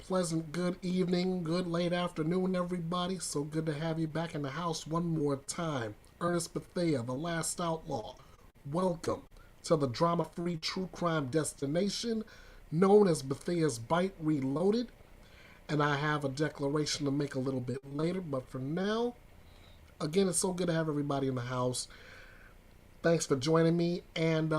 pleasant good evening, good late afternoon, everybody. So good to have you back in the house one more time. Ernest Bethea, the last outlaw. Welcome to the drama-free true crime destination known as Bethea'S Byte Reloaded. And I have a declaration to make a little bit later, but for now, again, it's so good to have everybody in the house. Thanks for joining me, and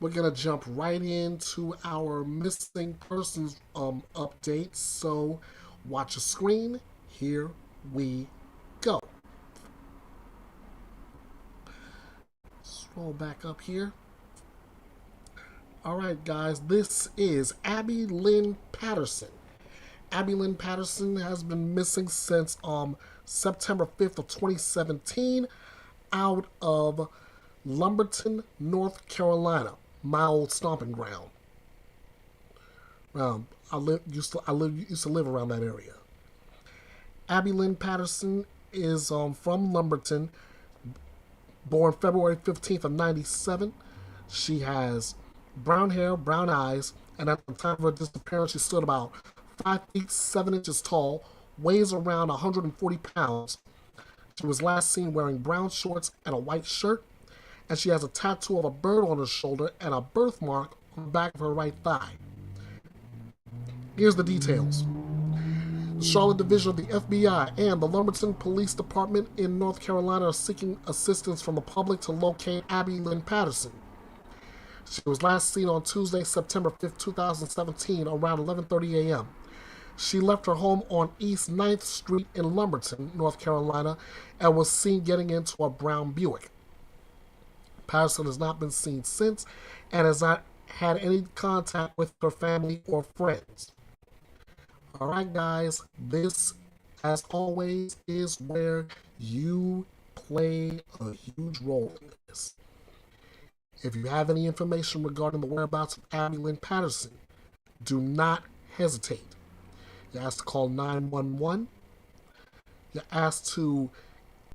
we're gonna jump right into our missing persons update. So, watch your screen. Here we go. Scroll back up here. All right, guys. This is Abby Lynn Patterson. Abby Lynn Patterson has been missing since September 5th of 2017 out of Lumberton, North Carolina, my old stomping ground. Used to live around that area. Abby Lynn Patterson is from Lumberton, born February 15th of 97. She has brown hair, brown eyes, and at the time of her disappearance, she stood about 5 feet 7 inches tall, weighs around 140 pounds. She was last seen wearing brown shorts and a white shirt, and she has a tattoo of a bird on her shoulder and a birthmark on the back of her right thigh. Here's the details. The Charlotte Division of the FBI and the Lumberton Police Department in North Carolina are seeking assistance from the public to locate Abby Lynn Patterson. She was last seen on Tuesday, September 5th, 2017, around 11:30 a.m. She left her home on East 9th Street in Lumberton, North Carolina, and was seen getting into a brown Buick. Patterson has not been seen since and has not had any contact with her family or friends. All right, guys, this, as always, is where you play a huge role in this. If you have any information regarding the whereabouts of Abby Lynn Patterson, do not hesitate. You're asked to call 911. You're asked to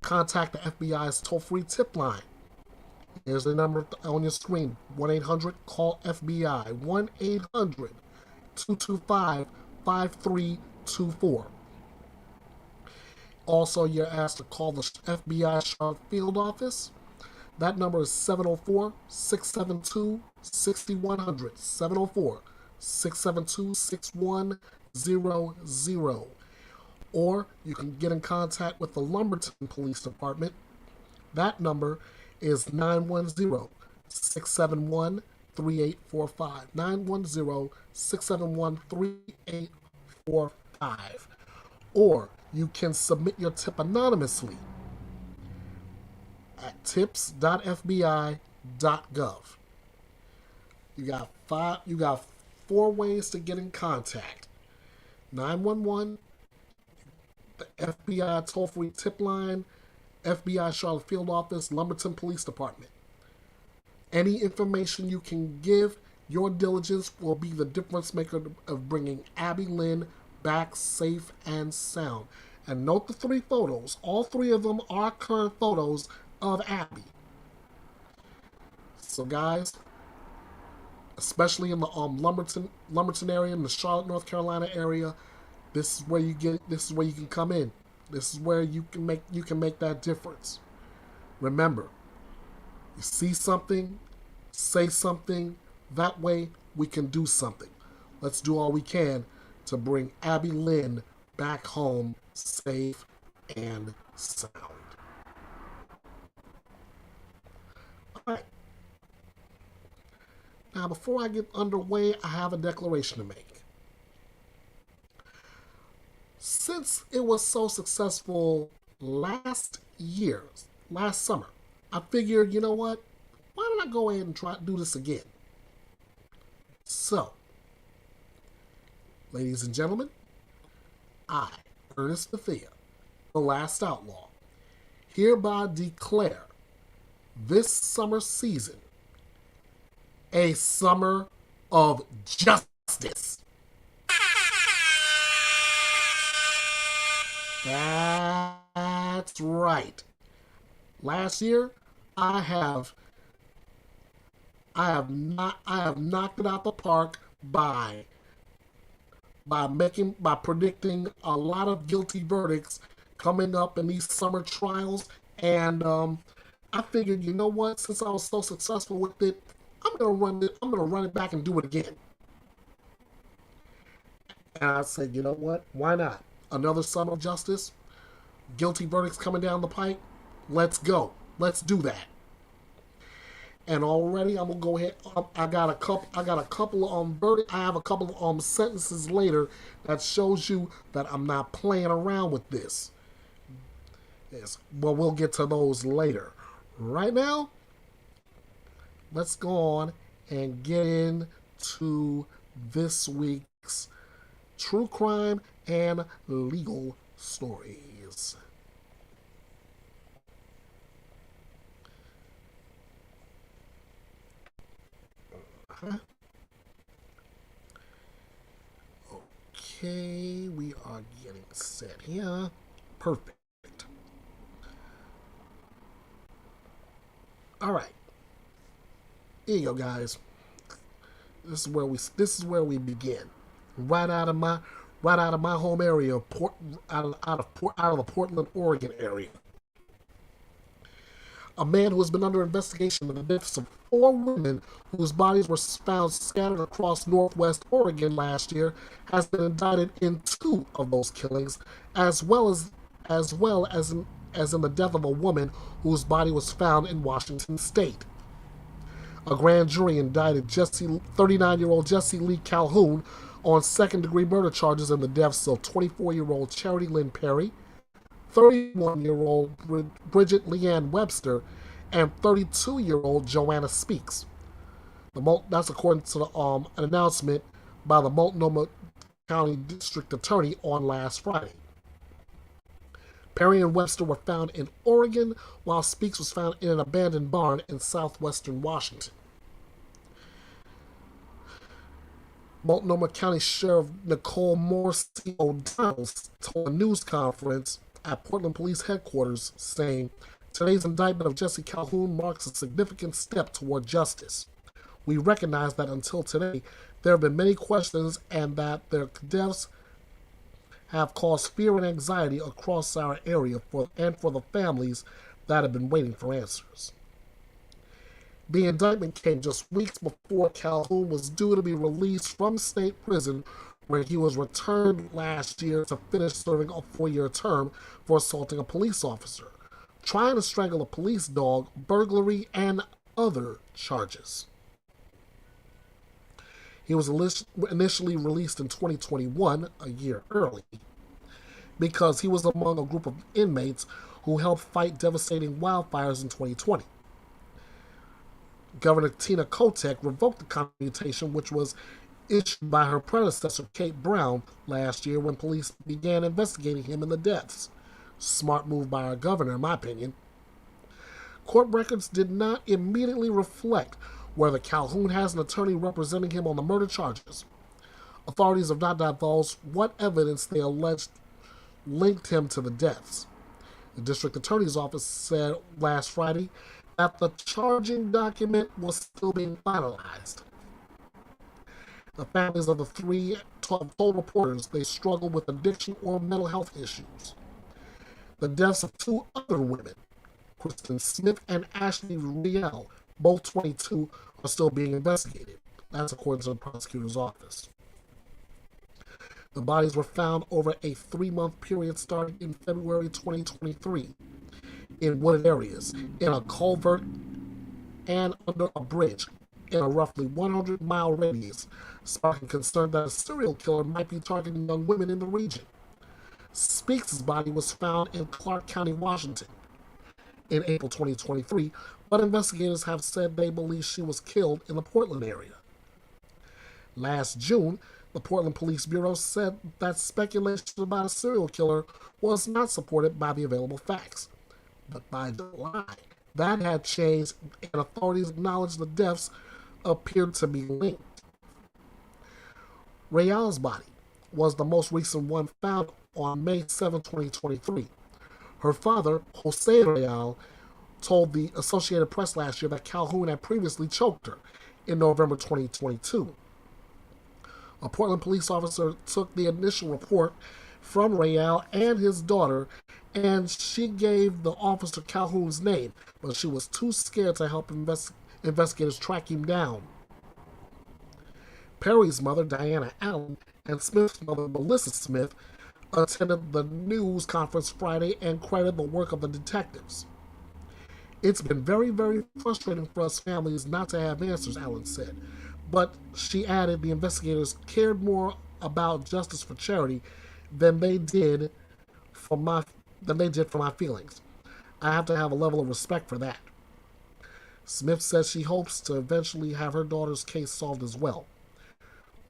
contact the FBI's toll-free tip line. Here's the number on your screen, 1-800-CALL-FBI, 1-800-225-5324. Also, you're asked to call the FBI Charlotte Field Office. That number is 704-672-6100, 704-672-6100. Or you can get in contact with the Lumberton Police Department. That number is 910-671-3845, 910-671-3845. Or you can submit your tip anonymously at tips.fbi.gov. You got 4 ways to get in contact. 911, the FBI toll-free tip line, FBI Charlotte Field Office, Lumberton Police Department. Any information you can give, your diligence will be the difference maker of bringing Abby Lynn back safe and sound. And note the 3 photos. All 3 of them are current photos of Abby. So, guys, especially in the Lumberton area, in the Charlotte, North Carolina area, this is where you can come in. This is where you can make that difference. Remember, you see something, say something. That way, we can do something. Let's do all we can to bring Abby Lynn back home safe and sound. All right. Now, before I get underway, I have a declaration to make. Since it was so successful last summer, I figured, you know what? Why don't I go ahead and try to do this again? So, ladies and gentlemen, I, Ernest Bethea, the last outlaw, hereby declare this summer season a summer of justice. That's right. Last year, I have knocked it out the park by by predicting a lot of guilty verdicts coming up in these summer trials. And I figured, you know what? Since I was so successful with it, I'm gonna run it. I'm gonna run it back and do it again. And I said, you know what? Why not? Another summer of justice, guilty verdicts coming down the pike. Let's go. Let's do that. And already I'm gonna go ahead. I got a couple. I have a couple of sentences later that shows you that I'm not playing around with this. Yes, but we'll get to those later. Right now, let's go on and get into this week's true crime and legal stories. Okay, we are getting set here. Perfect. All right. Here you go, guys. This is where we begin. Right out of my home area, out of the Portland, Oregon area. A man who has been under investigation in the deaths of 4 women whose bodies were found scattered across northwest Oregon last year has been indicted in 2 of those killings, as in the death of a woman whose body was found in Washington State. A grand jury indicted 39-year-old Jesse Lee Calhoun on second-degree murder charges in the deaths of 24-year-old Charity Lynn Perry, 31-year-old Bridget Leanne Webster, and 32-year-old Joanna Speaks. That's according to an announcement by the Multnomah County District Attorney on last Friday. Perry and Webster were found in Oregon, while Speaks was found in an abandoned barn in southwestern Washington. Multnomah County Sheriff Nicole Morrissey O'Donnell told a news conference at Portland Police Headquarters, saying, "Today's indictment of Jesse Calhoun marks a significant step toward justice. We recognize that until today, there have been many questions and that their deaths have caused fear and anxiety across our area for the families that have been waiting for answers." The indictment came just weeks before Calhoun was due to be released from state prison, where he was returned last year to finish serving a 4-year term for assaulting a police officer, trying to strangle a police dog, burglary, and other charges. He was initially released in 2021, a year early, because he was among a group of inmates who helped fight devastating wildfires in 2020. Governor Tina Kotek revoked the commutation, which was issued by her predecessor, Kate Brown, last year when police began investigating him in the deaths. Smart move by our governor, in my opinion. Court records did not immediately reflect whether Calhoun has an attorney representing him on the murder charges. Authorities have not divulged what evidence they alleged linked him to the deaths. The district attorney's office said last Friday that the charging document was still being finalized. The families of the 3 told reporters they struggled with addiction or mental health issues. The deaths of 2 other women, Kristen Smith and Ashley Riel, both 22, are still being investigated. That's according to the prosecutor's office. The bodies were found over a 3-month period starting in February 2023 in wooded areas, in a culvert, and under a bridge in a roughly 100-mile radius, sparking concern that a serial killer might be targeting young women in the region. Speaks' body was found in Clark County, Washington, in April 2023, but investigators have said they believe she was killed in the Portland area. Last June, the Portland Police Bureau said that speculation about a serial killer was not supported by the available facts. But by July, that had changed, and authorities acknowledged the deaths appeared to be linked. Riel's body was the most recent one found on May 7, 2023. Her father, Jose Riel, told the Associated Press last year that Calhoun had previously choked her in November 2022. A Portland police officer took the initial report from Rayal and his daughter, and she gave the officer Calhoun's name, but she was too scared to help investigators track him down. Perry's mother, Diana Allen, and Smith's mother, Melissa Smith, attended the news conference Friday and credited the work of the detectives. It's been very, very frustrating for us families not to have answers, Allen said. But she added the investigators cared more about justice for Charity than they did for my feelings. I have to have a level of respect for that. Smith says she hopes to eventually have her daughter's case solved as well.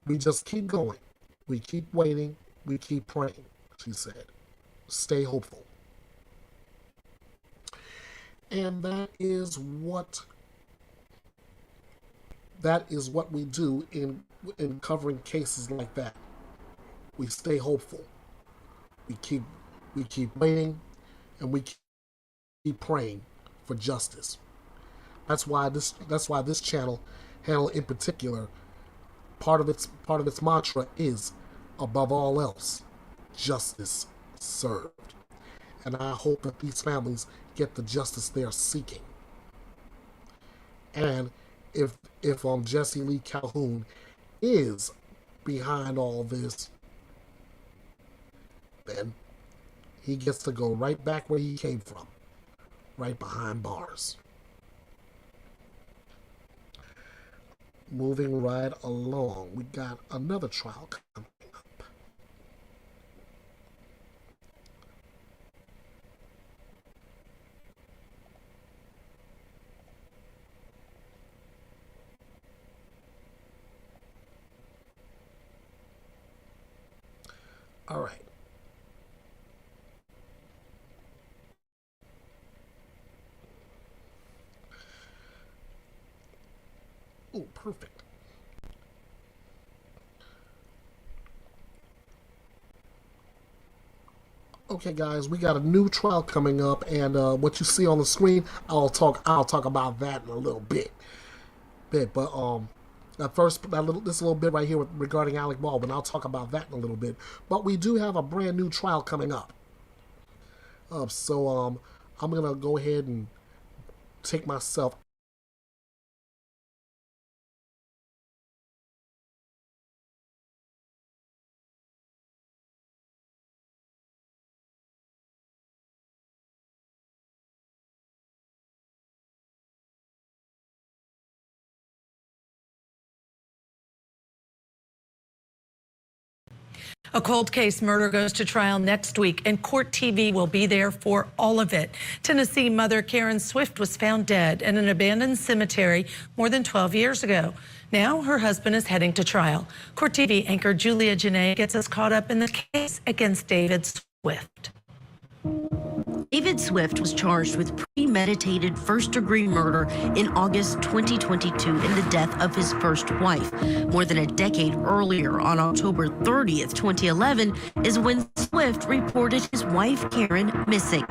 We just keep going. We keep waiting. We keep praying, she said. Stay hopeful. And that is what we do in covering cases like that. We stay hopeful. We keep waiting, and we keep praying for justice. That's why this channel in particular, part of its mantra is, above all else, justice served. And I hope that these families get the justice they are seeking. And if Jesse Lee Calhoun is behind all this, then he gets to go right back where he came from, right behind bars. Moving right along, we got another trial coming up. All right. Oh, perfect. Okay, guys, we got a new trial coming up, and what you see on the screen, I'll talk about that in a little bit. But this little bit right here regarding Alec Baldwin, I'll talk about that in a little bit. But we do have a brand new trial coming up. So I'm gonna go ahead and take myself. A cold case murder goes to trial next week, and Court TV will be there for all of it. Tennessee mother Karen Swift was found dead in an abandoned cemetery more than 12 years ago. Now her husband is heading to trial. Court TV anchor Julia Janae gets us caught up in the case against David Swift. David Swift was charged with premeditated first-degree murder in August 2022 in the death of his first wife. More than a decade earlier, on October 30th, 2011, is when Swift reported his wife, Karen, missing.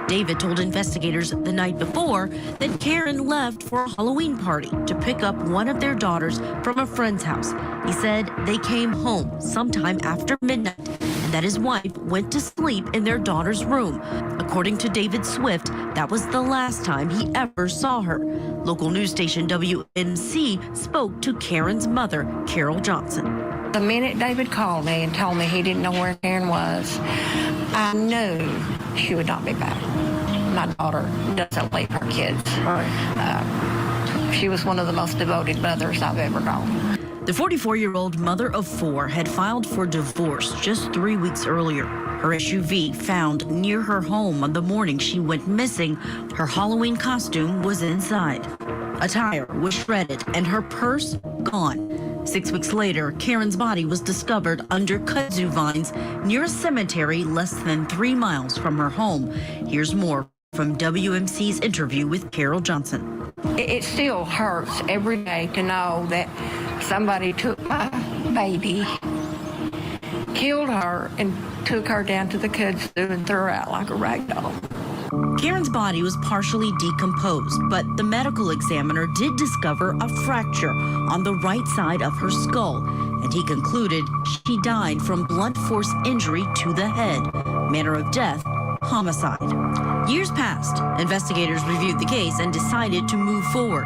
David told investigators the night before that Karen left for a Halloween party to pick up one of their daughters from a friend's house. He said they came home sometime after midnight and that his wife went to sleep in their daughter's room. According to David Swift, that was the last time he ever saw her. Local news station WMC spoke to Karen's mother, Carol Johnson. The minute David called me and told me he didn't know where Karen was, I knew she would not be back. My daughter doesn't leave her kids. She was one of the most devoted mothers I've ever known. The 44-year-old mother of four had filed for divorce just 3 weeks earlier. Her SUV found near her home on the morning she went missing. Her Halloween costume was inside. A tire was shredded and her purse gone. 6 weeks later, Karen's body was discovered under kudzu vines near a cemetery less than 3 miles from her home. Here's more from WMC's interview with Carol Johnson. It still hurts every day to know that somebody took my baby, killed her, and took her down to the kudzu and threw her out like a rag doll. Karen's body was partially decomposed, but the medical examiner did discover a fracture on the right side of her skull. and he concluded she died from blunt force injury to the head. Manner of death, homicide. Years passed. Investigators reviewed the case and decided to move forward.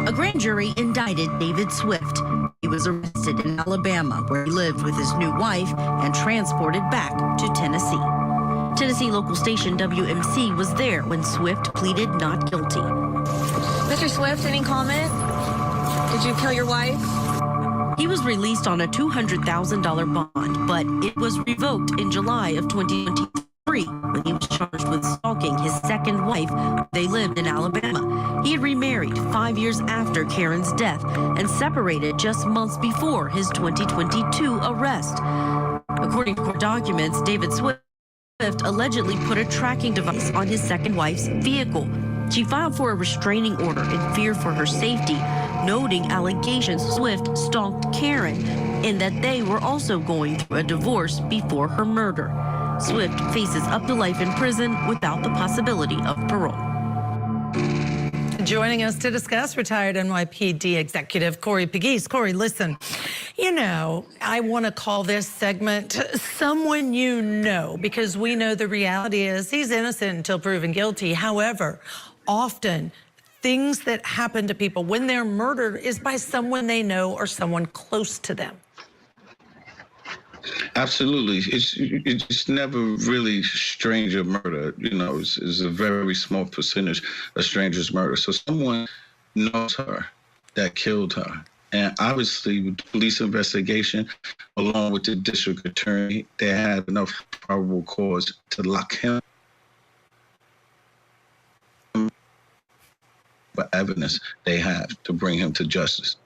A grand jury indicted David Swift. He was arrested in Alabama, where he lived with his new wife, and transported back to Tennessee. Tennessee local station WMC was there when Swift pleaded not guilty. Mr. Swift, any comment? Did you kill your wife? He was released on a $200,000 bond, but it was revoked in July of 2023 when he was charged with stalking his second wife. They lived in Alabama. He had remarried 5 years after Karen's death and separated just months before his 2022 arrest. According to court documents, David Swift allegedly put a tracking device on his second wife's vehicle. She filed for a restraining order in fear for her safety, noting allegations Swift stalked Karen and that they were also going through a divorce before her murder. Swift faces up to life in prison without the possibility of parole. Joining us to discuss, retired NYPD Executive Corey Pegues. Corey, listen, you know, I want to call this segment Someone You Know, because we know the reality is he's innocent until proven guilty. However, often things that happen to people when they're murdered is by someone they know or someone close to them. Absolutely. It's never really stranger murder. You know, it's a very small percentage of strangers murder. So someone knows her that killed her. And obviously, with the police investigation, along with the district attorney, they had enough probable cause to lock him for evidence they have to bring him to justice.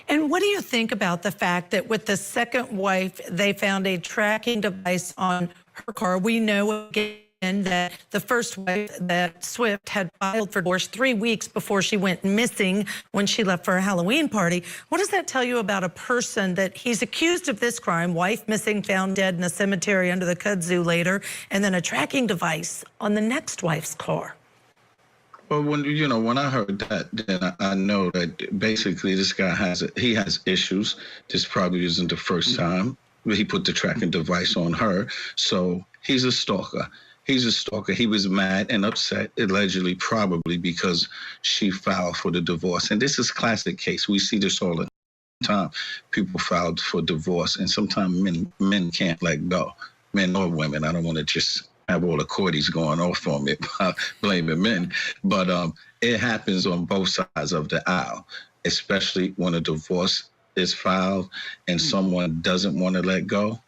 And what do you think about the fact that with the second wife, they found a tracking device on her car? We know again that the first wife, that Swift, had filed for divorce 3 weeks before she went missing when she left for a Halloween party. What does that tell you about a person that he's accused of this crime, wife missing, found dead in a cemetery under the kudzu later, and then a tracking device on the next wife's car? Well, when I heard that, then I know that basically this guy has issues. This probably isn't the first time he put the tracking device on her. So he's a stalker. He's a stalker. He was mad and upset, allegedly, probably because she filed for the divorce. And this is a classic case. We see this all the time. People filed for divorce, and sometimes men can't let go. Men or women. I don't want to just have all the courties going off on me, blaming men. But it happens on both sides of the aisle, especially when a divorce is filed and someone doesn't want to let go.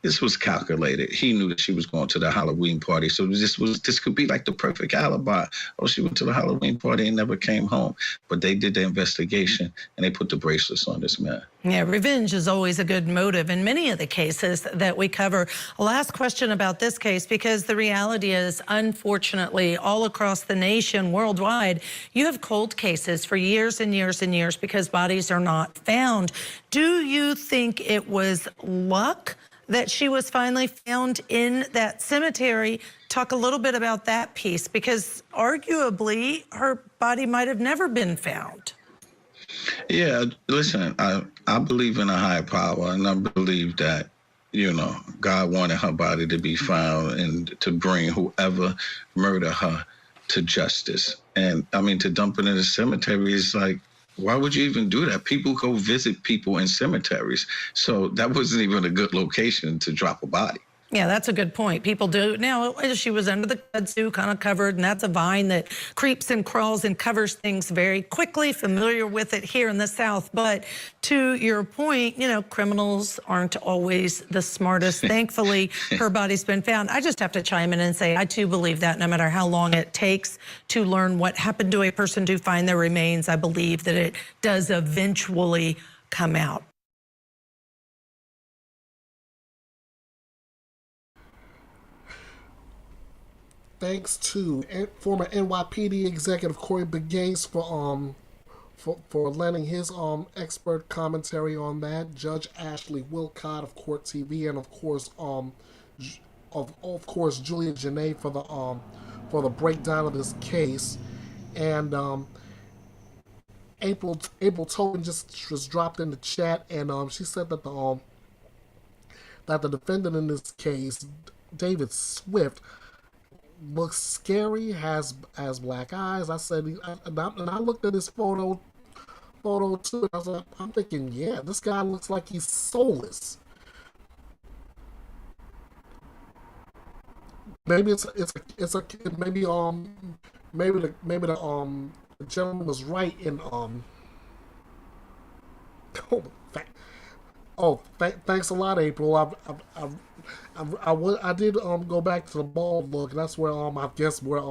This was calculated. He knew that she was going to the Halloween party. So this could be like the perfect alibi. Oh, she went to the Halloween party and never came home. But they did the investigation and they put the bracelets on this man. Yeah, revenge is always a good motive in many of the cases that we cover. Last question about this case, because the reality is, unfortunately, all across the nation, worldwide, you have cold cases for years and years and years because bodies are not found. Do you think it was luck that she was finally found in that cemetery? Talk a little bit about that piece, because arguably her body might have never been found. Yeah, listen, I believe in a higher power, and I believe that, God wanted her body to be found and to bring whoever murdered her to justice. And I mean, to dump it in the cemetery is like, why would you even do that? People go visit people in cemeteries. So that wasn't even a good location to drop a body. Yeah, that's a good point. People do. Now, she was under the kudzu, kind of covered, and that's a vine that creeps and crawls and covers things very quickly, familiar with it here in the South. But to your point, criminals aren't always the smartest. Thankfully, her body's been found. I just have to chime in and say, I too believe that no matter how long it takes to learn what happened to a person to find their remains, I believe that it does eventually come out. Thanks to former NYPD Executive Corey Pegues for lending his expert commentary on that. Judge Ashley Wilcott of Court TV, and of course Julia Janae for the breakdown of this case. And April Tobin just dropped in the chat, and she said that that the defendant in this case, David Swift, looks scary, has black eyes. I said, and I looked at his photo too, and I was like, I'm thinking, yeah, this guy looks like he's soulless. Maybe maybe the gentleman was right in thanks a lot, April. I did go back to the bald look, and that's where I guess where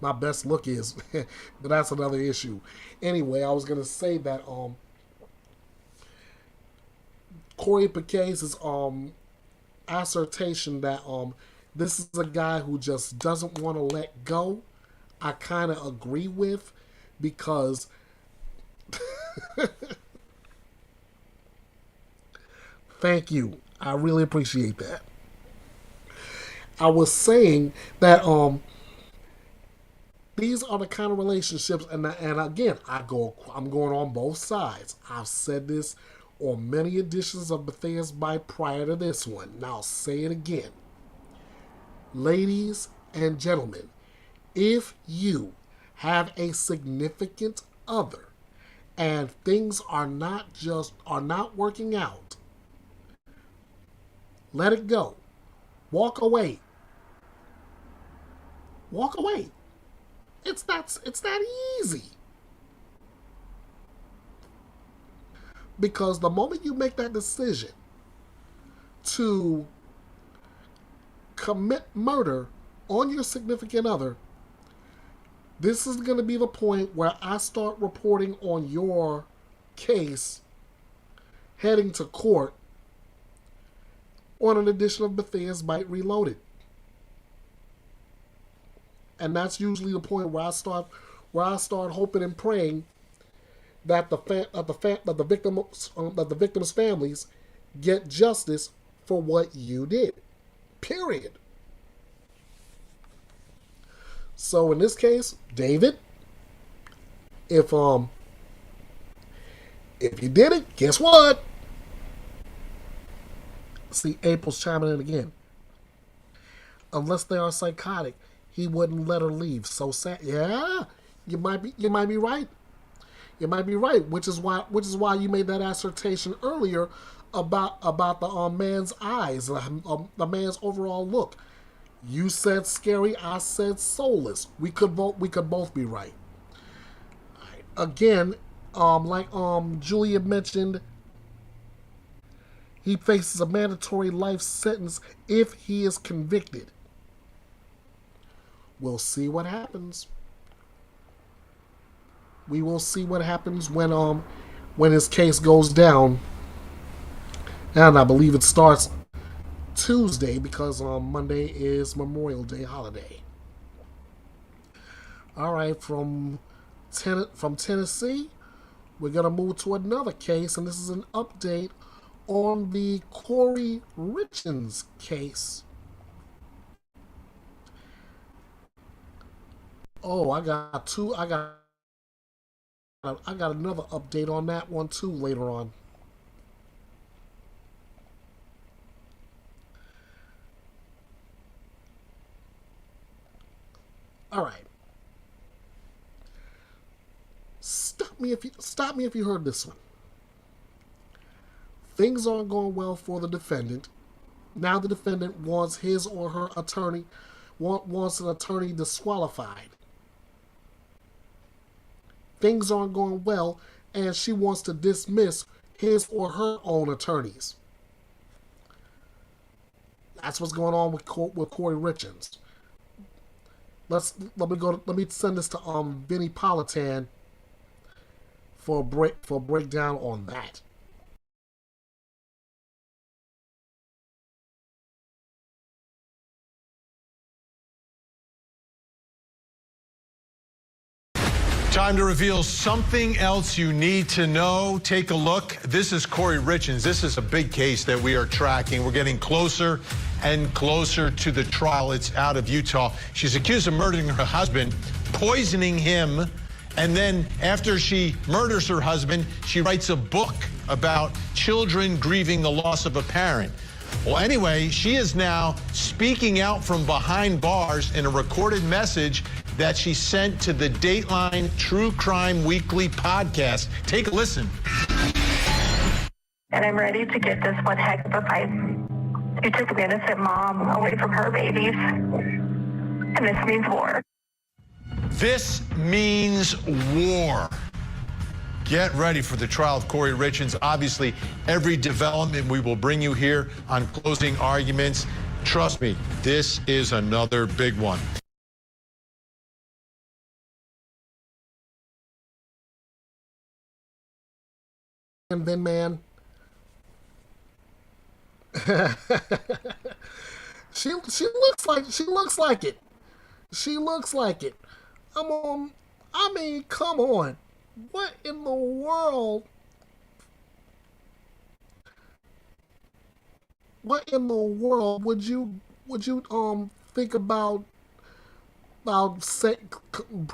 my best look is, but that's another issue. Anyway, I was gonna say that Corey Bethea'S assertion that this is a guy who just doesn't want to let go, I kind of agree with, because thank you. I really appreciate that. I was saying that these are the kind of relationships, and again, I'm going on both sides. I've said this on many editions of Bethea'S Byte prior to this one. Now I'll say it again. Ladies and gentlemen, if you have a significant other and things are not working out, let it go. Walk away. Walk away. It's that easy. Because the moment you make that decision to commit murder on your significant other, this is going to be the point where I start reporting on your case, heading to court on an edition of Bethea'S Byte Reloaded. And that's usually the point where I start hoping and praying that the victims' families get justice for what you did. Period. So in this case, David, if you did it, guess what? See, April's chiming in again. Unless they are psychotic, he wouldn't let her leave. So sad. Yeah, you might be right. You might be right, which is why you made that assertion earlier about the man's eyes, the man's overall look. You said scary, I said soulless. We could both be right. Again, like Julia mentioned, he faces a mandatory life sentence if he is convicted. We'll see what happens. We will see what happens when his case goes down. And I believe it starts Tuesday because Monday is Memorial Day holiday. All right, from Tennessee, we're gonna move to another case, and this is an update on the Corey Richens case. Oh, I got another update on that one too later on. All right. Stop me if you heard this one. Things aren't going well for the defendant. Now the defendant wants his or her attorney wants an attorney disqualified. Things aren't going well, and she wants to dismiss his or her own attorneys. That's what's going on with Corey Richens. Let me send this to Vinny Politan for a breakdown on that. Time to reveal something else you need to know. Take a look. This is Corey Richens. This is a big case that we are tracking. We're getting closer and closer to the trial. It's out of Utah. She's accused of murdering her husband, poisoning him, and then after she murders her husband, she writes a book about children grieving the loss of a parent. Well, anyway, she is now speaking out from behind bars in a recorded message that she sent to the Dateline True Crime Weekly podcast. Take a listen. And I'm ready to get this one heck of a fight. You took an innocent mom away from her babies. And this means war. This means war. Get ready for the trial of Corey Richins. Obviously, every development we will bring you here on Closing Arguments. Trust me, this is another big one. And then, man, she looks like it. She looks like it. I mean, come on. What in the world? What in the world would you think about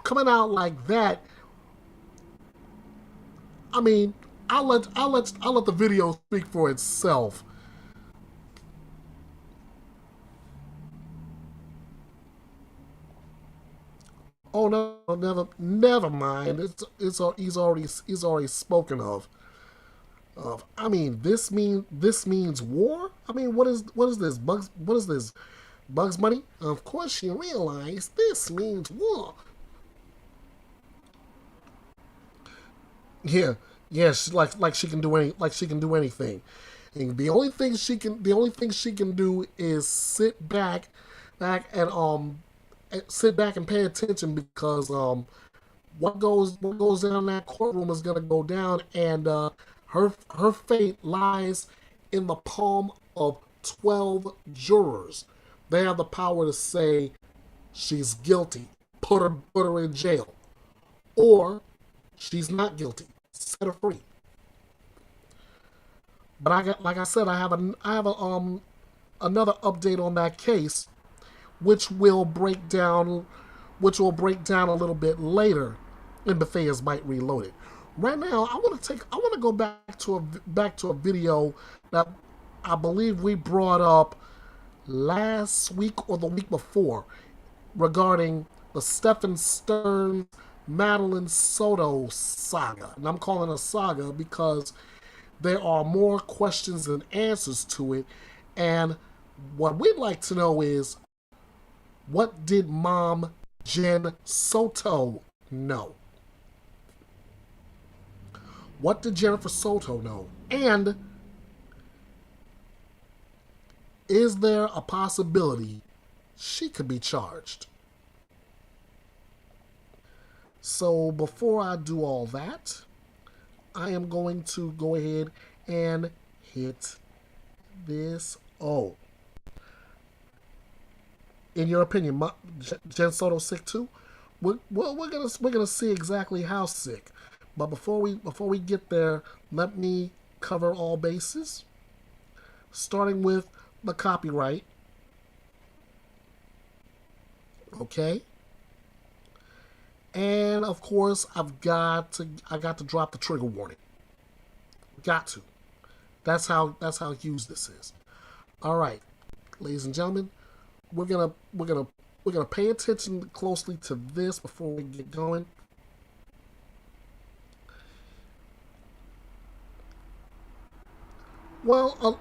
coming out like that? I mean, I'll let the video speak for itself. Oh no, never mind. He's already spoken of. I mean, this means war. I mean, what is this? What is this? Bugs Bunny? Of course you realize this means war. Yeah, like she can do anything. And the only thing she can do is sit back and pay attention, because what goes down in that courtroom is gonna go down, and her fate lies in the palm of 12 jurors. They have the power to say she's guilty, put her in jail, or she's not guilty, set her free. But I have another update on that case, which will break down a little bit later in Bethea'S Byte Reloaded. Right now, I want to go back to a video that I believe we brought up last week or the week before, regarding the Stephen Stern Madeline Soto saga. And I'm calling it a saga because there are more questions than answers to it. And what we'd like to know is, what did Mom Jen Soto know? What did Jennifer Soto know? And is there a possibility she could be charged? So before I do all that, I am going to go ahead and hit this. Oh. In your opinion, Jen Soto sick too? We're gonna see exactly how sick. But before we get there, let me cover all bases, starting with the copyright. Okay. And of course, I got to drop the trigger warning. Got to. That's how huge this is. All right, ladies and gentlemen, we're gonna pay attention closely to this before we get going. Well,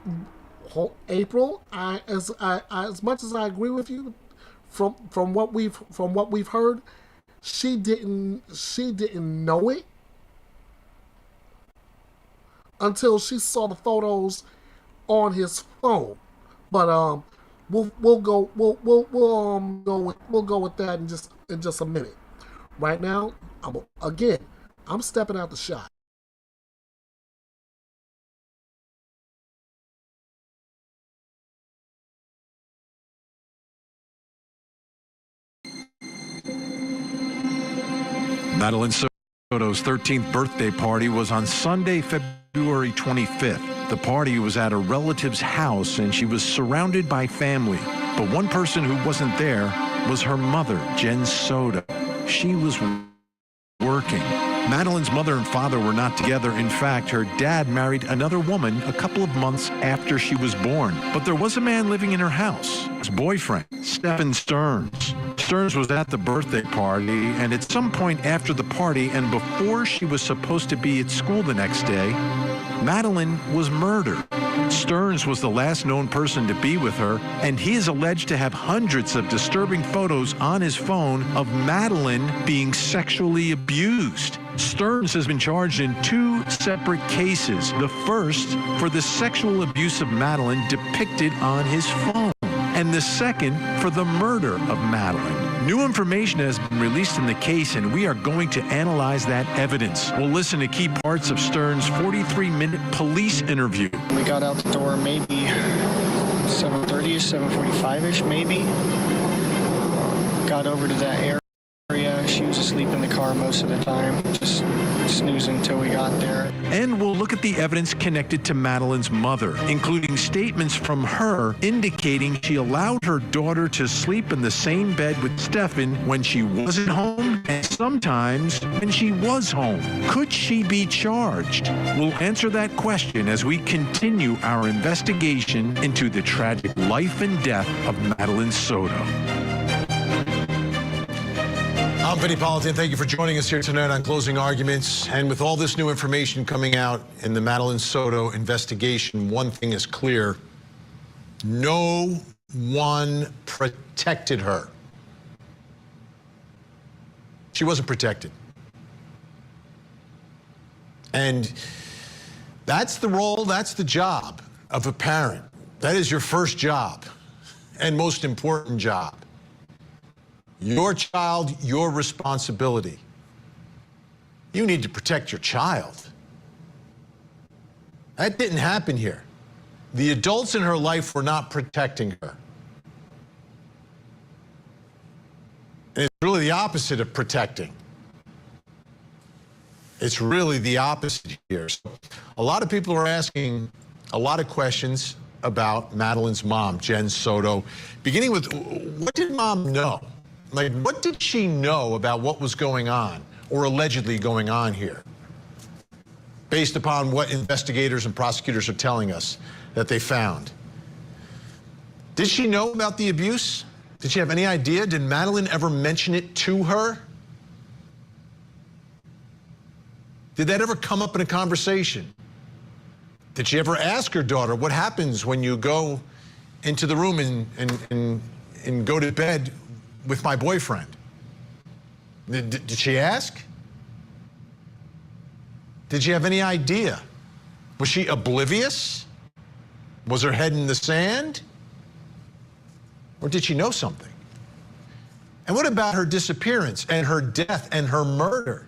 April, as much as I agree with you, from what we've heard, she didn't know it until she saw the photos on his phone. But we'll go with that in just a minute. Right now, I'm stepping out the shot. Madeline Soto's 13th birthday party was on Sunday, February 25th. The party was at a relative's house and she was surrounded by family. But one person who wasn't there was her mother, Jen Soto. She was working. Madeline's mother and father were not together. In fact, her dad married another woman a couple of months after she was born. But there was a man living in her house, his boyfriend, Stephen Stearns. Stearns was at the birthday party, and at some point after the party and before she was supposed to be at school the next day, Madeline was murdered. Stearns was the last known person to be with her, and he is alleged to have hundreds of disturbing photos on his phone of Madeline being sexually abused. Stearns has been charged in 2 separate cases. The first for the sexual abuse of Madeline depicted on his phone, and the second for the murder of Madeline. New information has been released in the case, and we are going to analyze that evidence. We'll listen to key parts of Stearns' 43-minute police interview. We got out the door maybe 7:30-ish, 7:45-ish maybe. Got over to that area. She was asleep in the car most of the time, just snoozing until we got there. And we'll look at the evidence connected to Madeline's mother, including statements from her indicating she allowed her daughter to sleep in the same bed with Stephen when she wasn't home and sometimes when she was home. Could she be charged? We'll answer that question as we continue our investigation into the tragic life and death of Madeline Soto. I'm Vinny Politan. Thank you for joining us here tonight on Closing Arguments. And with all this new information coming out in the Madeline Soto investigation, one thing is clear. No one protected her. She wasn't protected. And that's the role, that's the job of a parent. That is your first job and most important job. Your child, your responsibility. You need to protect your child. That didn't happen here. The adults in her life were not protecting her. And it's really the opposite of protecting. It's really the opposite here. So a lot of people are asking a lot of questions about Madeline's mom, Jen Soto, beginning with, what did mom know? Like, what did she know about what was going on, or allegedly going on here, based upon what investigators and prosecutors are telling us that they found? Did she know about the abuse? Did she have any idea? Did Madeline ever mention it to her? Did that ever come up in a conversation? Did she ever ask her daughter, what happens when you go into the room and go to bed with my boyfriend? Did she ask? Did she have any idea? Was she oblivious? Was her head in the sand? Or did she know something? And what about her disappearance and her death and her murder?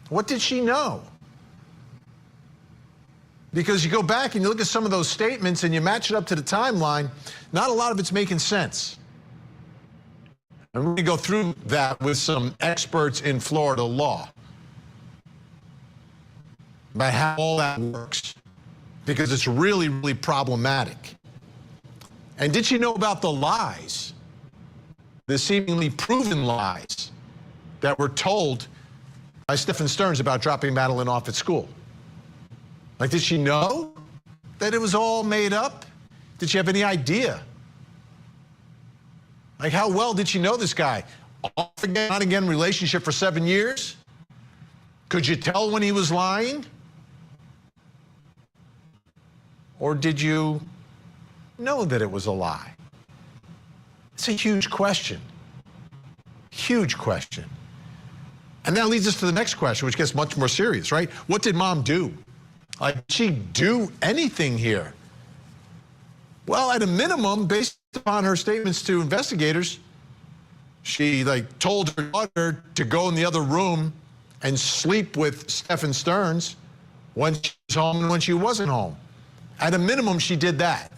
What did she know? Because you go back and you look at some of those statements and you match it up to the timeline, not a lot of it's making sense. And we're going to go through that with some experts in Florida law about how all that works, because it's really, really problematic. And did she know about the lies, the seemingly proven lies that were told by Stephen Stearns about dropping Madeline off at school? Like, did she know that it was all made up? Did she have any idea? Like, how well did she know this guy? Off again, on again relationship for 7 years? Could you tell when he was lying? Or did you know that it was a lie? It's a huge question. Huge question. And that leads us to the next question, which gets much more serious, right? What did mom do? Like, did she do anything here? Well, at a minimum, based upon her statements to investigators, she told her daughter to go in the other room and sleep with Stephen Stearns when she was home and when she wasn't home. At a minimum, she did that,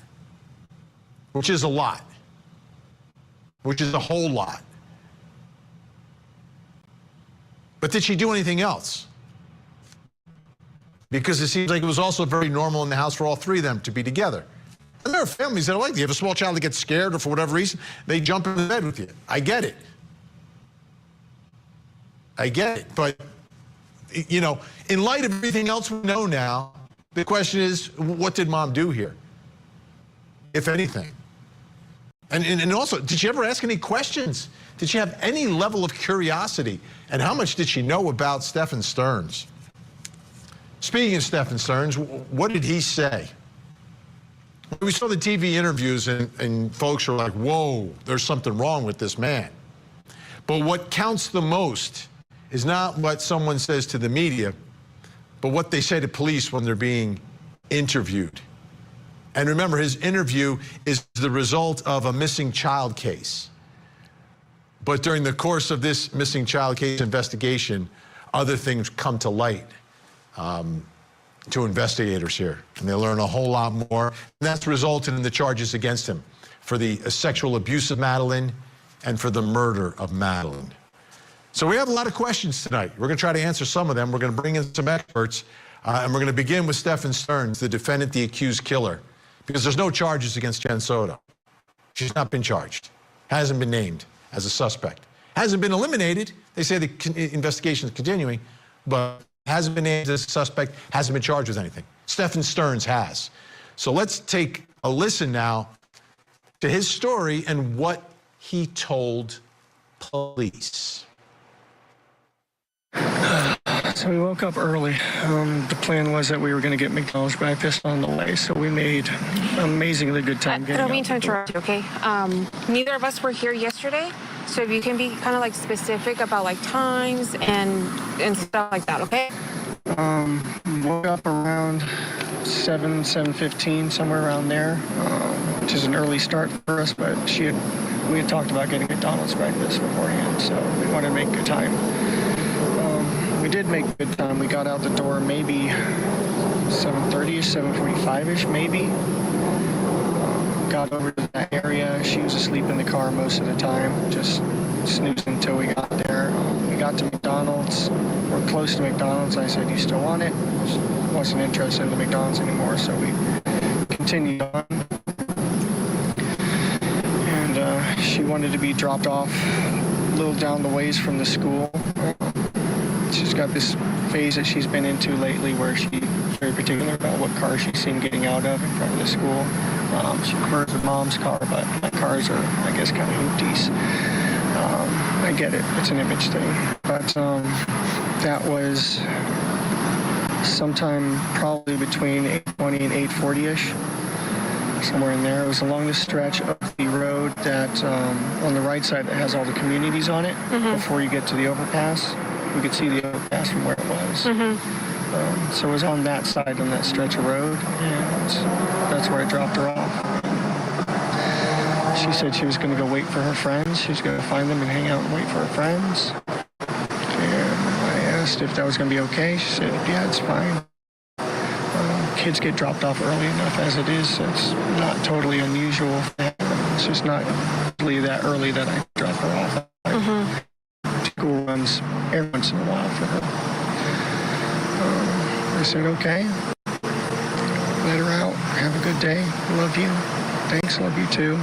which is a lot, which is a whole lot. But did she do anything else? Because it seems like it was also very normal in the house for all three of them to be together. And there are families that are like that. You have a small child that gets scared or for whatever reason, they jump in the bed with you. I get it. I get it. But You know, in light of everything else we know now, the question is, what did mom do here, if anything? And also, did she ever ask any questions? Did she have any level of curiosity? And how much did she know about Stephen Stearns? Speaking of Stephen Stearns, what did he say? We saw the TV interviews and folks were like, whoa, there's something wrong with this man. But what counts the most is not what someone says to the media, but what they say to police when they're being interviewed. And remember, his interview is the result of a missing child case. But during the course of this missing child case investigation, other things come to light to investigators here. And they learn a whole lot more. And that's resulted in the charges against him for the sexual abuse of Madeline and for the murder of Madeline. So we have a lot of questions tonight. We're going to try to answer some of them. We're going to bring in some experts. And we're going to begin with Stephen Stearns, the defendant, the accused killer, because there's no charges against Jen Soto. She's not been charged, hasn't been named as a suspect, hasn't been eliminated. They say the investigation is continuing, but hasn't been named as a suspect, hasn't been charged with anything. Stephen Stearns has. So let's take a listen now to his story and what he told police. So we woke up early. The plan was that we were going to get McDonald's breakfast on the way, so we made amazingly good time getting I don't mean out to the door. interrupt you, okay? Neither of us were here yesterday, so if you can be kind of like specific about like times and stuff like that, okay? Woke up around 7:15, somewhere around there, which is an early start for us, but we had talked about getting McDonald's breakfast beforehand, so we wanted to make good time. We did make good time. We got out the door maybe 7:30ish, 7:45ish, maybe. Got over to that area. She was asleep in the car most of the time, just snoozing until we got there. We got to McDonald's. We're close to McDonald's. I said, "You still want it?" She wasn't interested in the McDonald's anymore, so we continued on. And she wanted to be dropped off a little down the ways from the school. She's got this phase that she's been into lately where she's very particular about what car she's seen getting out of in front of the school. She prefers her mom's car, but my cars are, I guess, kind of hoopties. I get it. It's an image thing. But that was sometime probably between 8:20 and 8:40-ish, somewhere in there. It was along the stretch of the road that on the right side that has all the communities on it before you get to the overpass. We could see the overpass from where it was. So it was on that side, on that stretch of road, and that's where I dropped her off. She said she was going to go wait for her friends. She was going to find them and hang out and wait for her friends. And I asked if that was going to be okay. She said, yeah, it's fine. Kids get dropped off early enough as it is. It's not totally unusual. It's just not really that early that I drop her off. School runs every once in a while for her. I said, okay. Let her out. Have a good day. Love you. Thanks. Love you too.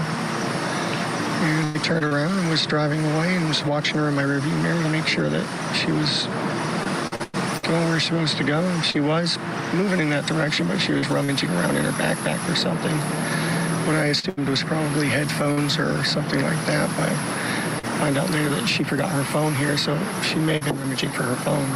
And I turned around and was driving away and was watching her in my rearview mirror to make sure that she was going where she was supposed to go. And she was moving in that direction, but she was rummaging around in her backpack or something. What I assumed was probably headphones or something like that, but I found out later that she forgot her phone here, so she may have been rummaging for her phone.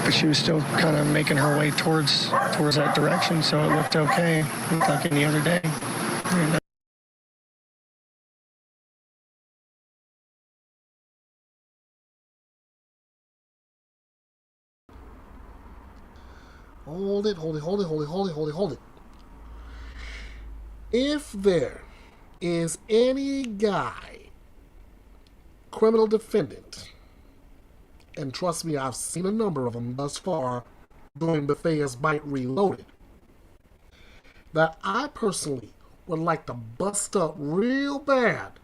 But she was still kind of making her way towards that direction, so it looked okay. It looked like any other day. And, Hold it. If there is any guy, criminal defendant, and trust me, I've seen a number of them thus far during Bethea'S Byte Reloaded, that I personally would like to bust up real bad,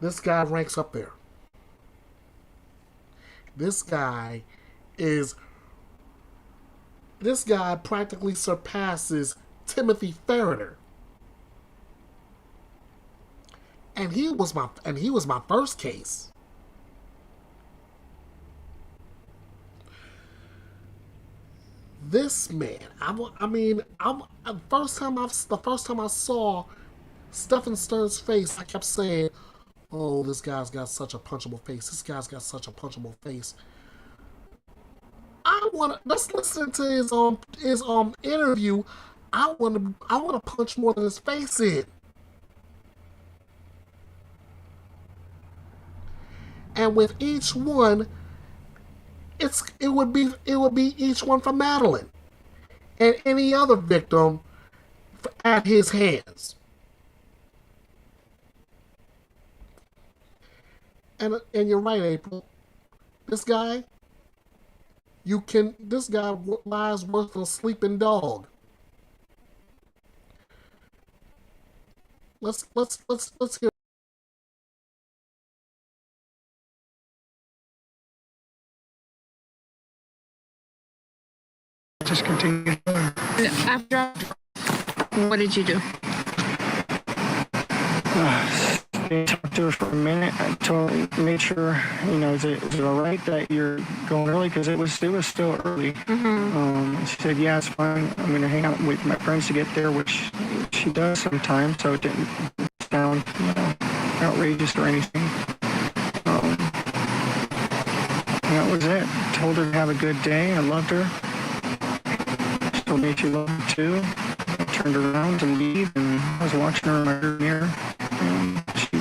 this guy ranks up there. This guy practically surpasses Timothy Ferreter. And he was my first case. this man, the first time I saw Stephen Stern's face, I kept saying, "Oh, this guy's got such a punchable face. This guy's got such a punchable face." Let's listen to his interview. I wanna punch more than his face in. And with each one, it would be each one for Madeline and any other victim at his hands. And you're right, April. This guy lies worse than a sleeping dog. Let's hear. Just continue. After, what did you do? I talked to her for a minute. I made sure, is it all right that you're going early? Because it was still early. Mm-hmm. She said, yeah, it's fine. I'm going to hang out with my friends to get there, which she does sometimes, so it didn't sound, outrageous or anything. That was it. Told her to have a good day. I loved her. She told me she loved me too. I turned around to leave, and I was watching her in my rear mirror, and she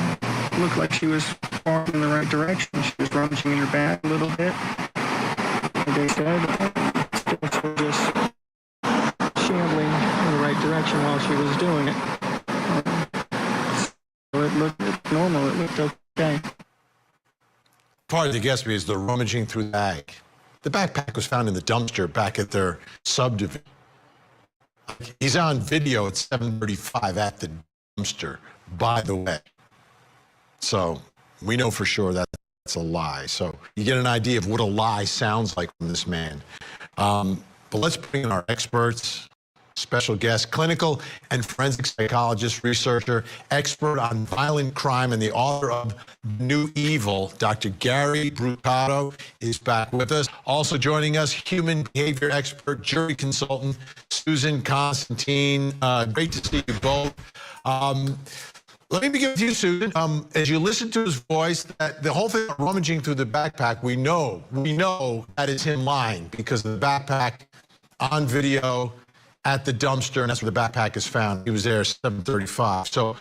looked like she was walking in the right direction. She was rummaging in her bag a little bit, like they said, still just shambling in the right direction while she was doing it. So it looked normal. It looked okay. Part that gets me is the rummaging through the bag. The backpack was found in the dumpster back at their subdivision. He's on video at 7:35 at the dumpster, by the way. So we know for sure that that's a lie. So you get an idea of what a lie sounds like from this man. But let's bring in our experts, special guest, clinical and forensic psychologist, researcher, expert on violent crime, and the author of New Evil, Dr. Gary Brucato is back with us. Also joining us, human behavior expert, jury consultant, Susan Constantine. Great to see you both. Let me begin with you, Susan. As you listen to his voice, that the whole thing about rummaging through the backpack, we know that is him lying, because the backpack on video at the dumpster, and that's where the backpack is found. He was there at 7:35. So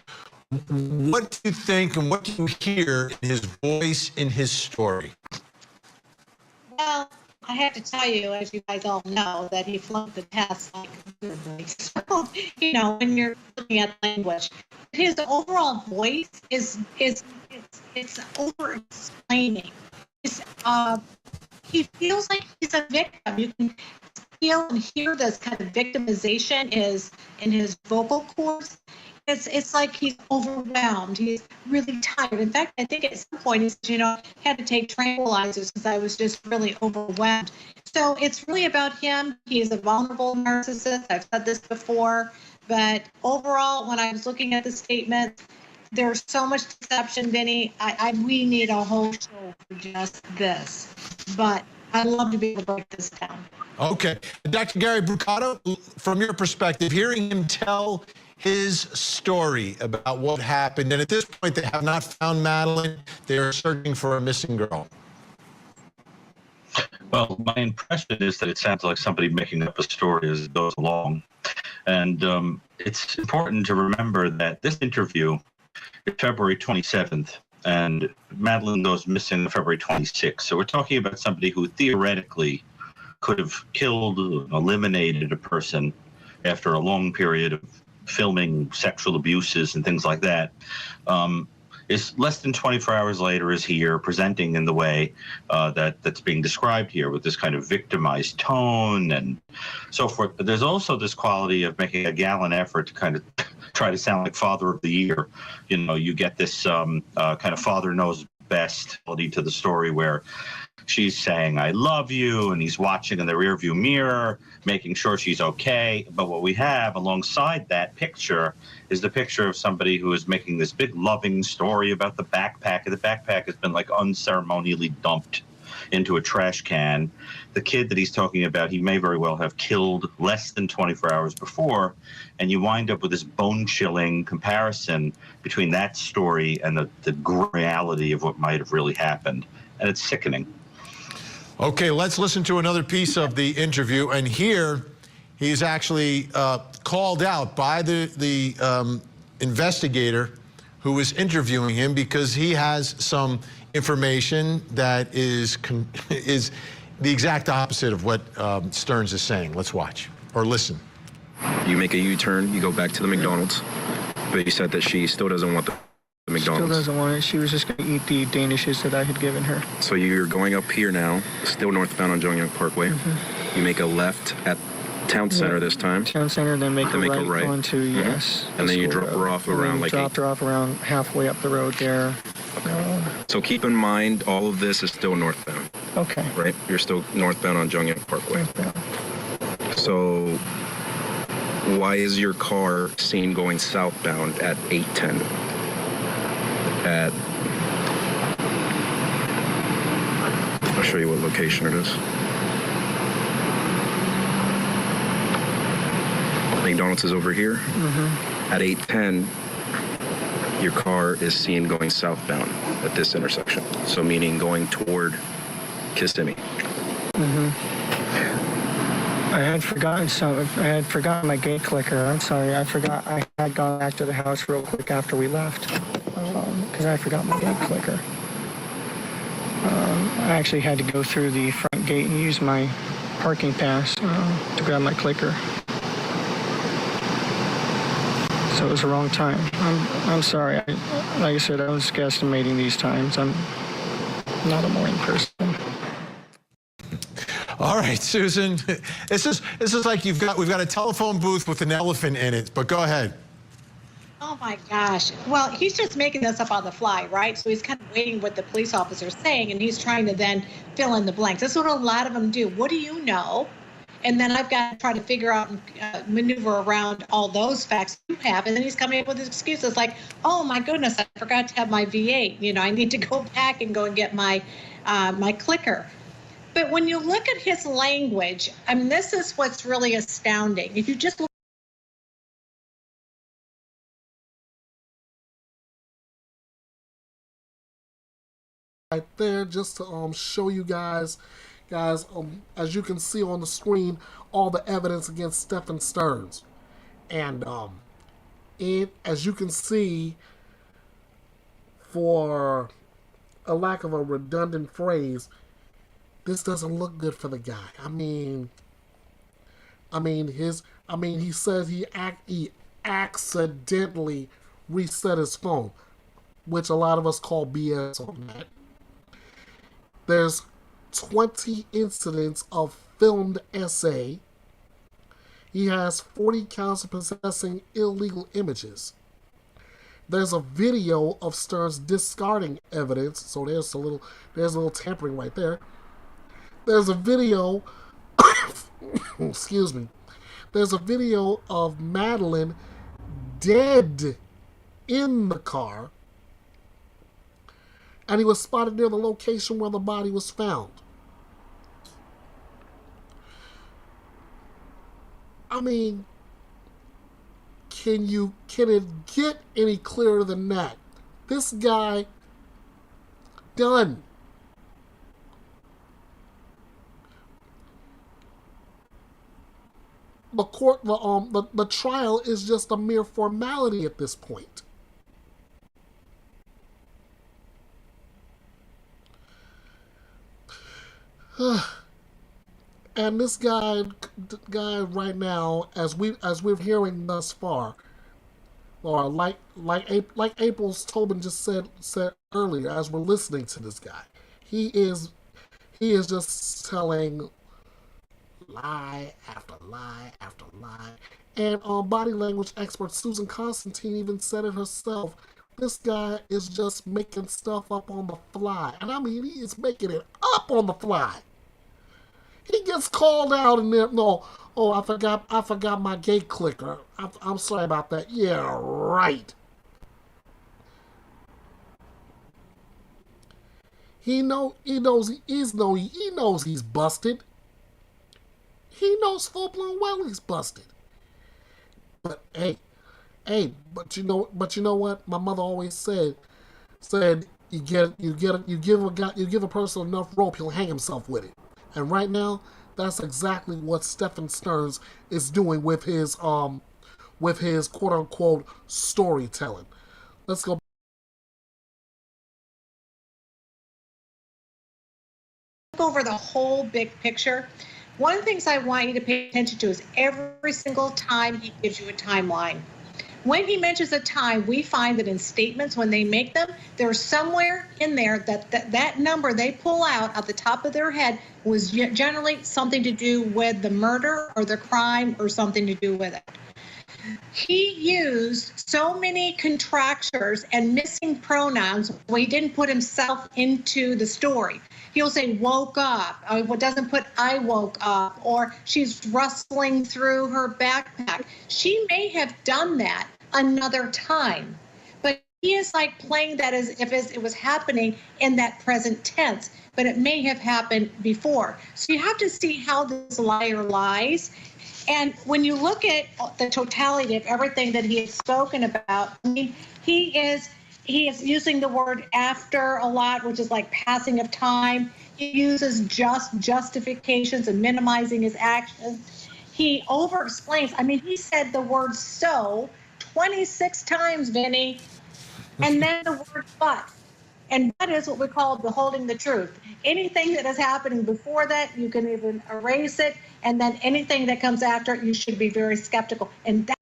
what do you think, and what do you hear in his voice, in his story? Well, I have to tell you, as you guys all know, that he flunked the test like miserably. So, when you're looking at language, his overall voice is over explaining. He feels like he's a victim. You can feel and hear this kind of victimization is in his vocal cords. It's like he's overwhelmed. He's really tired. In fact, I think at some point he said, had to take tranquilizers because I was just really overwhelmed. So it's really about him. He's a vulnerable narcissist. I've said this before, but overall, when I was looking at the statement, there's so much deception, Vinny. We need a whole show for just this, but I'd love to be able to break this down. Okay. Dr. Gary Brucato, from your perspective, hearing him tell his story about what happened, and at this point they have not found Madeline. They are searching for a missing girl. Well, my impression is that it sounds like somebody making up a story as it goes along. And it's important to remember that this interview is February 27th, and Madeline goes missing February 26th. So we're talking about somebody who theoretically could have killed, eliminated a person after a long period of filming sexual abuses and things like that. Is less than 24 hours later is here presenting in the way that's being described here, with this kind of victimized tone and so forth. But there's also this quality of making a gallant effort to kind of try to sound like Father of the Year. You get this kind of father knows best quality to the story, where she's saying, I love you, and he's watching in the rearview mirror, making sure she's okay. But what we have alongside that picture is the picture of somebody who is making this big loving story about the backpack. And the backpack has been like unceremonially dumped into a trash can. The kid that he's talking about, he may very well have killed less than 24 hours before, and you wind up with this bone-chilling comparison between that story and the reality of what might have really happened, and it's sickening. Okay, let's listen to another piece of the interview, and here he's actually called out by the investigator who was interviewing him because he has some information that is the exact opposite of what Stearns is saying. Let's watch or listen. You make a U-turn, you go back to the McDonald's, but you said that she still doesn't want the McDonald's. Still doesn't want it. She was just going to eat the Danishes that I had given her. So you're going up here now, still northbound on Jonghyuk Parkway. Mm-hmm. You make a left at Town Center this time. Town Center, then make a right onto, yes. And then you drop her off around like dropped her off around halfway up the road there. So keep in mind, all of this is still northbound. Okay. Right? You're still northbound on Jonghyuk Parkway. So why is your car seen going southbound at 8:10? I'll show you what location it is. McDonald's is over here. At 8:10, your car is seen going southbound at this intersection. So meaning going toward Kissimmee. I had forgotten I had forgotten my gate clicker. I'm sorry. I forgot. I had gone back to the house real quick after we left because I forgot my gate clicker. I actually had to go through the front gate and use my parking pass to grab my clicker. So it was the wrong time. I'm sorry. Like I said, I was guesstimating these times. I'm not a morning person. All right, Susan. This is like we've got a telephone booth with an elephant in it. But go ahead. Oh my gosh. Well, he's just making this up on the fly, right? So he's kind of waiting what the police officer's saying, and he's trying to then fill in the blanks. That's what a lot of them do. What do you know? And then I've got to try to figure out and maneuver around all those facts you have. And then he's coming up with excuses like, oh my goodness, I forgot to have my V8. You know, I need to go back and go and get my my clicker. But when you look at his language, I mean, this is what's really astounding. If you just look right there, just to show you guys, as you can see on the screen, all the evidence against Stephen Stearns. And as you can see, for a lack of a redundant phrase, this doesn't look good for the guy. He says he accidentally reset his phone, which a lot of us call BS on that. There's 20 incidents of filmed SA. He has 40 counts of possessing illegal images. There's a video of Stearns discarding evidence, so there's a little tampering right there. There's a video, excuse me. There's a video of Madeline dead in the car, and he was spotted near the location where the body was found. I mean, can it get any clearer than that? This guy, done. The trial is just a mere formality at this point. And this guy right now, as we're hearing thus far, or like April's Tobin just said earlier, as we're listening to this guy, he is just telling lie after lie after lie. And body language expert Susan Constantine even said it herself. This guy is just making stuff up on the fly. And I mean, he is making it up on the fly. He gets called out and then, I forgot my gate clicker. I'm sorry about that. Yeah, right. He knows he's busted. He knows full blown well he's busted. But but you know what? My mother always said you give a person enough rope, he'll hang himself with it. And right now, that's exactly what Stephen Stearns is doing with his quote unquote storytelling. Let's go. Over the whole big picture. One of the things I want you to pay attention to is every single time he gives you a timeline. When he mentions a time, we find that in statements, when they make them, there's somewhere in there that number they pull out at the top of their head was generally something to do with the murder or the crime or something to do with it. He used so many contractures and missing pronouns when he didn't put himself into the story. He'll say woke up, or doesn't put I woke up, or she's rustling through her backpack. She may have done that another time, but he is like playing that as if it was happening in that present tense, but it may have happened before. So you have to see how this liar lies. And when you look at the totality of everything that he has spoken about, I mean, he is using the word after a lot, which is like passing of time. He uses justifications and minimizing his actions. He over-explains. I mean, he said the word so 26 times, Vinny, and then the word but. And that is what we call beholding the truth. Anything that is happening before that, you can even erase it. And then anything that comes after, you should be very skeptical. And that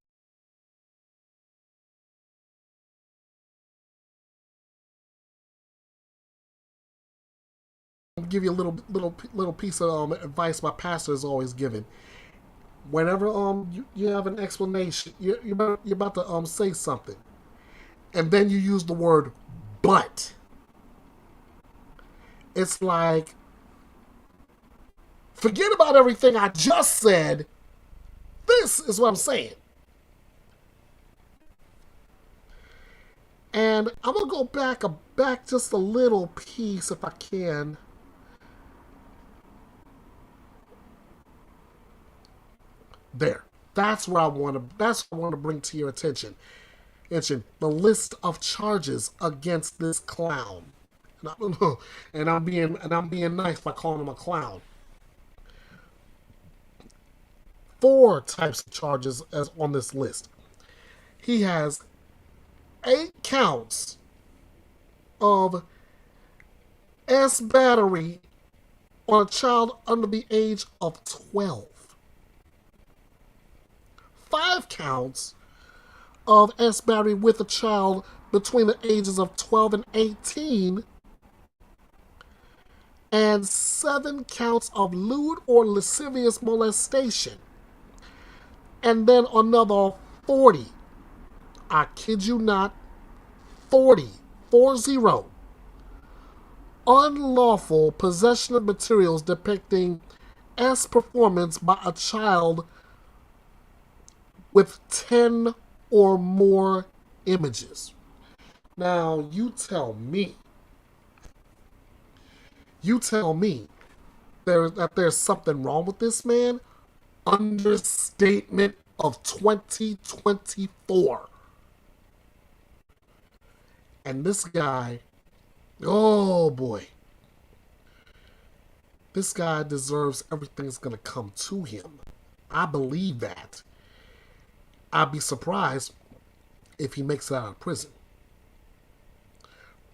I'll give you a little piece of advice my pastor is always giving. Whenever you have an explanation, you're about to say something, and then you use the word but. It's like, forget about everything I just said. This is what I'm saying. And I'm going to go back just a little piece if I can. There. That's what I want to bring to your attention. The list of charges against this clown. And I'm being nice by calling him a clown. 4 types of charges as on this list. He has 8 counts of S battery on a child under the age of 12. 5 counts of S battery with a child between the ages of 12 and 18. And 7 counts of lewd or lascivious molestation. And then another 40. I kid you not, 40 unlawful possession of materials depicting S performance by a child with 10 or more images. Now, you tell me that there's something wrong with this man? Understatement of 2024. And this guy, oh boy, this guy deserves everything that's going to come to him. I believe that. I'd be surprised if he makes it out of prison.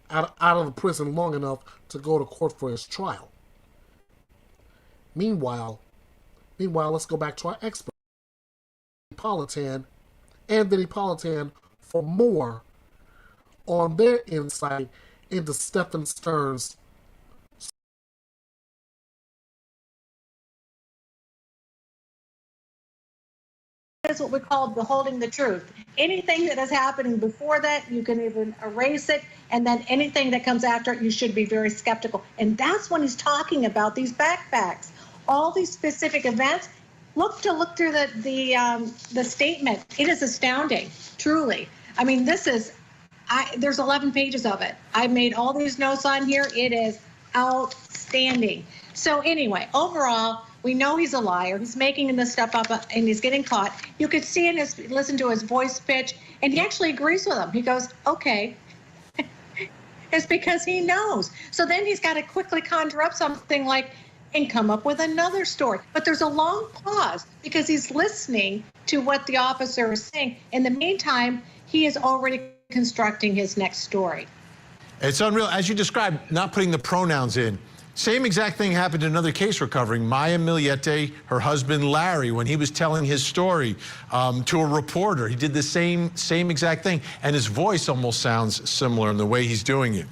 Out of the prison long enough to go to court for his trial. Meanwhile, let's go back to our expert, Vinny Politan, for more on their insight into Stephen Stearns' is what we call beholding the truth. Anything that is happening before that, you can even erase it, and then anything that comes after it, you should be very skeptical. And that's when he's talking about these backpacks, all these specific events. Look through the statement. It is astounding, truly. I mean, there's 11 pages of it. I made all these notes on here. It is outstanding. So anyway, overall, we know he's a liar. He's making this stuff up and he's getting caught. You could see in his, listen to his voice pitch, and he actually agrees with him. He goes, okay. It's because he knows. So then he's got to quickly conjure up something like, and come up with another story. But there's a long pause because he's listening to what the officer is saying. In the meantime, he is already constructing his next story. It's unreal. As you described, not putting the pronouns in. Same exact thing happened in another case we're covering. Maya Miliete, her husband Larry, when he was telling his story to a reporter, he did the same exact thing, and his voice almost sounds similar in the way he's doing it.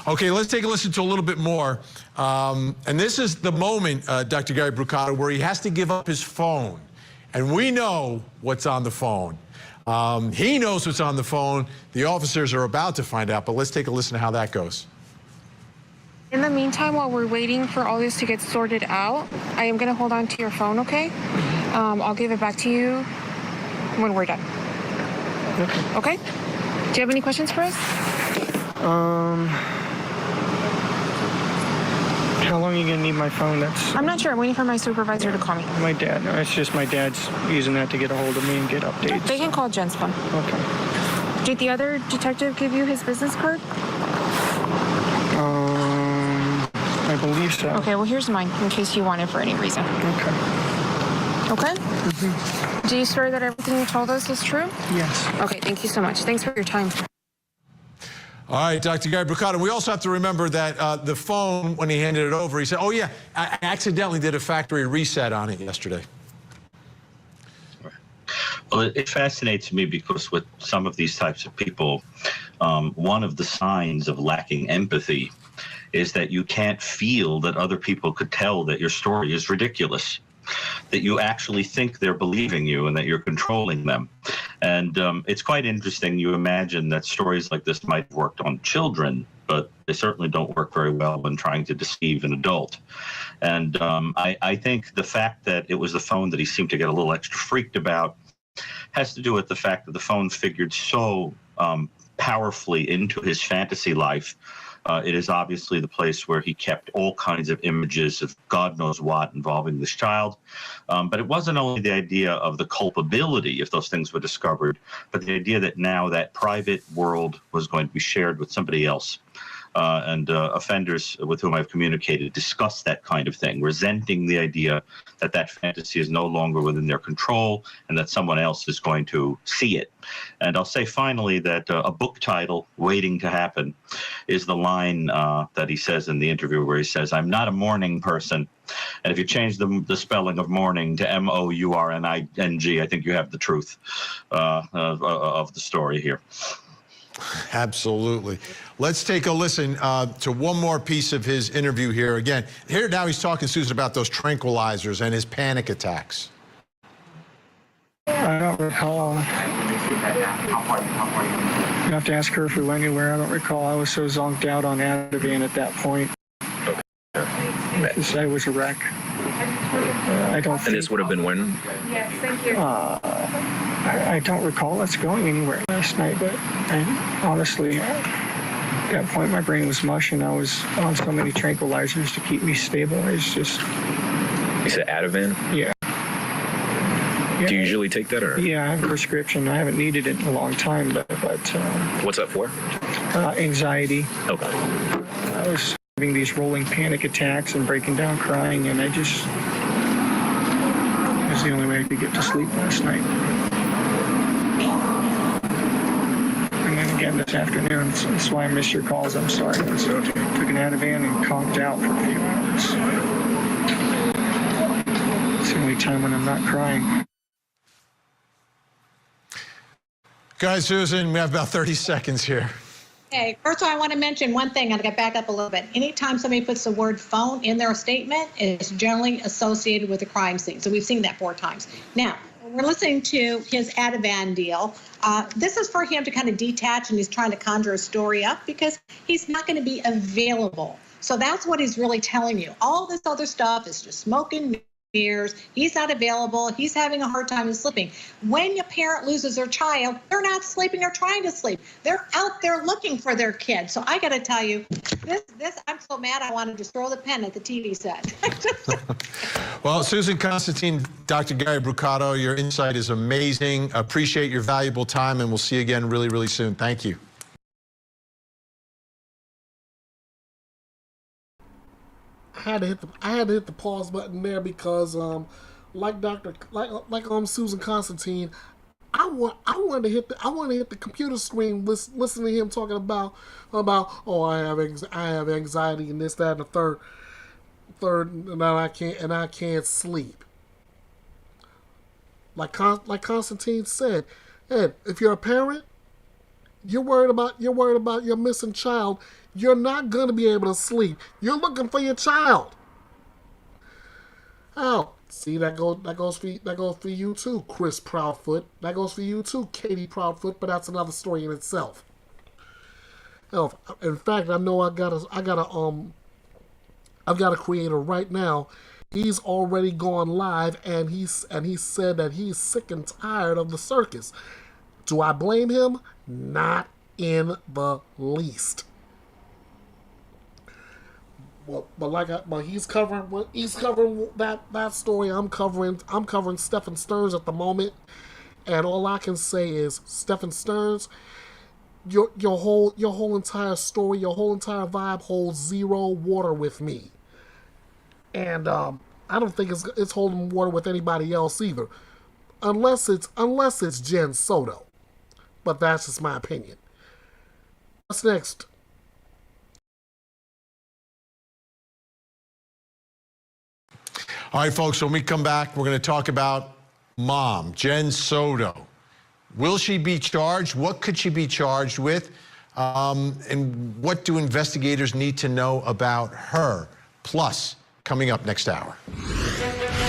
Okay, let's take a listen to a little bit more. And this is the moment, Dr. Gary Brucato, where he has to give up his phone. And we know what's on the phone. He knows what's on the phone. The officers are about to find out, but let's take a listen to how that goes. In the meantime, while we're waiting for all this to get sorted out, I am going to hold on to your phone, okay? I'll give it back to you when we're done. Okay? Do you have any questions for us? How long are you going to need my phone? I'm not sure. I'm waiting for my supervisor to call me. My dad. No, it's just my dad's using that to get a hold of me and get updates. They can call Jen's phone. Okay. Did the other detective give you his business card? I believe so. Okay, well, here's mine in case you want it for any reason. Okay. Okay? Mm-hmm. Do you swear that everything you told us is true? Yes. Okay, thank you so much. Thanks for your time. All right, Dr. Gary Brucato, we also have to remember that the phone, when he handed it over, he said, oh, yeah, I accidentally did a factory reset on it yesterday. Well, it fascinates me because with some of these types of people, one of the signs of lacking empathy is that you can't feel that other people could tell that your story is ridiculous, that you actually think they're believing you and that you're controlling them. And it's quite interesting. You imagine that stories like this might have worked on children, but they certainly don't work very well when trying to deceive an adult. And I think the fact that it was the phone that he seemed to get a little extra freaked about has to do with the fact that the phone figured so powerfully into his fantasy life. It is obviously the place where he kept all kinds of images of God knows what involving this child. But it wasn't only the idea of the culpability if those things were discovered, but the idea that now that private world was going to be shared with somebody else. And offenders with whom I've communicated discuss that kind of thing, resenting the idea that that fantasy is no longer within their control and that someone else is going to see it. And I'll say finally that a book title waiting to happen is the line that he says in the interview where he says, I'm not a morning person. And if you change the spelling of morning to M-O-U-R-N-I-N-G, I think you have the truth of the story here. Absolutely. Let's take a listen to one more piece of his interview here. Again, here now he's talking, Susan, about those tranquilizers and his panic attacks. I don't recall. You have to ask her if we went anywhere. I don't recall. I was so zonked out on Ativan at that point. Because I was a wreck. I don't think... And this would have been when? Yes, thank you. I don't recall us going anywhere last night, but honestly, at that point, my brain was mush, and I was on so many tranquilizers to keep me stable. It's just... You said Ativan? Yeah. Do you usually take that, or? Yeah, I have a prescription. I haven't needed it in a long time, but what's that for? Anxiety. Okay. I was having these rolling panic attacks and breaking down crying, and it was the only way I could get to sleep last night. And then again this afternoon. That's why I missed your calls. I'm sorry. I took an Ativan and conked out for a few hours. It's the only time when I'm not crying. Guys, Susan, we have about 30 seconds here. Okay, first of all, I want to mention one thing. I'm going to back up a little bit. Anytime somebody puts the word phone in their statement, it's generally associated with a crime scene. So we've seen that 4 times. Now, we're listening to his Ativan deal. This is for him to kind of detach, and he's trying to conjure a story up because he's not going to be available. So that's what he's really telling you. All this other stuff is just smoke and years. He's not available. He's having a hard time sleeping. When a parent loses their child, they're not sleeping or trying to sleep. They're out there looking for their kid. So I got to tell you, this I'm so mad I wanted to throw the pen at the TV set. Well, Susan Constantine, Dr. Gary Brucato, your insight is amazing. Appreciate your valuable time, and we'll see you again really, really soon. Thank you. I had to hit the pause button there because like Susan Constantine, I wanted to hit the computer screen listening to him talking about oh, I have anxiety and this, that, and the third, and I can't sleep. Like Constantine said, Ed, if you're a parent, you're worried about your missing child. You're not gonna be able to sleep. You're looking for your child. Oh, see, that goes for you too, Chris Proudfoot. That goes for you too, Katie Proudfoot. But that's another story in itself. Oh, in fact, I know I've got a creator right now. He's already gone live, and he said that he's sick and tired of the circus. Do I blame him? Not in the least. But he's covering that story. I'm covering Stephen Stearns at the moment, and all I can say is, Stephen Stearns, your whole entire story, your whole entire vibe holds zero water with me, and I don't think it's holding water with anybody else either, unless it's Jen Soto, but that's just my opinion. What's next? All right, folks, when we come back, we're going to talk about Mom, Jen Soto. Will she be charged? What could she be charged with? And what do investigators need to know about her? Plus, coming up next hour.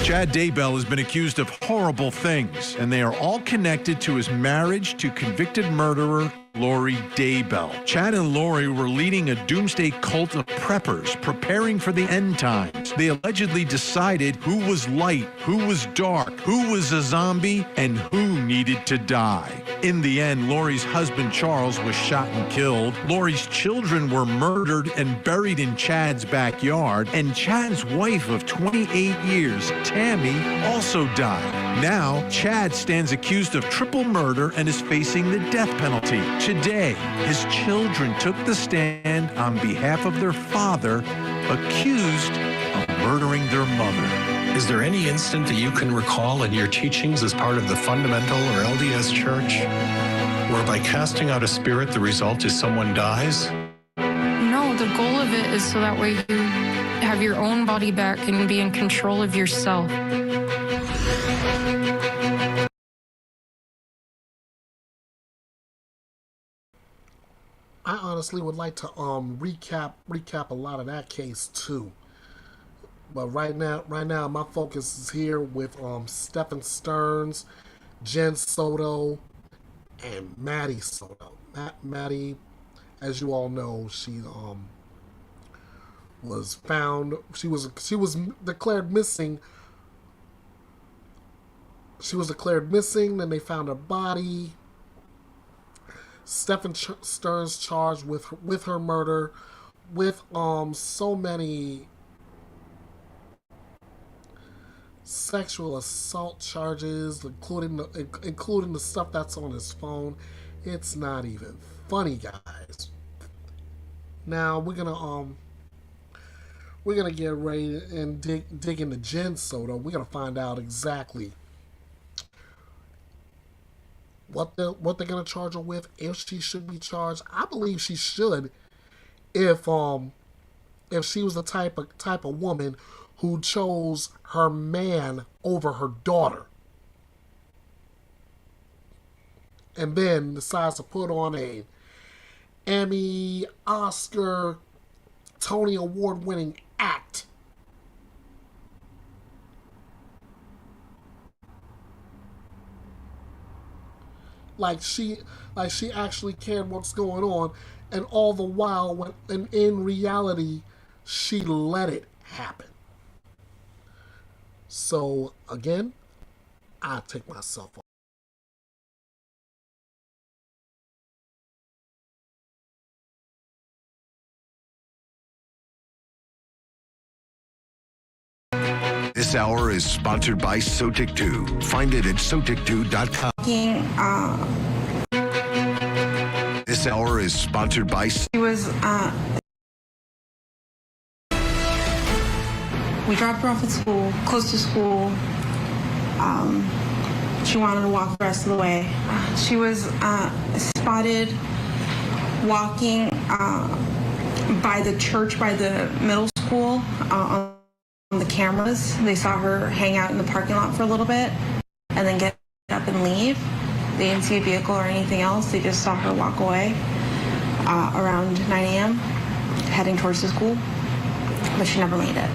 Chad Daybell has been accused of horrible things, and they are all connected to his marriage to convicted murderer Lori Daybell. Chad and Lori were leading a doomsday cult of preppers, preparing for the end times. They allegedly decided who was light, who was dark, who was a zombie, and who needed to die. In the end, Lori's husband Charles was shot and killed. Lori's children were murdered and buried in Chad's backyard. And Chad's wife of 28 years, Tammy, also died. Now, Chad stands accused of triple murder and is facing the death penalty. Today, his children took the stand on behalf of their father, accused of murdering their mother. Is there any instant that you can recall in your teachings as part of the fundamental or LDS church where by casting out a spirit, the result is someone dies? No, the goal of it is so that way you have your own body back and be in control of yourself. I honestly would like to recap a lot of that case too. But right now my focus is here with Stephen Stearns, Jen Soto, and Maddie Soto. Maddie, as you all know, she was found. She was declared missing. She was declared missing. Then they found her body. Stephen Stearns charged with her murder, with so many sexual assault charges, including the stuff that's on his phone. It's not even funny, guys. Now we're gonna get ready and dig into Jen Soto. We're gonna find out exactly what they're gonna charge her with, if she should be charged. I believe she should, if she was the type of woman who chose her man over her daughter, and then decides to put on a Emmy, Oscar, Tony Award-winning act. Like she actually cared what's going on, and all the while, in reality, she let it happen. So, again, I take myself off. This hour is sponsored by Sotic 2. Find it at Sotic2.com. This hour is sponsored by... She was, we dropped her off at school, close to school. She wanted to walk the rest of the way. She was spotted walking by the church, by the middle school, on the cameras. They saw her hang out in the parking lot for a little bit and then get up and leave. They didn't see a vehicle or anything else. They just saw her walk away around 9 a.m. heading towards the school, but she never made it.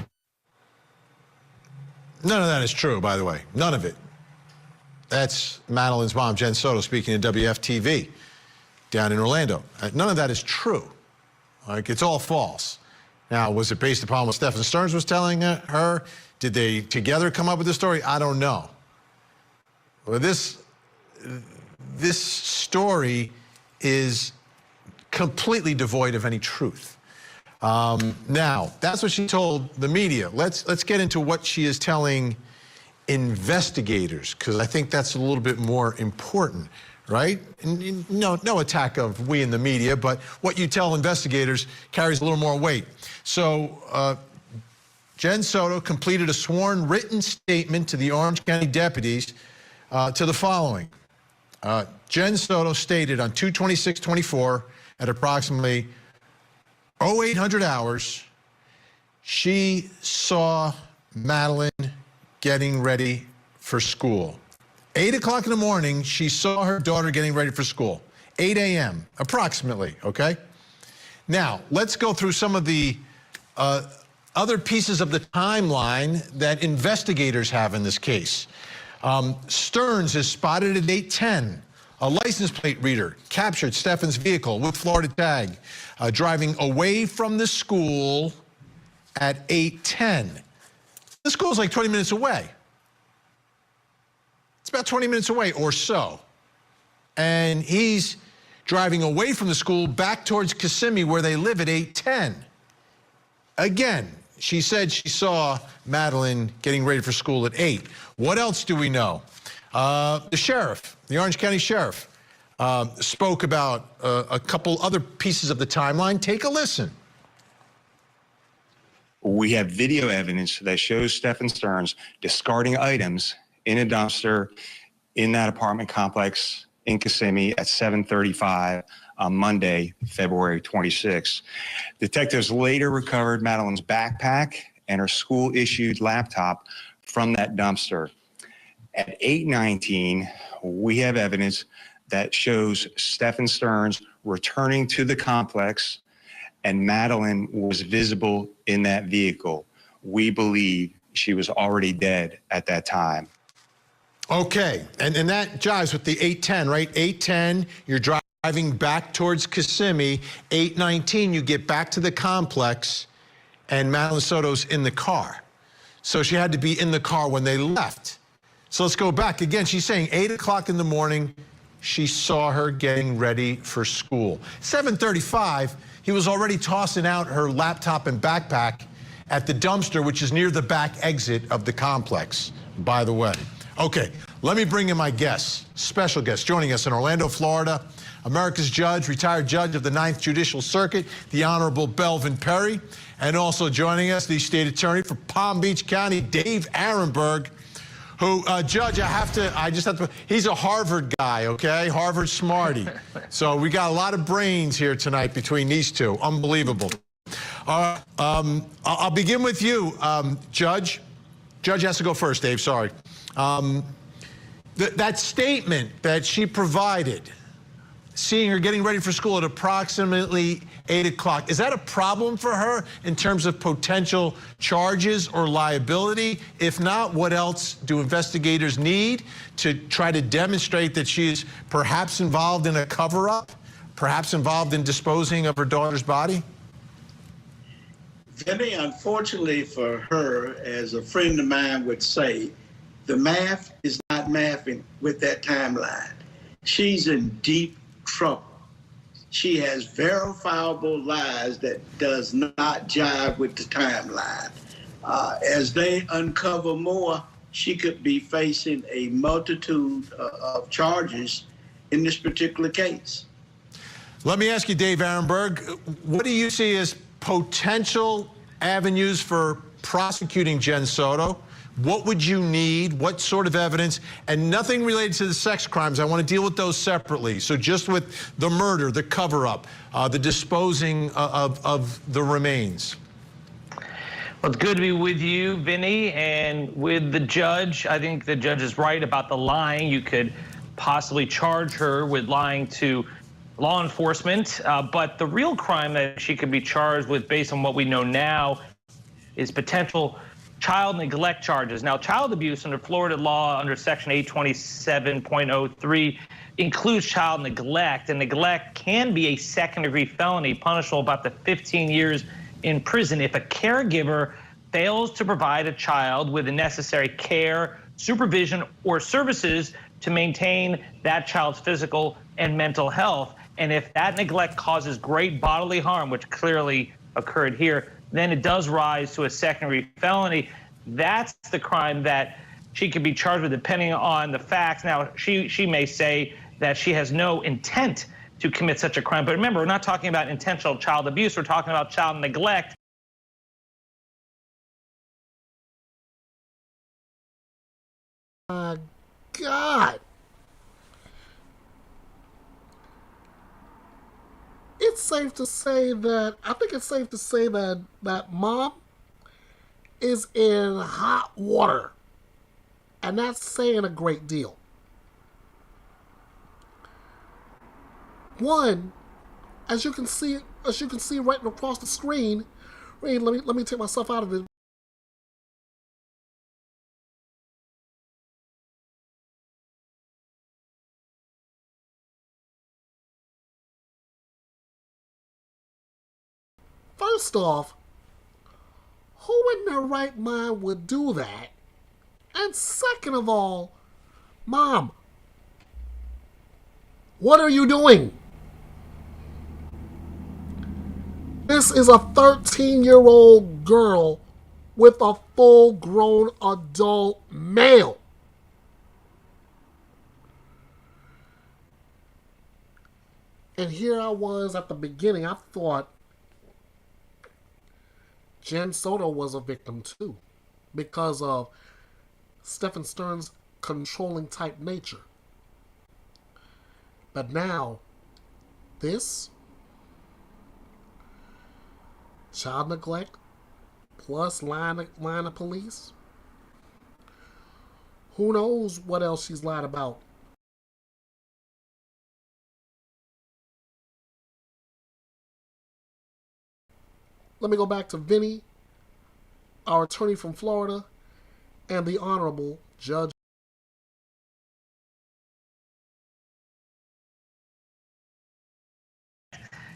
None of that is true, by the way. None of it. That's Madeline's mom, Jen Soto, speaking to WFTV down in Orlando. None of that is true. Like, it's all false. Now, was it based upon what Stephen Stearns was telling her? Did they together come up with the story? I don't know. Well, this story is completely devoid of any truth. Now, that's what she told the media. Let's get into what she is telling investigators, because I think that's a little bit more important, right? And no attack of we in the media, but what you tell investigators carries a little more weight. So Jen Soto completed a sworn written statement to the Orange County deputies to the following. Jen Soto stated on 2/26/24 at approximately 0800 hours, she saw Madeline getting ready for school. 8 o'clock in the morning, she saw her daughter getting ready for school. 8 a.m. approximately, okay? Now, let's go through some of the other pieces of the timeline that investigators have in this case. Stearns is spotted at 8:10. A license plate reader captured Stephen's vehicle with Florida tag, driving away from the school at 8:10. The school's like 20 minutes away. It's about 20 minutes away or so. And he's driving away from the school back towards Kissimmee, where they live, at 8:10. Again, she said she saw Madeline getting ready for school at 8. What else do we know? The sheriff, the Orange County sheriff, spoke about a couple other pieces of the timeline. Take a listen. We have video evidence that shows Stephen Stearns discarding items in a dumpster in that apartment complex in Kissimmee at 7:35 on Monday, February 26. Detectives later recovered Madeline's backpack and her school-issued laptop from that dumpster. At 8:19, we have evidence that shows Stephen Stearns returning to the complex, and Madeline was visible in that vehicle. We believe she was already dead at that time. Okay, and that jives with the 8:10, right? 8:10, you're driving back towards Kissimmee. 8:19, you get back to the complex, and Madeline Soto's in the car. So she had to be in the car when they left. So let's go back again. She's saying 8 o'clock in the morning, she saw her getting ready for school. 7:35, he was already tossing out her laptop and backpack at the dumpster, which is near the back exit of the complex, by the way. Okay, let me bring in my guests, special guest joining us in Orlando, Florida, America's judge, retired judge of the 9th Judicial Circuit, the Honorable Baldwin Perry, and also joining us, the state attorney for Palm Beach County, Dave Arenberg, who, Judge, he's a Harvard guy, okay? Harvard smarty. So we got a lot of brains here tonight between these two. Unbelievable. I'll begin with you, Judge. Judge has to go first, Dave, sorry. That statement that she provided, seeing her getting ready for school at approximately 8 o'clock, is that a problem for her in terms of potential charges or liability? If not, what else do investigators need to try to demonstrate that she's perhaps involved in a cover-up, perhaps involved in disposing of her daughter's body? Debbie, unfortunately for her, as a friend of mine would say, the math is not mathing with that timeline. She's in deep trouble. She has verifiable lies that does not jive with the timeline. As they uncover more, she could be facing a multitude of charges in this particular case. Let me ask you, Dave Arenberg, what do you see as potential avenues for prosecuting Jen Soto? What would you need? What sort of evidence? And nothing related to the sex crimes. I want to deal with those separately. So just with the murder, the cover-up, the disposing of the remains. Well, it's good to be with you, Vinny, and with the judge. I think the judge is right about the lying. You could possibly charge her with lying to law enforcement, but the real crime that she could be charged with, based on what we know now, is potential child neglect charges. Now, child abuse under Florida law under Section 827.03 includes child neglect, and neglect can be a second-degree felony punishable about to 15 years in prison if a caregiver fails to provide a child with the necessary care, supervision, or services to maintain that child's physical and mental health. And if that neglect causes great bodily harm, which clearly occurred here, then it does rise to a secondary felony. That's the crime that she could be charged with, depending on the facts. Now, she may say that she has no intent to commit such a crime. But remember, we're not talking about intentional child abuse. We're talking about child neglect. My God. It's safe to say that, I think it's safe to say that mom is in hot water. And that's saying a great deal. One, as you can see right across the screen, wait, let me take myself out of it. First off, who in their right mind would do that? And second of all, Mom, what are you doing? This is a 13-year-old girl with a full-grown adult male. And here I was at the beginning, I thought Jen Soto was a victim too, because of Stephen Stern's controlling type nature. But now, this child neglect plus line of police, who knows what else she's lied about. Let me go back to Vinny, our attorney from Florida, and the Honorable Judge.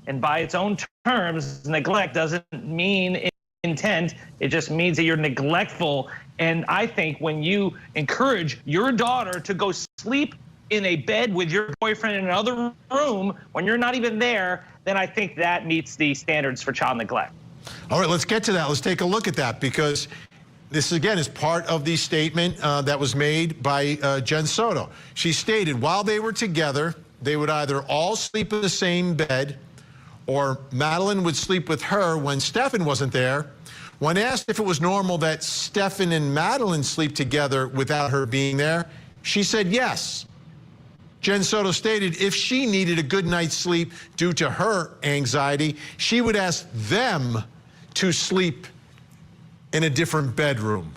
And by its own terms, neglect doesn't mean intent. It just means that you're neglectful. And I think when you encourage your daughter to go sleep in a bed with your boyfriend in another room when you're not even there, then I think that meets the standards for child neglect. All right, let's get to that. Let's take a look at that, because this, again, is part of the statement that was made by Jen Soto. She stated while they were together, they would either all sleep in the same bed, or Madeline would sleep with her when Stephen wasn't there. When asked if it was normal that Stephen and Madeline sleep together without her being there, she said yes. Jen Soto stated if she needed a good night's sleep due to her anxiety, she would ask them to sleep in a different bedroom.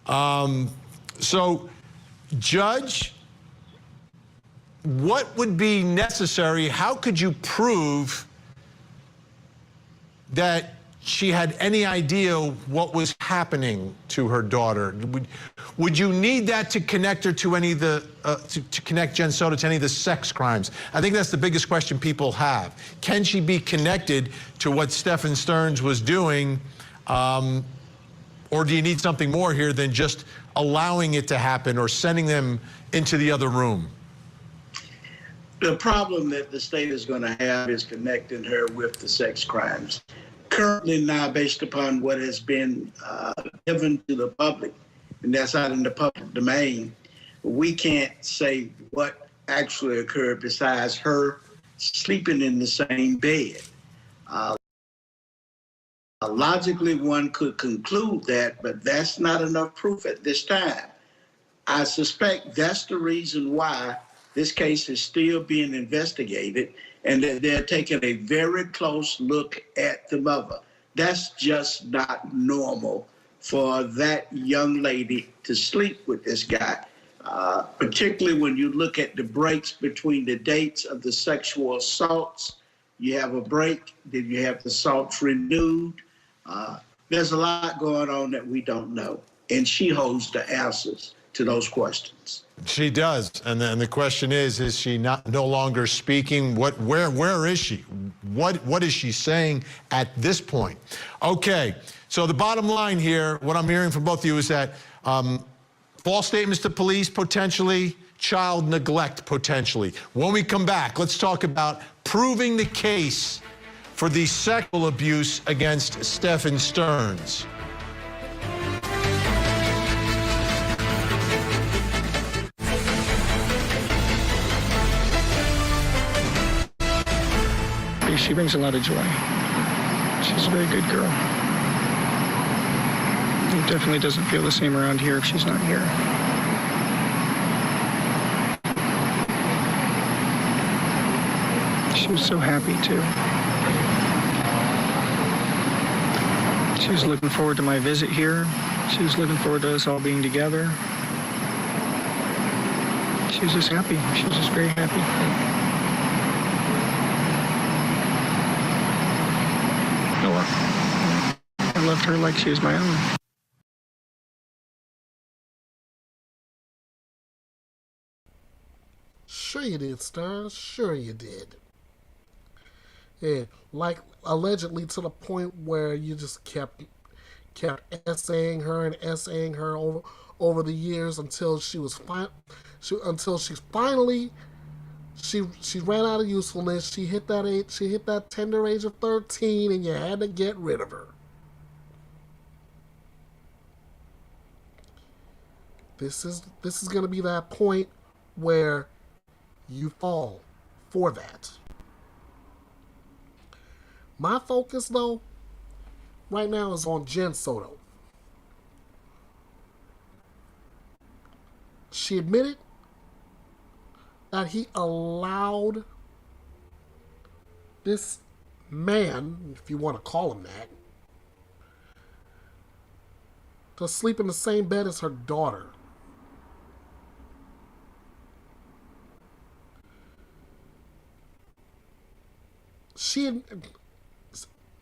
So, Judge, what would be necessary? How could you prove that she had any idea what was happening to her daughter. Would you need that to connect her to any of the, to connect Jen Soto to any of the sex crimes? I think that's the biggest question people have. Can she be connected to what Stephen Stearns was doing? Or do you need something more here than just allowing it to happen or sending them into the other room? The problem that the state is going to have is connecting her with the sex crimes. Currently now, based upon what has been given to the public, and that's out in the public domain, we can't say what actually occurred besides her sleeping in the same bed. Logically, one could conclude that, but that's not enough proof at this time. I suspect that's the reason why this case is still being investigated and that they're taking a very close look at the mother. That's just not normal for that young lady to sleep with this guy, particularly when you look at the breaks between the dates of the sexual assaults. You have a break, then you have the assaults renewed. There's a lot going on that we don't know, and she holds the answers to those questions. She does, and then the question is she no longer speaking? Where is she? What is she saying at this point? Okay, so the bottom line here, what I'm hearing from both of you is that false statements to police potentially, child neglect potentially. When we come back, let's talk about proving the case for the sexual abuse against Stephen Stearns. She brings a lot of joy. She's a very good girl. It definitely doesn't feel the same around here if she's not here. She was so happy, too. She was looking forward to my visit here. She was looking forward to us all being together. She was just happy. She was just very happy. I loved her like she was my own. Sure you did, Stearns. Sure you did. Yeah, like allegedly to the point where you just kept essaying her and essaying her over the years until she finally ran out of usefulness. She hit that tender age of 13, and you had to get rid of her. This is going to be that point where you fall for that. My focus, though, right now is on Jen Soto. She admitted that he allowed this man, if you want to call him that, to sleep in the same bed as her daughter.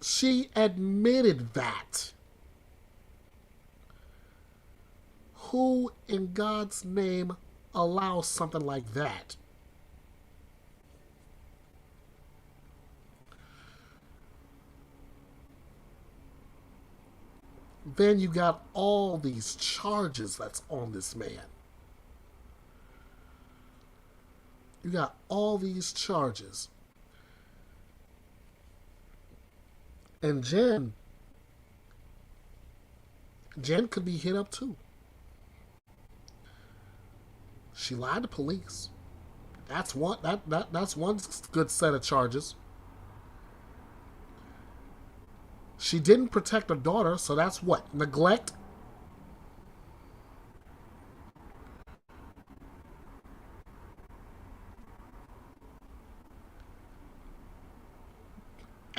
She admitted that. Who in God's name allows something like that? Then you got all these charges that's on this man. You got all these charges. And Jen could be hit up too. She lied to police. That's one good set of charges. She didn't protect her daughter, so that's what? Neglect?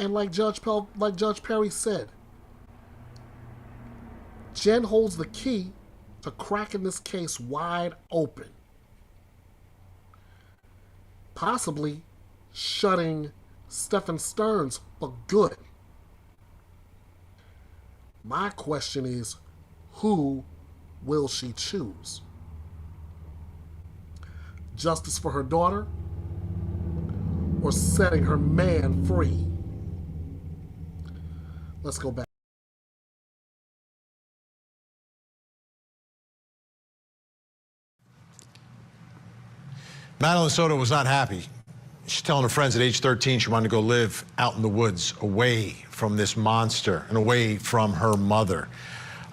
And like Judge Perry said, Jen holds the key to cracking this case wide open. Possibly shutting Stephen Stearns for good. My question is, who will she choose? Justice for her daughter, or setting her man free? Let's go back. Madeline Soto was not happy. She's telling her friends at age 13 she wanted to go live out in the woods, away from this monster and away from her mother.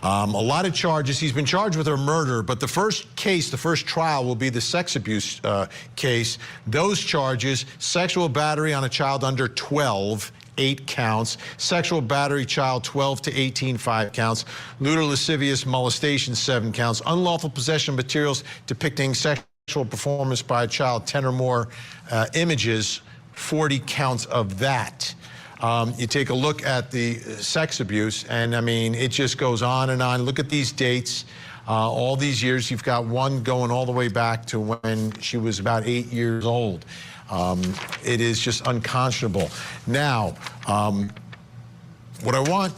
A lot of charges. He's been charged with her murder, but the first case, the first trial, will be the sex abuse case. Those charges: sexual battery on a child under 12, 8 counts; sexual battery child 12 to 18, 5 counts; lewd or lascivious molestation, 7 counts; unlawful possession of materials depicting sexual performance by a child, 10 or more images, 40 counts of that. You take a look at the sex abuse, and I mean, it just goes on and on. Look at these dates. All these years, you've got one going all the way back to when she was about 8 years old. It is just unconscionable. Now, what I want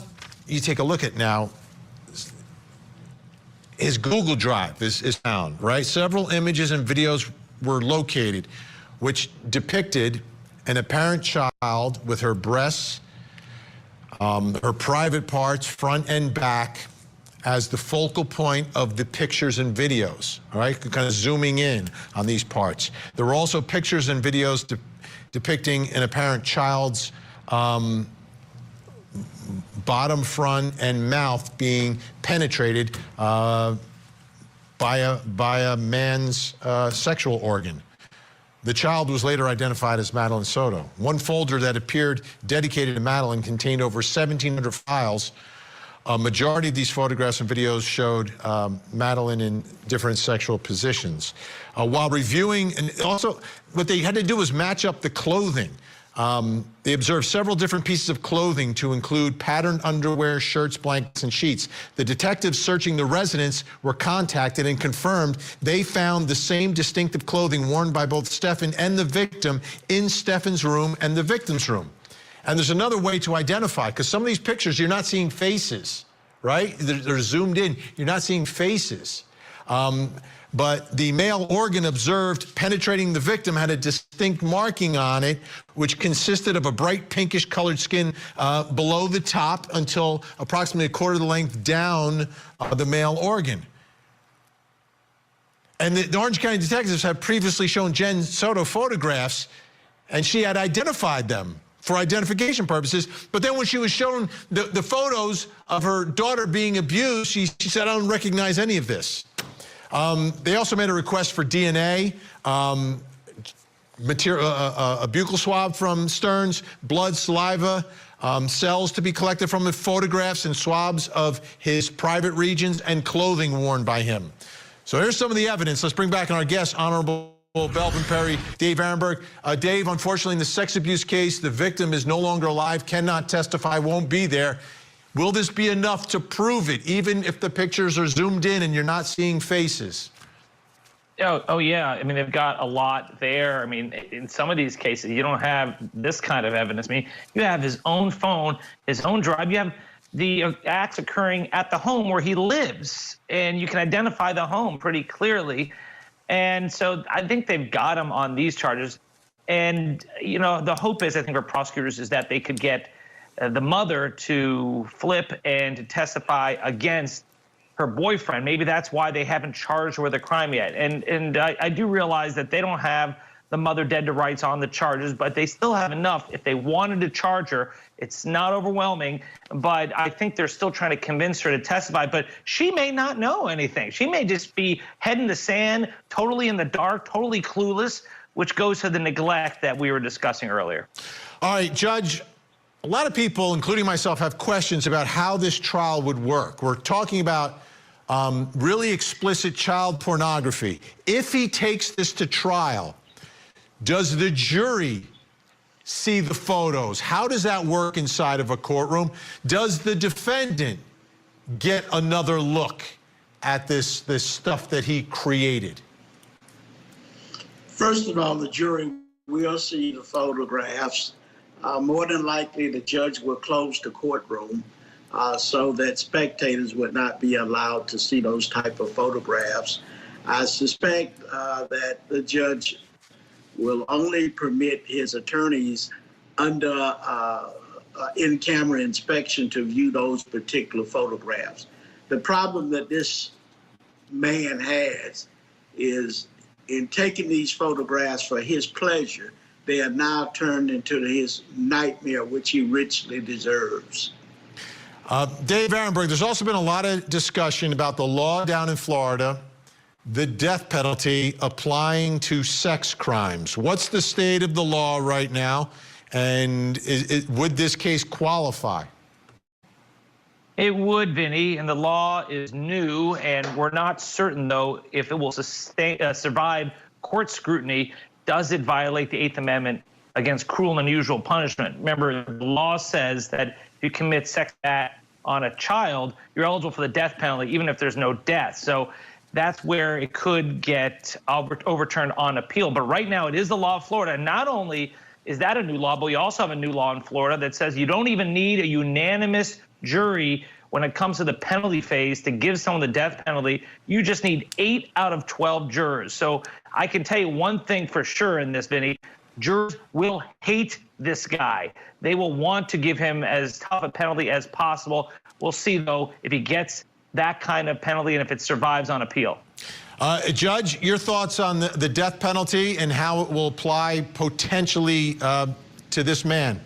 you to take a look at now, his Google Drive is found, right? Several images and videos were located which depicted an apparent child with her breasts, her private parts, front and back, as the focal point of the pictures and videos, all right? Kind of zooming in on these parts. There were also pictures and videos depicting an apparent child's bottom, front, and mouth being penetrated by a man's sexual organ. The child was later identified as Madeline Soto. One folder that appeared dedicated to Madeline contained over 1,700 files. A majority of these photographs and videos showed Madeline in different sexual positions. While reviewing, and also what they had to do was match up the clothing. They observed several different pieces of clothing to include patterned underwear, shirts, blankets, and sheets. The detectives searching the residence were contacted and confirmed they found the same distinctive clothing worn by both Stephan and the victim in Stephan's room and the victim's room. And there's another way to identify, because some of these pictures, you're not seeing faces, right? They're zoomed in. You're not seeing faces. But the male organ observed penetrating the victim had a distinct marking on it, which consisted of a bright pinkish colored skin below the top until approximately a quarter of the length down the male organ. And the Orange County detectives had previously shown Jen Soto photographs, and she had identified them for identification purposes. But then when she was shown the photos of her daughter being abused, she said, "I don't recognize any of this." They also made a request for DNA, a buccal swab from Stearns, blood, saliva, cells to be collected from the photographs and swabs of his private regions, and clothing worn by him. So here's some of the evidence. Let's bring back our guest, Honorable Baldwin Perry, Dave Arenberg. Dave, unfortunately, in the sex abuse case, the victim is no longer alive, cannot testify, won't be there. Will this be enough to prove it, even if the pictures are zoomed in and you're not seeing faces? Oh yeah. I mean, they've got a lot there. I mean, in some of these cases, you don't have this kind of evidence. I mean, you have his own phone, his own drive. You have the acts occurring at the home where he lives, and you can identify the home pretty clearly. And so I think they've got him on these charges. And, you know, the hope is, I think, for prosecutors is that they could get the mother to flip and to testify against her boyfriend. Maybe that's why they haven't charged her with a crime yet. And I do realize that they don't have the mother dead to rights on the charges, but they still have enough. If they wanted to charge her, it's not overwhelming, but I think they're still trying to convince her to testify. But she may not know anything. She may just be head in the sand, totally in the dark, totally clueless, which goes to the neglect that we were discussing earlier. All right, Judge, a lot of people, including myself, have questions about how this trial would work. We're talking about really explicit child pornography. If he takes this to trial, does the jury see the photos? How does that work inside of a courtroom? Does the defendant get another look at this stuff that he created? First of all, the jury will see the photographs. More than likely, the judge will close the courtroom. so that spectators would not be allowed to see those type of photographs. I suspect that the judge will only permit his attorneys under in-camera inspection to view those particular photographs. The problem that this man has is in taking these photographs for his pleasure, they are now turned into his nightmare, which he richly deserves. Dave Ehrenberg, there's also been a lot of discussion about the law down in Florida, the death penalty applying to sex crimes. What's the state of the law right now, and would this case qualify? It would, Vinny, and the law is new, and we're not certain, though, if it will survive court scrutiny. Does it violate the Eighth Amendment against cruel and unusual punishment? Remember, the law says that if you commit sex act on a child, you're eligible for the death penalty, even if there's no death. So that's where it could get overturned on appeal. But right now, it is the law of Florida. And not only is that a new law, but we also have a new law in Florida that says you don't even need a unanimous jury when it comes to the penalty phase to give someone the death penalty. You just need 8 out of 12 jurors. So I can tell you one thing for sure in this, Vinny, jurors will hate this guy. They will want to give him as tough a penalty as possible. We'll see, though, if he gets that kind of penalty and if it survives on appeal. Judge, your thoughts on the death penalty and how it will apply potentially to this man?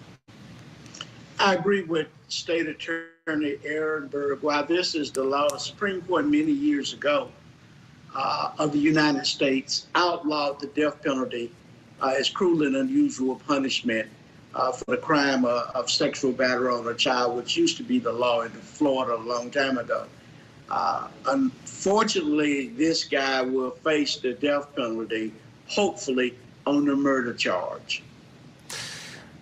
I agree with State Attorney Ehrenberg. While this is the law, the Supreme Court many years ago of the United States outlawed the death penalty as cruel and unusual punishment for the crime of sexual battery on a child, which used to be the law in Florida a long time ago. Unfortunately, this guy will face the death penalty, hopefully, on the murder charge.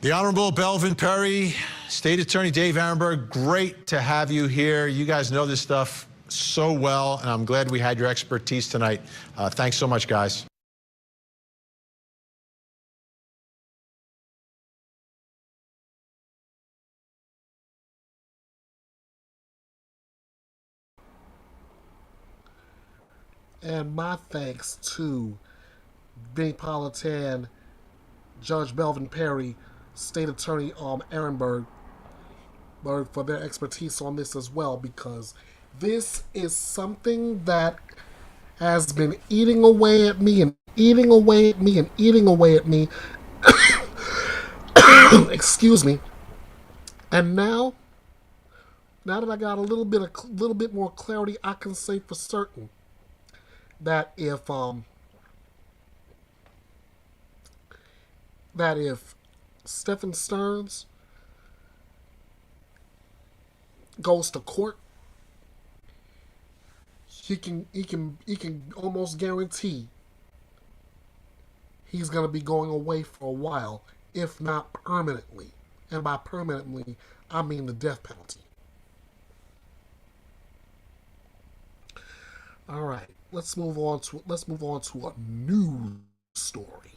The Honorable Belvin Perry, State Attorney Dave Ehrenberg, great to have you here. You guys know this stuff so well, and I'm glad we had your expertise tonight. Thanks so much, guys. And my thanks to Vinny Politan, Judge Belvin Perry, State Attorney Ehrenberg for their expertise on this as well, because this is something that has been eating away at me and eating away at me and eating away at me. Excuse me. And now that I got a little bit more clarity, I can say for certain that if Stephen Stearns goes to court, he can almost guarantee he's going to be going away for a while, if not permanently. And by permanently, I mean the death penalty. All right. Let's move on to a news story.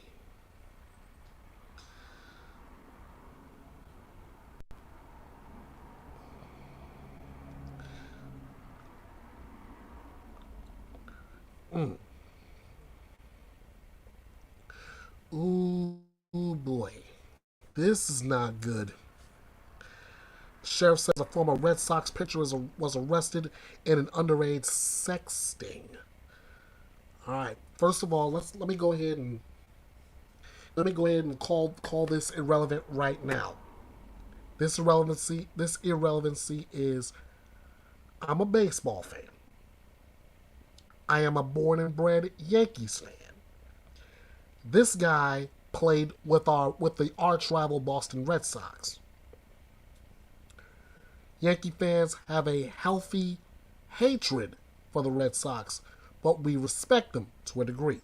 Ooh boy, this is not good. Sheriff says a former Red Sox pitcher was arrested in an underage sex sting. All right. First of all, let me go ahead and call this irrelevant right now. This irrelevancy is, I'm a baseball fan. I am a born and bred Yankees fan. This guy played with the arch rival Boston Red Sox. Yankee fans have a healthy hatred for the Red Sox, but we respect them to a degree.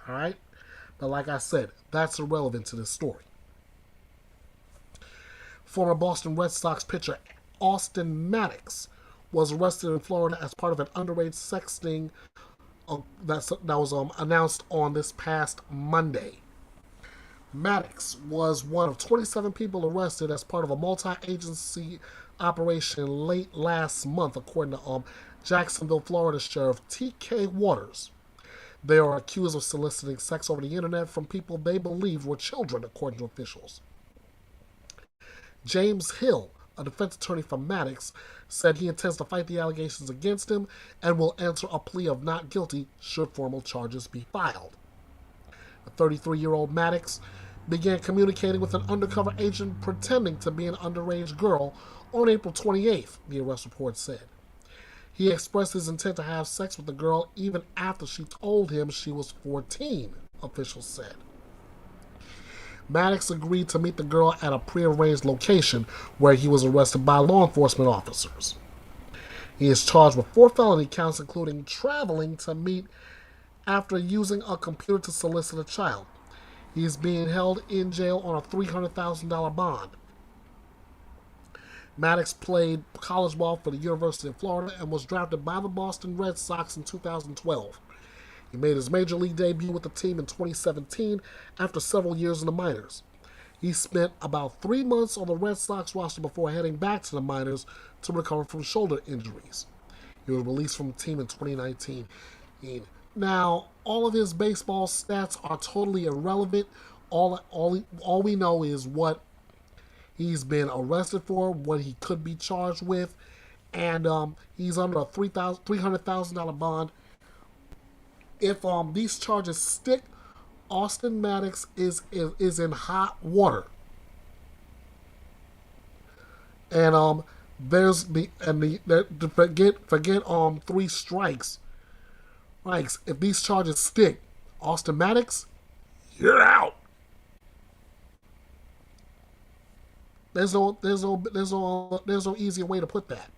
All right? But like I said, that's irrelevant to this story. Former Boston Red Sox pitcher Austin Maddox was arrested in Florida as part of an underage sex sting that was announced on this past Monday. Maddox was one of 27 people arrested as part of a multi-agency operation late last month, according to Jacksonville, Florida Sheriff T.K. Waters. They are accused of soliciting sex over the internet from people they believe were children, according to officials. James Hill, a defense attorney for Maddox, said he intends to fight the allegations against him and will answer a plea of not guilty should formal charges be filed. The 33-year-old Maddox began communicating with an undercover agent pretending to be an underage girl on April 28th, the arrest report said. He expressed his intent to have sex with the girl even after she told him she was 14, officials said. Maddox agreed to meet the girl at a prearranged location where he was arrested by law enforcement officers. He is charged with 4 felony counts, including traveling to meet after using a computer to solicit a child. He is being held in jail on a $300,000 bond. Maddox played college ball for the University of Florida and was drafted by the Boston Red Sox in 2012. He made his major league debut with the team in 2017 after several years in the minors. He spent about 3 months on the Red Sox roster before heading back to the minors to recover from shoulder injuries. He was released from the team in 2019. Now, all of his baseball stats are totally irrelevant. All we know is what he's been arrested for, what he could be charged with, and he's under a $300,000 bond. If these charges stick, Austin Maddox is in hot water. And forget 3 strikes. If these charges stick, Austin Maddox, you're out. There's no easier way to put that.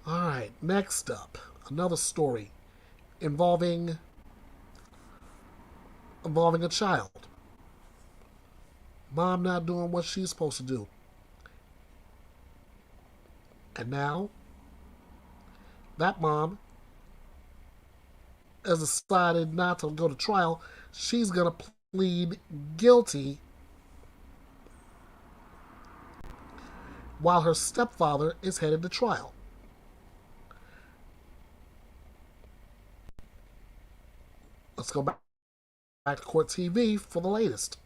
All right, next up, another story involving a child. Mom not doing what she's supposed to do. And now, that mom has decided not to go to trial. She's going to plead guilty while her stepfather is headed to trial. Let's go back to Court TV for the latest.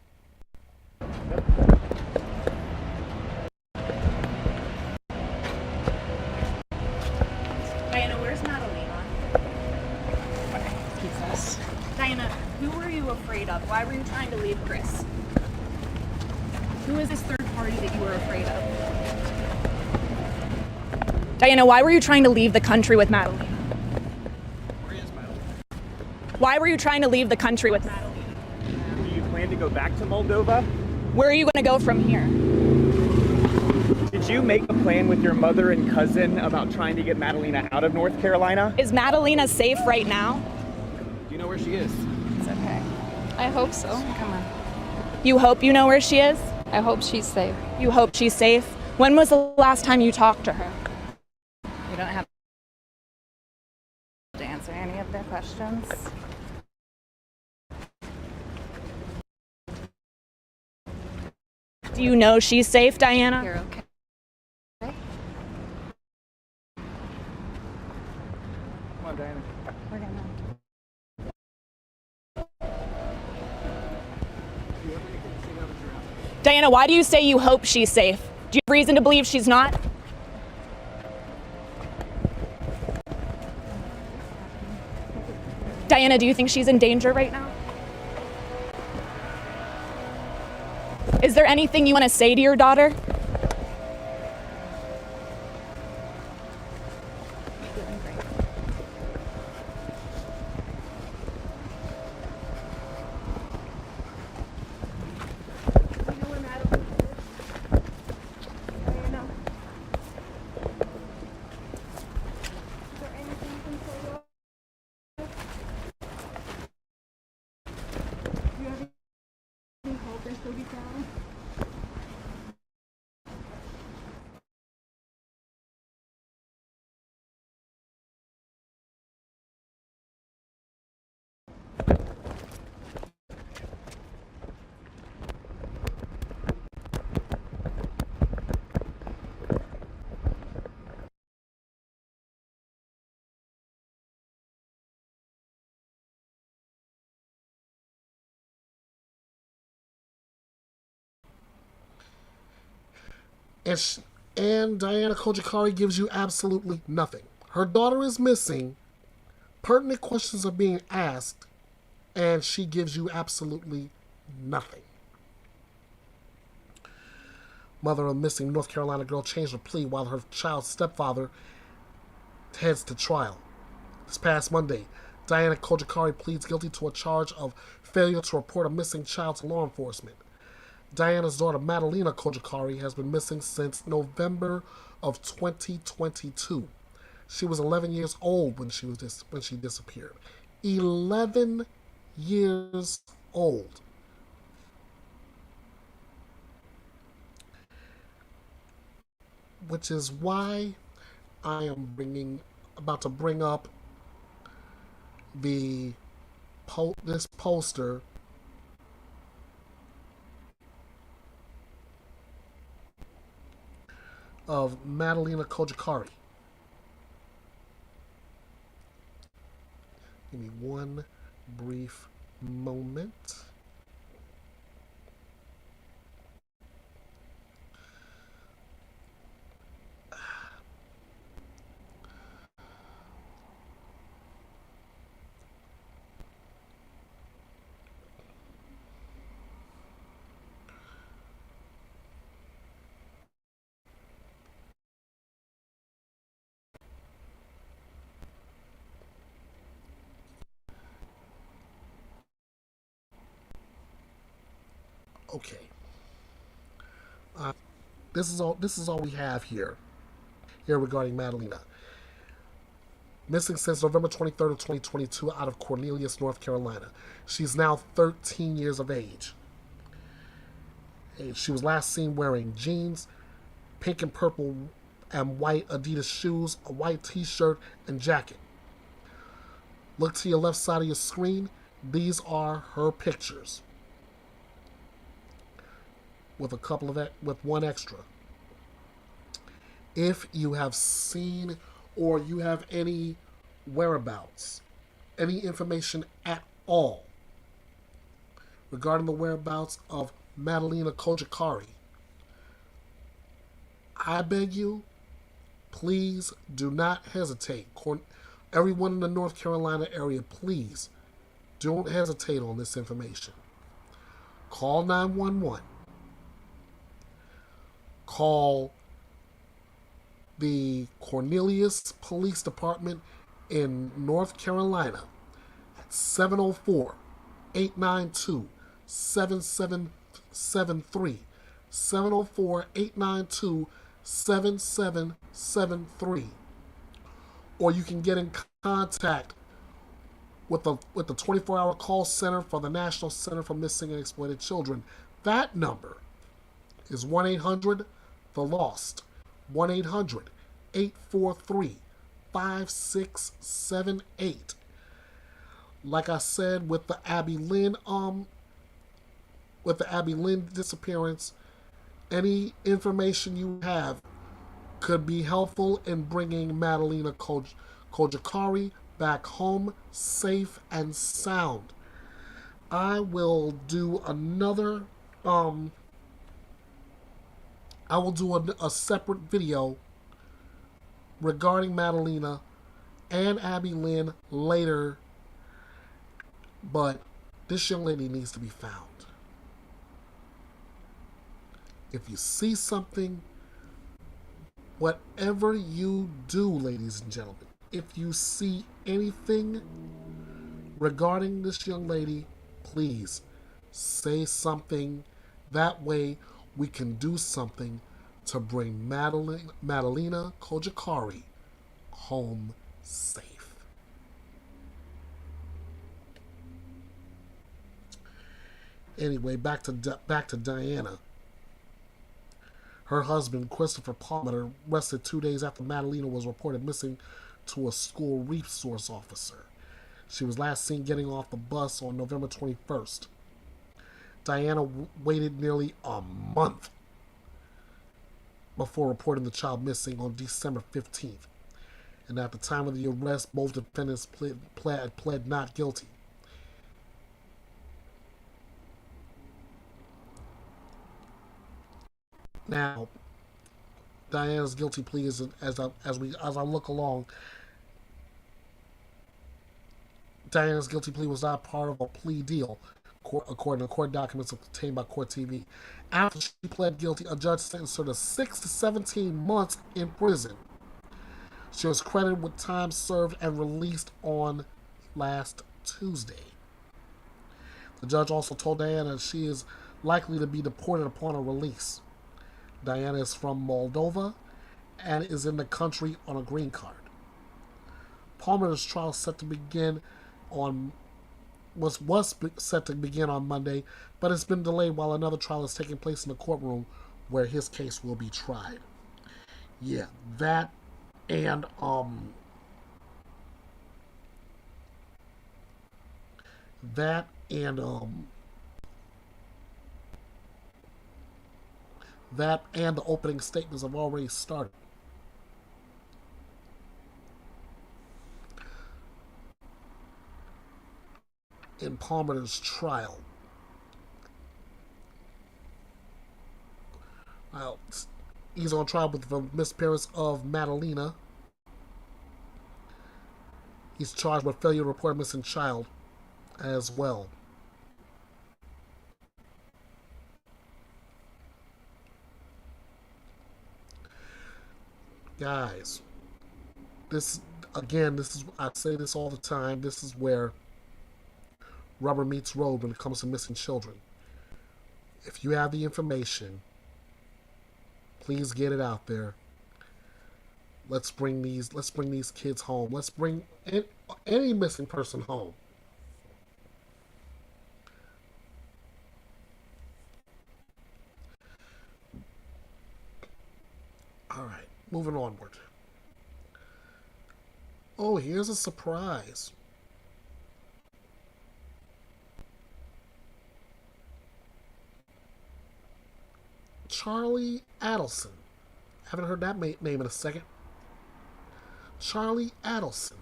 Diana, where's Madalena? Jesus. Diana, who were you afraid of? Why were you trying to leave Chris? Who is this third party that you were afraid of? Diana, why were you trying to leave the country with Madalena? Where is Madalena? Why were you trying to leave the country with Madalena? Do you plan to go back to Moldova? Where are you going to go from here? Did you make a plan with your mother and cousin about trying to get Madalena out of North Carolina? Is Madalena safe right now? Do you know where she is? It's okay. I hope so. Come on. You hope you know where she is? I hope she's safe. You hope she's safe? When was the last time you talked to her? You don't have to answer any of their questions. Do you know she's safe, Diana? You're okay. Come on, Diana. We're gonna. Diana, why do you say you hope she's safe? Do you have reason to believe she's not? Diana, do you think she's in danger right now? Is there anything you want to say to your daughter? And Diana Kojikari gives you absolutely nothing. Her daughter is missing. Pertinent questions are being asked, and she gives you absolutely nothing. Mother of a missing North Carolina girl changed her plea while her child's stepfather heads to trial. This past Monday, Diana Kojikari pleads guilty to a charge of failure to report a missing child to law enforcement. Diana's daughter, Madalena Kojikari, has been missing since November of 2022. She was 11 years old when she disappeared. 11 years old. Which is why I am about to bring up this poster of Madalena Kojikari. Give me one brief moment. Okay. This is all we have here regarding Madalena. Missing since November 23rd of 2022 out of Cornelius, North Carolina. She's now 13 years of age. She was last seen wearing jeans, pink and purple and white Adidas shoes, a white t-shirt and jacket. Look to your left side of your screen. These are her pictures. With one extra. If you have seen or you have any whereabouts, any information at all regarding the whereabouts of Madalena Kojikari, I beg you, please do not hesitate. Everyone in the North Carolina area, please don't hesitate on this information. Call 911. Call the Cornelius Police Department in North Carolina at 704-892-7773. 704-892-7773. Or you can get in contact with the 24-hour call center for the National Center for Missing and Exploited Children. That number is 1-800-THE-LOST. 1-800-843-5678. Like I said, with the Abby Lynn disappearance, any information you have could be helpful in bringing Madalena Kojikari back home safe and sound. I will do another a separate video regarding Madalena and Abby Lynn later, but this young lady needs to be found. If you see something, whatever you do, ladies and gentlemen, if you see anything regarding this young lady, please say something. That way we can do something to bring Madalena Kojikari home safe. Anyway, back to Diana. Her husband, Christopher Palmer, arrested 2 days after Madalena was reported missing to a school resource officer. She was last seen getting off the bus on November 21st. Diana waited nearly a month before reporting the child missing on December 15th. And at the time of the arrest, both defendants pled not guilty. Now, Diana's guilty plea is, as I look along, Diana's guilty plea was not part of a plea deal, according to court documents obtained by Court TV. After she pled guilty, a judge sentenced her to 6 to 17 months in prison. She was credited with time served and released on last Tuesday. The judge also told Diana she is likely to be deported upon her release. Diana is from Moldova and is in the country on a green card. Palmer's trial set to begin on was set to begin on Monday, but it's been delayed while another trial is taking place in the courtroom where his case will be tried. Yeah, that and the opening statements have already started. In Palmer's trial. Well, he's on trial with the disappearance of Madalena. He's charged with failure to report a missing child as well. Guys, this is, I say this all the time, this is where rubber meets road when it comes to missing children. If you have the information, please get it out there. Let's bring these kids home. Let's bring any missing person home. All right, moving onward. Oh, here's a surprise. Charlie Adelson. Haven't heard that name in a second. Charlie Adelson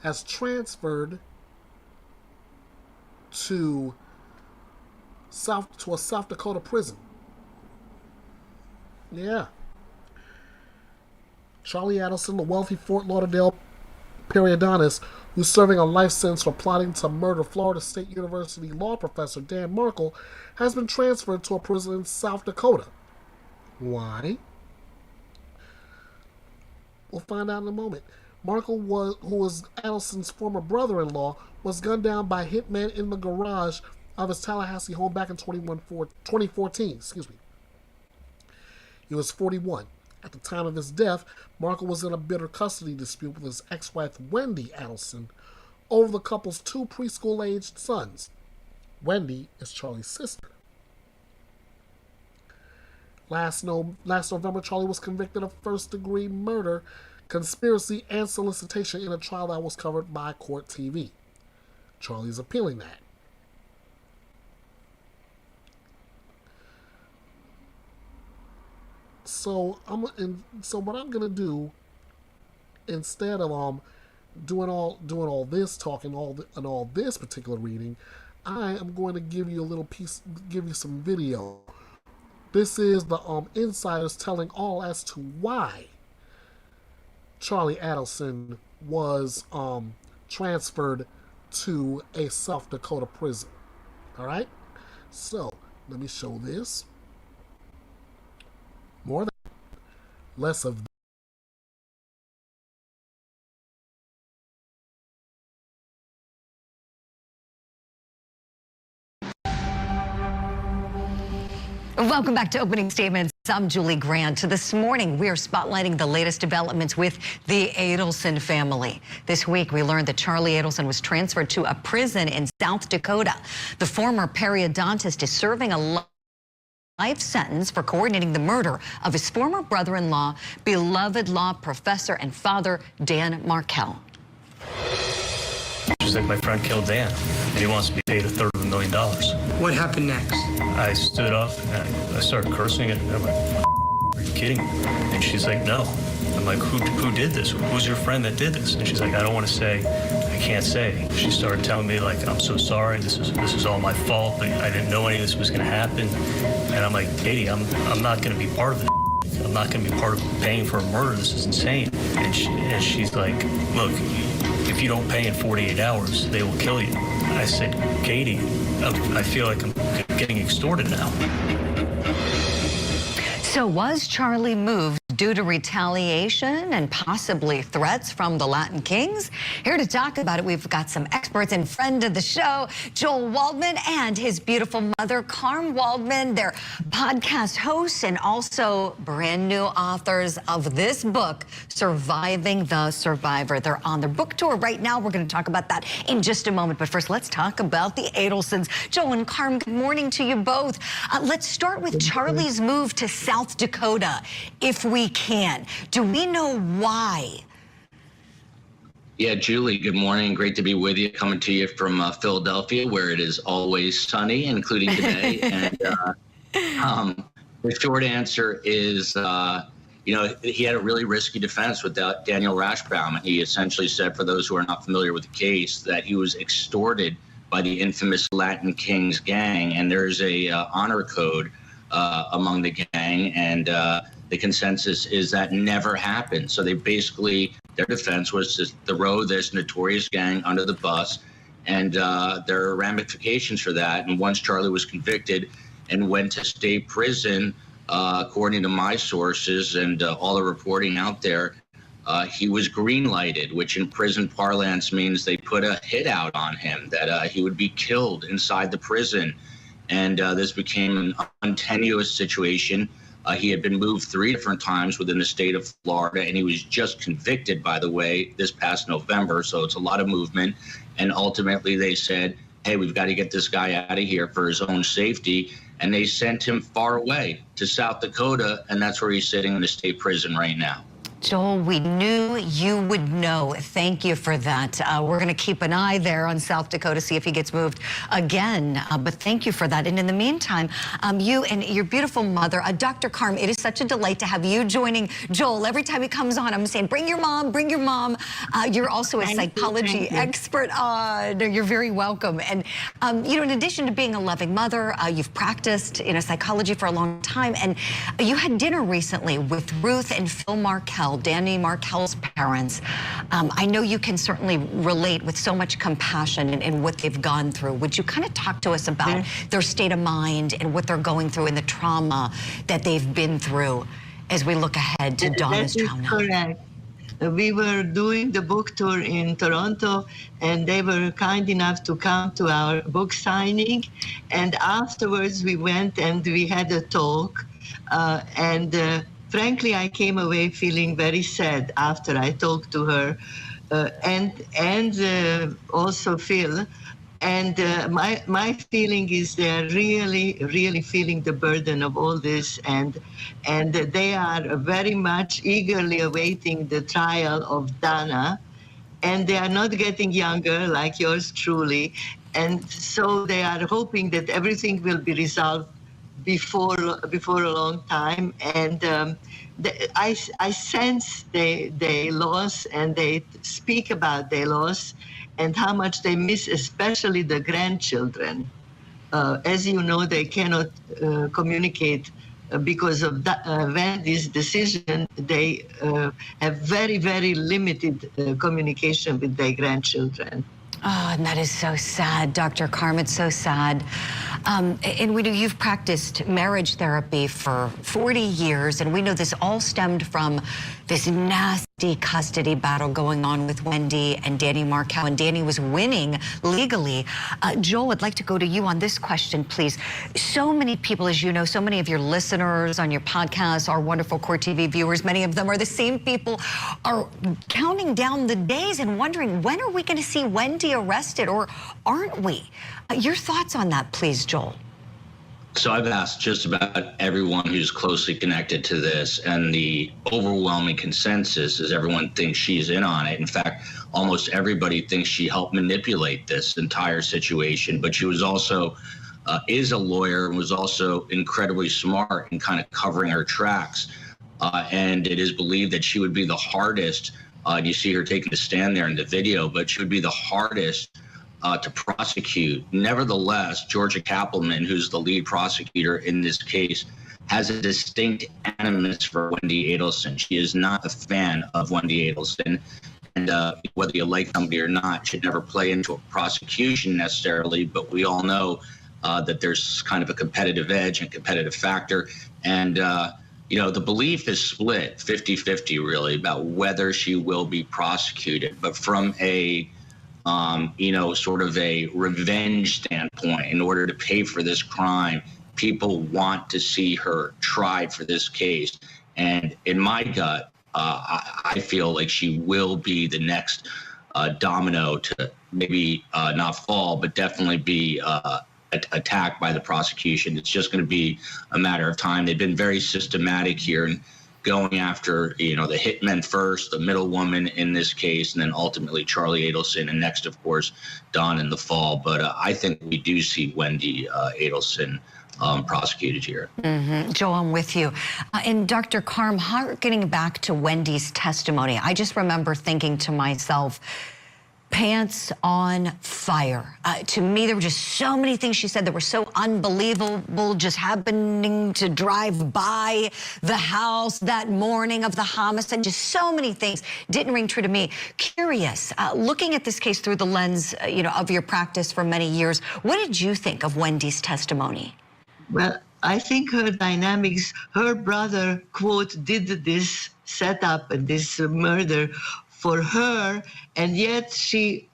has transferred to a South Dakota prison. Yeah. Charlie Adelson, the wealthy Fort Lauderdale periodontist who's serving a life sentence for plotting to murder Florida State University law professor Dan Markle, has been transferred to a prison in South Dakota. Why? We'll find out in a moment. Markle, who was Adelson's former brother-in-law, was gunned down by hitmen in the garage of his Tallahassee home back in 2014. He was 41. At the time of his death, Markle was in a bitter custody dispute with his ex-wife Wendy Adelson over the couple's 2 preschool-aged sons. Wendy is Charlie's sister. Last November, Charlie was convicted of first-degree murder, conspiracy, and solicitation in a trial that was covered by Court TV. Charlie is appealing that. So what I'm gonna do, instead of doing all this talking and all this particular reading, I am going to give you a little piece, give you some video. This is the insiders telling all as to why Charlie Adelson was transferred to a South Dakota prison. All right, so let me show this. More than less of. Welcome back to Opening Statements. I'm Julie Grant. This morning, we are spotlighting the latest developments with the Adelson family. This week, we learned that Charlie Adelson was transferred to a prison in South Dakota. The former periodontist is serving a life sentence for coordinating the murder of his former brother-in-law, beloved law professor and father, Dan Markell. She's like, my friend killed Dan, and he wants to be paid $250,000. What happened next? I stood up, and I started cursing, and I'm like, are you kidding me? And she's like, no. I'm like, who did this? Who's your friend that did this? And she's like, I don't want to say. I can't say. She started telling me, like, I'm so sorry. This is all my fault. Like, I didn't know any of this was going to happen. And I'm like, Katie, I'm not going to be part of it. I'm not going to be part of paying for a murder. This is insane. And she's like, look, if you don't pay in 48 hours, they will kill you. I said, Katie, I feel like I'm getting extorted now. So was Charlie moved due to retaliation and possibly threats from the Latin Kings? Here to talk about it, we've got some experts and friend of the show, Joel Waldman and his beautiful mother, Carm Waldman. They're podcast hosts and also brand new authors of this book, Surviving the Survivor. They're on their book tour right now. We're going to talk about that in just a moment. But first, let's talk about the Adelsons. Joel and Carm, good morning to you both. Let's start with Charlie's move to South Dakota, if we can. Do we know why? Yeah, Julie, good morning. Great to be with you, coming to you from Philadelphia, where it is always sunny, including today. And the short answer is, he had a really risky defense with Daniel Rashbaum. He essentially said, for those who are not familiar with the case, that he was extorted by the infamous Latin Kings gang, and there's a honor code among the gang, and the consensus is that never happened. So they basically, their defense was to throw this notorious gang under the bus, and there are ramifications for that. And once Charlie was convicted and went to state prison, according to my sources and all the reporting out there, he was green-lighted, which in prison parlance means they put a hit out on him, that he would be killed inside the prison. And this became an untenuous situation. He had been moved 3 different times within the state of Florida, and he was just convicted, by the way, this past November. So it's a lot of movement. And ultimately they said, hey, we've got to get this guy out of here for his own safety. And they sent him far away to South Dakota, and that's where he's sitting in a state prison right now. Joel, we knew you would know. Thank you for that. We're going to keep an eye there on South Dakota, see if he gets moved again. But thank you for that. And in the meantime, you and your beautiful mother, Dr. Carm, it is such a delight to have you joining Joel. Every time he comes on, I'm saying, bring your mom, bring your mom. You're also a psychology expert. You're very welcome. And, in addition to being a loving mother, you've practiced in psychology for a long time. And you had dinner recently with Ruth and Phil Markell, Danny Markell's parents. I know you can certainly relate with so much compassion in what they've gone through. Would you kind of talk to us about their state of mind and what they're going through and the trauma that they've been through as we look ahead to Donna's trial now? Correct. We were doing the book tour in Toronto, and they were kind enough to come to our book signing. And afterwards, we went and we had a talk. Frankly, I came away feeling very sad after I talked to her, and also Phil. And my feeling is they're really, really feeling the burden of all this, and they are very much eagerly awaiting the trial of Donna, and they are not getting younger like yours truly, and so they are hoping that everything will be resolved before a long time. And I sense they loss, and they speak about their loss and how much they miss, especially the grandchildren. As you know, they cannot communicate because of Wendy's decision. They have very, very limited communication with their grandchildren. Oh, and that is so sad, Dr. Carm. It's so sad. And we know you've practiced marriage therapy for 40 years, and we know this all stemmed from this nasty custody battle going on with Wendy and Danny Markell, and Danny was winning legally. Joel, I'd like to go to you on this question, please. So many people, as you know, so many of your listeners on your podcast, our wonderful Core TV viewers, many of them are the same people, are counting down the days and wondering, when are we going to see Wendy arrested, or aren't we? Your thoughts on that, please, Joel. So I've asked just about everyone who's closely connected to this, and the overwhelming consensus is everyone thinks she's in on it. In fact, almost everybody thinks she helped manipulate this entire situation, but she was also is a lawyer and was also incredibly smart in kind of covering her tracks. And it is believed that she would be the hardest, you see her taking a stand there in the video, but she would be the hardest to prosecute. Nevertheless, Georgia Kappelman, who's the lead prosecutor in this case, has a distinct animus for Wendy Adelson. She is not a fan of Wendy Adelson, and whether you like somebody or not should never play into a prosecution necessarily, but we all know that there's kind of a competitive edge and competitive factor. And, you know, the belief is split 50-50 really about whether she will be prosecuted. But from a, you know, sort of a revenge standpoint, in order to pay for this crime, people want to see her tried for this case. And in my gut, I feel like she will be the next domino to maybe not fall, but definitely be attacked by the prosecution. It's just going to be a matter of time. They've been very systematic here and going after, you know, the hitmen first, the middle woman in this case, and then ultimately Charlie Adelson, and next, of course, Don in the fall. But I think we do see Wendy Adelson prosecuted here. Joe, I'm with you. And Dr. Carm, getting back to Wendy's testimony, I just remember thinking to myself, pants on fire. To me, there were just so many things she said that were so unbelievable, just happening to drive by the house that morning of the homicide. Just so many things didn't ring true to me. Curious, looking at this case through the lens, you know, of your practice for many years, what did you think of Wendy's testimony? Well, I think her dynamics, her brother, quote, did this setup and this murder for her, and yet she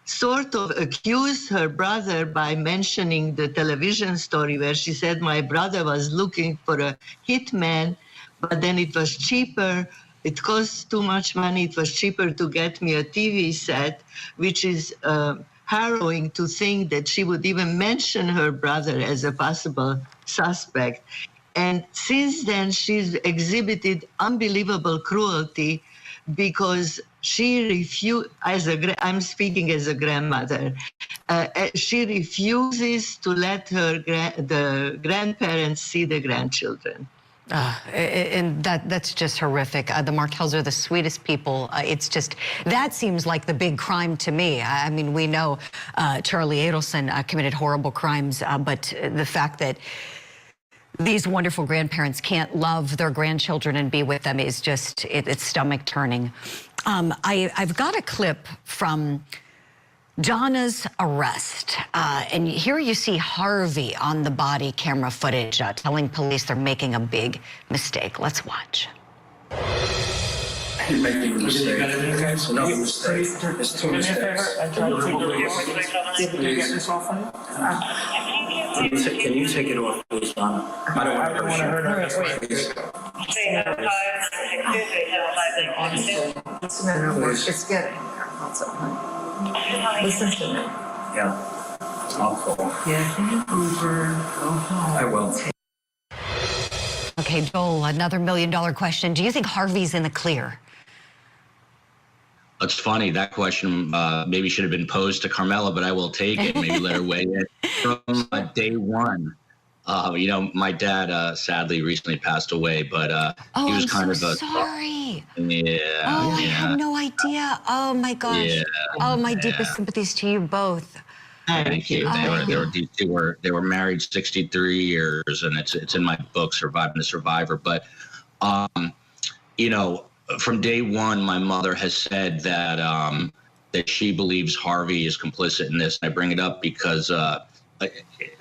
sort of accused her brother by mentioning the television story where she said my brother was looking for a hitman, but then it was cheaper. It cost too much money. It was cheaper to get me a TV set, which is harrowing to think that she would even mention her brother as a possible suspect. And since then, she's exhibited unbelievable cruelty because she refused, I'm speaking as a grandmother, she refuses to let the grandparents see the grandchildren. And that's just horrific. The Markells are the sweetest people. It's just, that seems like the big crime to me. I mean, we know Charlie Adelson committed horrible crimes, but the fact that these wonderful grandparents can't love their grandchildren and be with them is just, it's stomach turning. I've got a clip from Donna's arrest, and here you see Harvey on the body camera footage telling police they're making a big mistake. Let's watch. You're making a mistake. It's not a mistake. It's two mistakes. Can you take it off, please, Donna? I don't want to hurt her. Please. It's getting listen to me. Yeah. I'll call. Get an Uber, go home. I will. Okay, Joel, another $1 million question. Do you think Harvey's in the clear? It's funny, that question maybe should have been posed to Carmela, but I will take it. Maybe let her weigh in. From day one, you know, my dad sadly recently passed away, but he was kind of a... sorry. Yeah. Oh, I had no idea. Oh, my gosh. Yeah, oh, my deepest sympathies to you both. Thank you. They were married 63 years, and it's in my book, Surviving the Survivor. But, you know, from day one, my mother has said that that she believes Harvey is complicit in this. And I bring it up because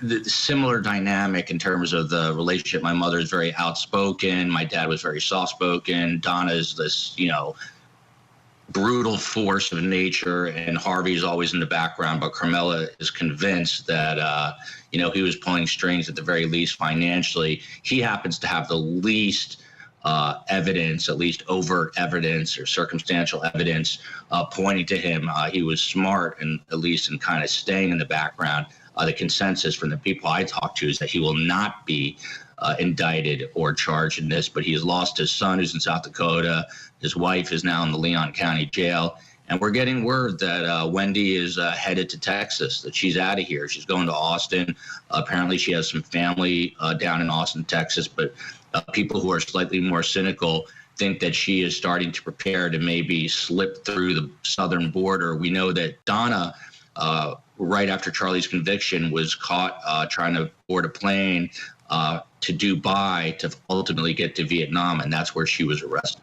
the similar dynamic in terms of the relationship. My mother is very outspoken. My dad was very soft-spoken. Donna is this, you know, brutal force of nature, and Harvey's always in the background. But Carmela is convinced that, you know, he was pulling strings at the very least financially. He happens to have the least evidence, at least overt evidence or circumstantial evidence pointing to him. He was smart, and at least in kind of staying in the background. The consensus from the people I talked to is that he will not be indicted or charged in this, but he has lost his son, who's in South Dakota. His wife is now in the Leon County Jail. And we're getting word that Wendy is headed to Texas, that she's out of here. She's going to Austin. Apparently she has some family down in Austin, Texas, but people who are slightly more cynical think that she is starting to prepare to maybe slip through the southern border. We know that Donna right after Charlie's conviction, was caught trying to board a plane to Dubai to ultimately get to Vietnam, and that's where she was arrested.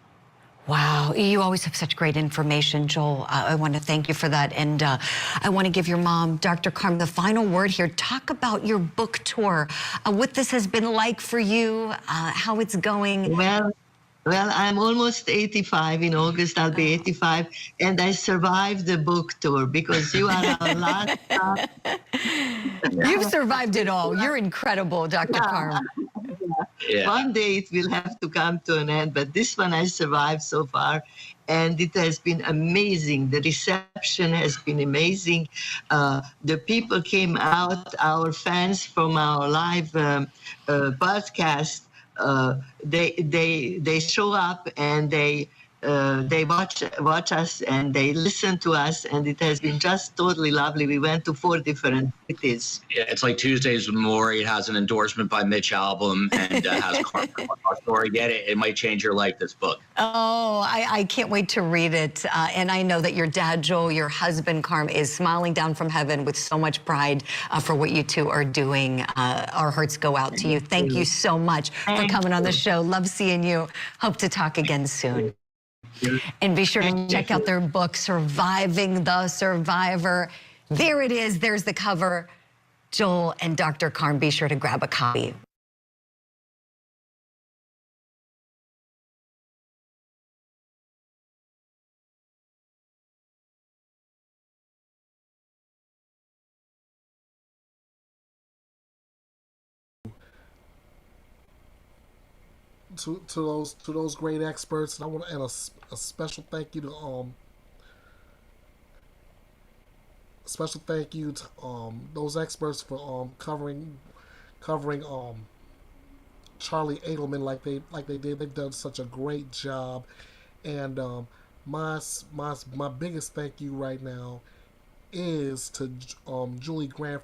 Wow, you always have such great information, Joel. I want to thank you for that. And I want to give your mom, Dr. Carm, the final word here. Talk about your book tour, what this has been like for you, how it's going. Well, I'm almost 85. In August, I'll be 85. And I survived the book tour because you are our last stop. You've survived it all. You're incredible, Dr. Carm. Yeah. One day it will have to come to an end, but this one I survived so far, and it has been amazing. The reception has been amazing. The people came out, our fans from our live podcast. They show up and they watch us and they listen to us, and it has been just totally lovely. We went to 4 different cities. Yeah, it's like Tuesdays with Maury. It has an endorsement by Mitch Album and has our story. Get it? It might change your life, this book. Oh, I can't wait to read it. And I know that your dad, Joel, your husband, Carm, is smiling down from heaven with so much pride for what you two are doing. Our hearts go out to you. Thank you so much for coming on the show. Love seeing you. Hope to talk again soon. And be sure to check out their book, Surviving the Survivor. There it is. There's the cover. Joel and Dr. Carm, be sure to grab a copy. To those great experts, and I want to add a special thank you to those experts for covering Charlie Edelman like they did. They've done such a great job, and my biggest thank you right now is to Julie Grant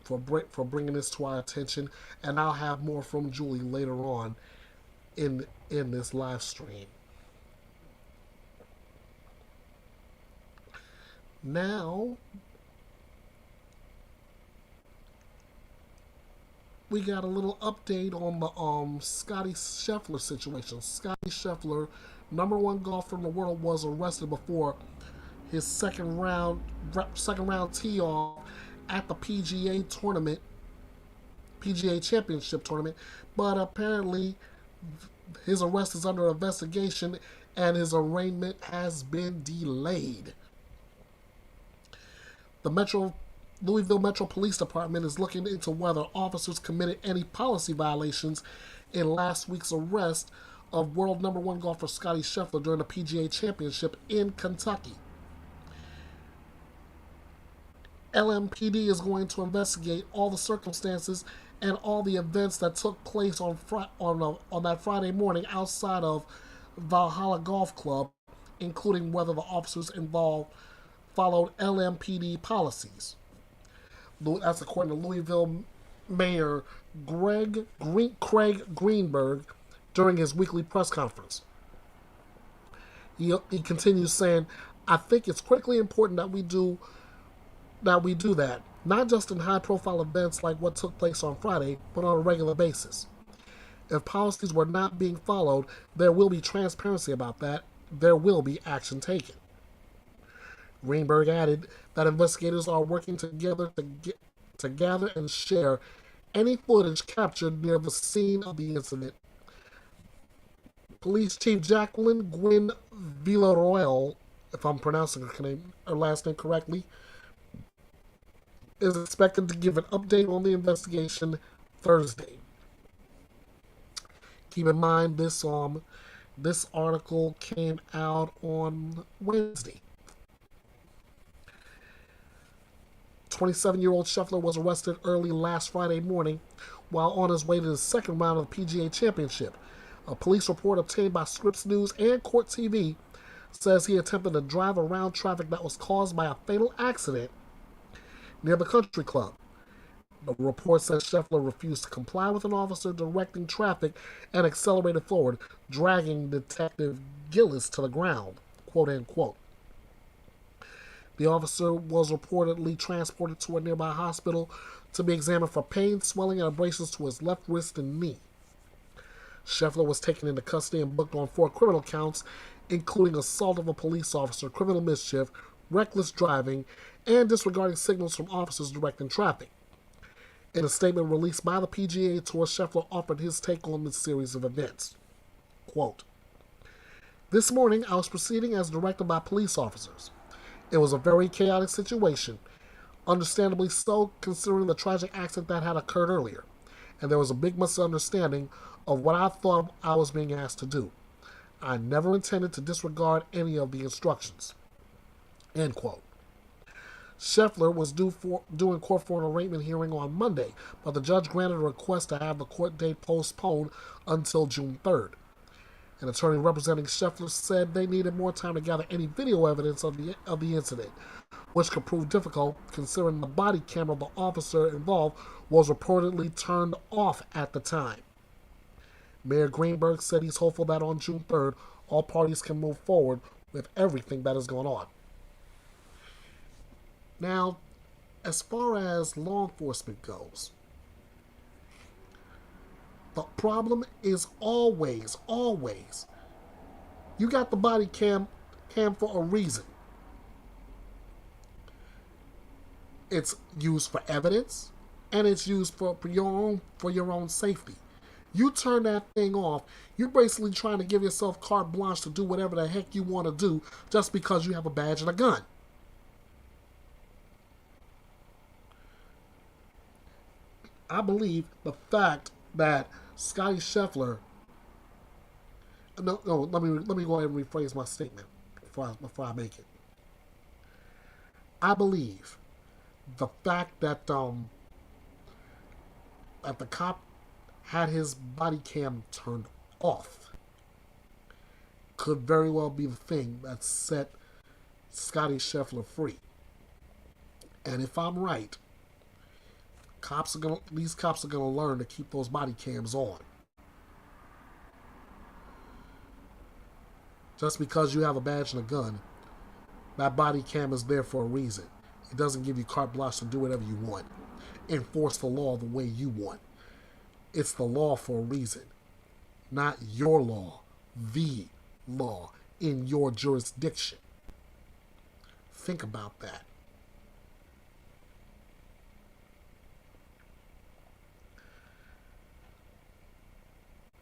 for bringing this to our attention, and I'll have more from Julie later on in this live stream. Now we got a little update on the Scottie Scheffler situation. Scottie Scheffler, #1 golfer in the world, was arrested before his second round tee off at the PGA Championship tournament, but apparently his arrest is under investigation and his arraignment has been delayed. The Louisville Metro Police Department is looking into whether officers committed any policy violations in last week's arrest of world #1 golfer Scottie Scheffler during the PGA Championship in Kentucky. LMPD is going to investigate all the circumstances and all the events that took place on that Friday morning outside of Valhalla Golf Club, including whether the officers involved followed LMPD policies. That's according to Louisville Mayor Craig Greenberg during his weekly press conference. He continues saying, "I think it's critically important that we do that, not just in high-profile events like what took place on Friday, but on a regular basis. If policies were not being followed, there will be transparency about that. There will be action taken." Greenberg added that investigators are working together to gather and share any footage captured near the scene of the incident. Police Chief Jacqueline Gwynn Villaroel, if I'm pronouncing her last name correctly, is expected to give an update on the investigation Thursday. Keep in mind, this article came out on Wednesday. 27-year-old Scheffler was arrested early last Friday morning while on his way to the second round of the PGA Championship. A police report obtained by Scripps News and Court TV says he attempted to drive around traffic that was caused by a fatal accident near the country club. The report says Scheffler refused to comply with an officer directing traffic and accelerated forward, dragging Detective Gillis to the ground, quote unquote. The officer was reportedly transported to a nearby hospital to be examined for pain, swelling, and abrasions to his left wrist and knee. Scheffler was taken into custody and booked on 4 criminal counts, including assault of a police officer, criminal mischief, reckless driving, and disregarding signals from officers directing traffic. In a statement released by the PGA Tour, Scheffler offered his take on this series of events. Quote, "This morning, I was proceeding as directed by police officers. It was a very chaotic situation, understandably so, considering the tragic accident that had occurred earlier, and there was a big misunderstanding of what I thought I was being asked to do. I never intended to disregard any of the instructions." End quote. Scheffler was due in court for an arraignment hearing on Monday, but the judge granted a request to have the court date postponed until June 3rd. An attorney representing Scheffler said they needed more time to gather any video evidence of the incident, which could prove difficult considering the body camera of the officer involved was reportedly turned off at the time. Mayor Greenberg said he's hopeful that on June 3rd, all parties can move forward with everything that is going on. Now, as far as law enforcement goes, the problem is always, you got the body cam for a reason. It's used for evidence, and it's used for your own safety. You turn that thing off, you're basically trying to give yourself carte blanche to do whatever the heck you want to do just because you have a badge and a gun. I believe the fact that Scotty Scheffler... No, let me go ahead and rephrase my statement before I make it. I believe the fact that the cop had his body cam turned off could very well be the thing that set Scotty Scheffler free. And if I'm right, these cops are gonna learn to keep those body cams on. Just because you have a badge and a gun, that body cam is there for a reason. It doesn't give you carte blanche to do whatever you want. Enforce the law the way you want. It's the law for a reason. Not your law. The law in your jurisdiction. Think about that.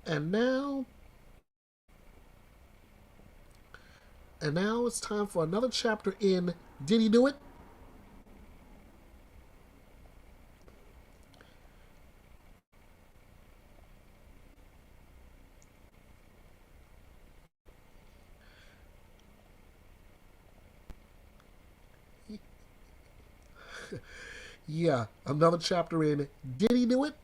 And now it's time for another chapter in Did He Do It? Yeah, another chapter in Did He Do It?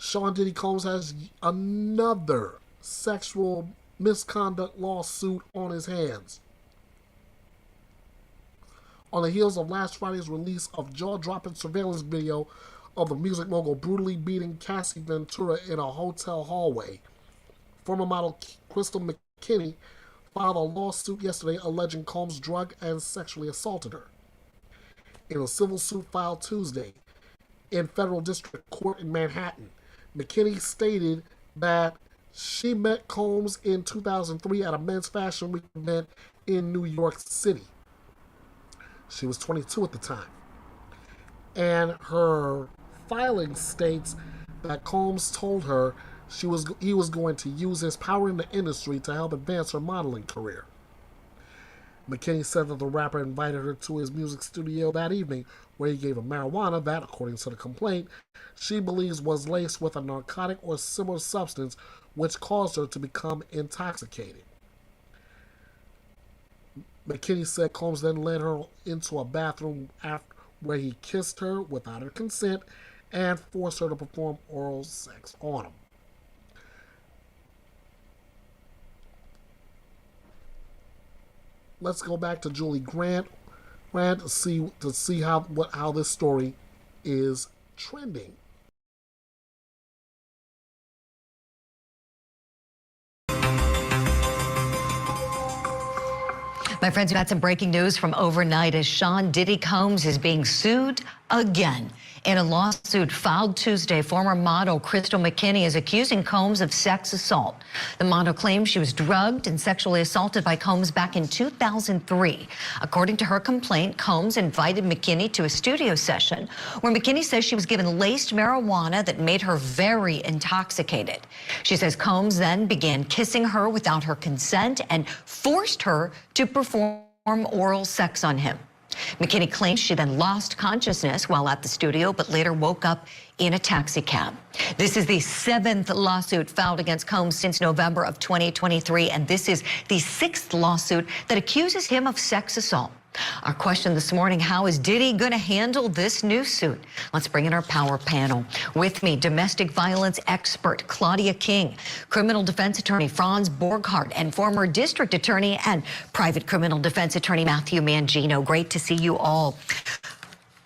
Sean Diddy Combs has another sexual misconduct lawsuit on his hands. On the heels of last Friday's release of jaw-dropping surveillance video of the music mogul brutally beating Cassie Ventura in a hotel hallway, former model Crystal McKinney filed a lawsuit yesterday alleging Combs drugged and sexually assaulted her. In a civil suit filed Tuesday in federal district court in Manhattan, McKinney stated that she met Combs in 2003 at a men's fashion week event in New York City. She was 22 at the time. And her filing states that Combs told her he was going to use his power in the industry to help advance her modeling career. McKinney said that the rapper invited her to his music studio that evening, where he gave her marijuana that, according to the complaint, she believes was laced with a narcotic or similar substance which caused her to become intoxicated. McKinney said Combs then led her into a bathroom where he kissed her without her consent and forced her to perform oral sex on him. Let's go back to Julie Grant to see how this story is trending. My friends, we've got some breaking news from overnight as Sean Diddy Combs is being sued again. In a lawsuit filed Tuesday, former model Crystal McKinney is accusing Combs of sex assault. The model claims she was drugged and sexually assaulted by Combs back in 2003. According to her complaint, Combs invited McKinney to a studio session where McKinney says she was given laced marijuana that made her very intoxicated. She says Combs then began kissing her without her consent and forced her to perform oral sex on him. McKinney claims she then lost consciousness while at the studio, but later woke up in a taxi cab. This is the 7th lawsuit filed against Combs since November of 2023, and this is the 6th lawsuit that accuses him of sex assault. Our question this morning, how is Diddy going to handle this new suit? Let's bring in our power panel. With me, domestic violence expert Claudia King, criminal defense attorney Franz Borghardt, and former district attorney and private criminal defense attorney Matthew Mangino. Great to see you all.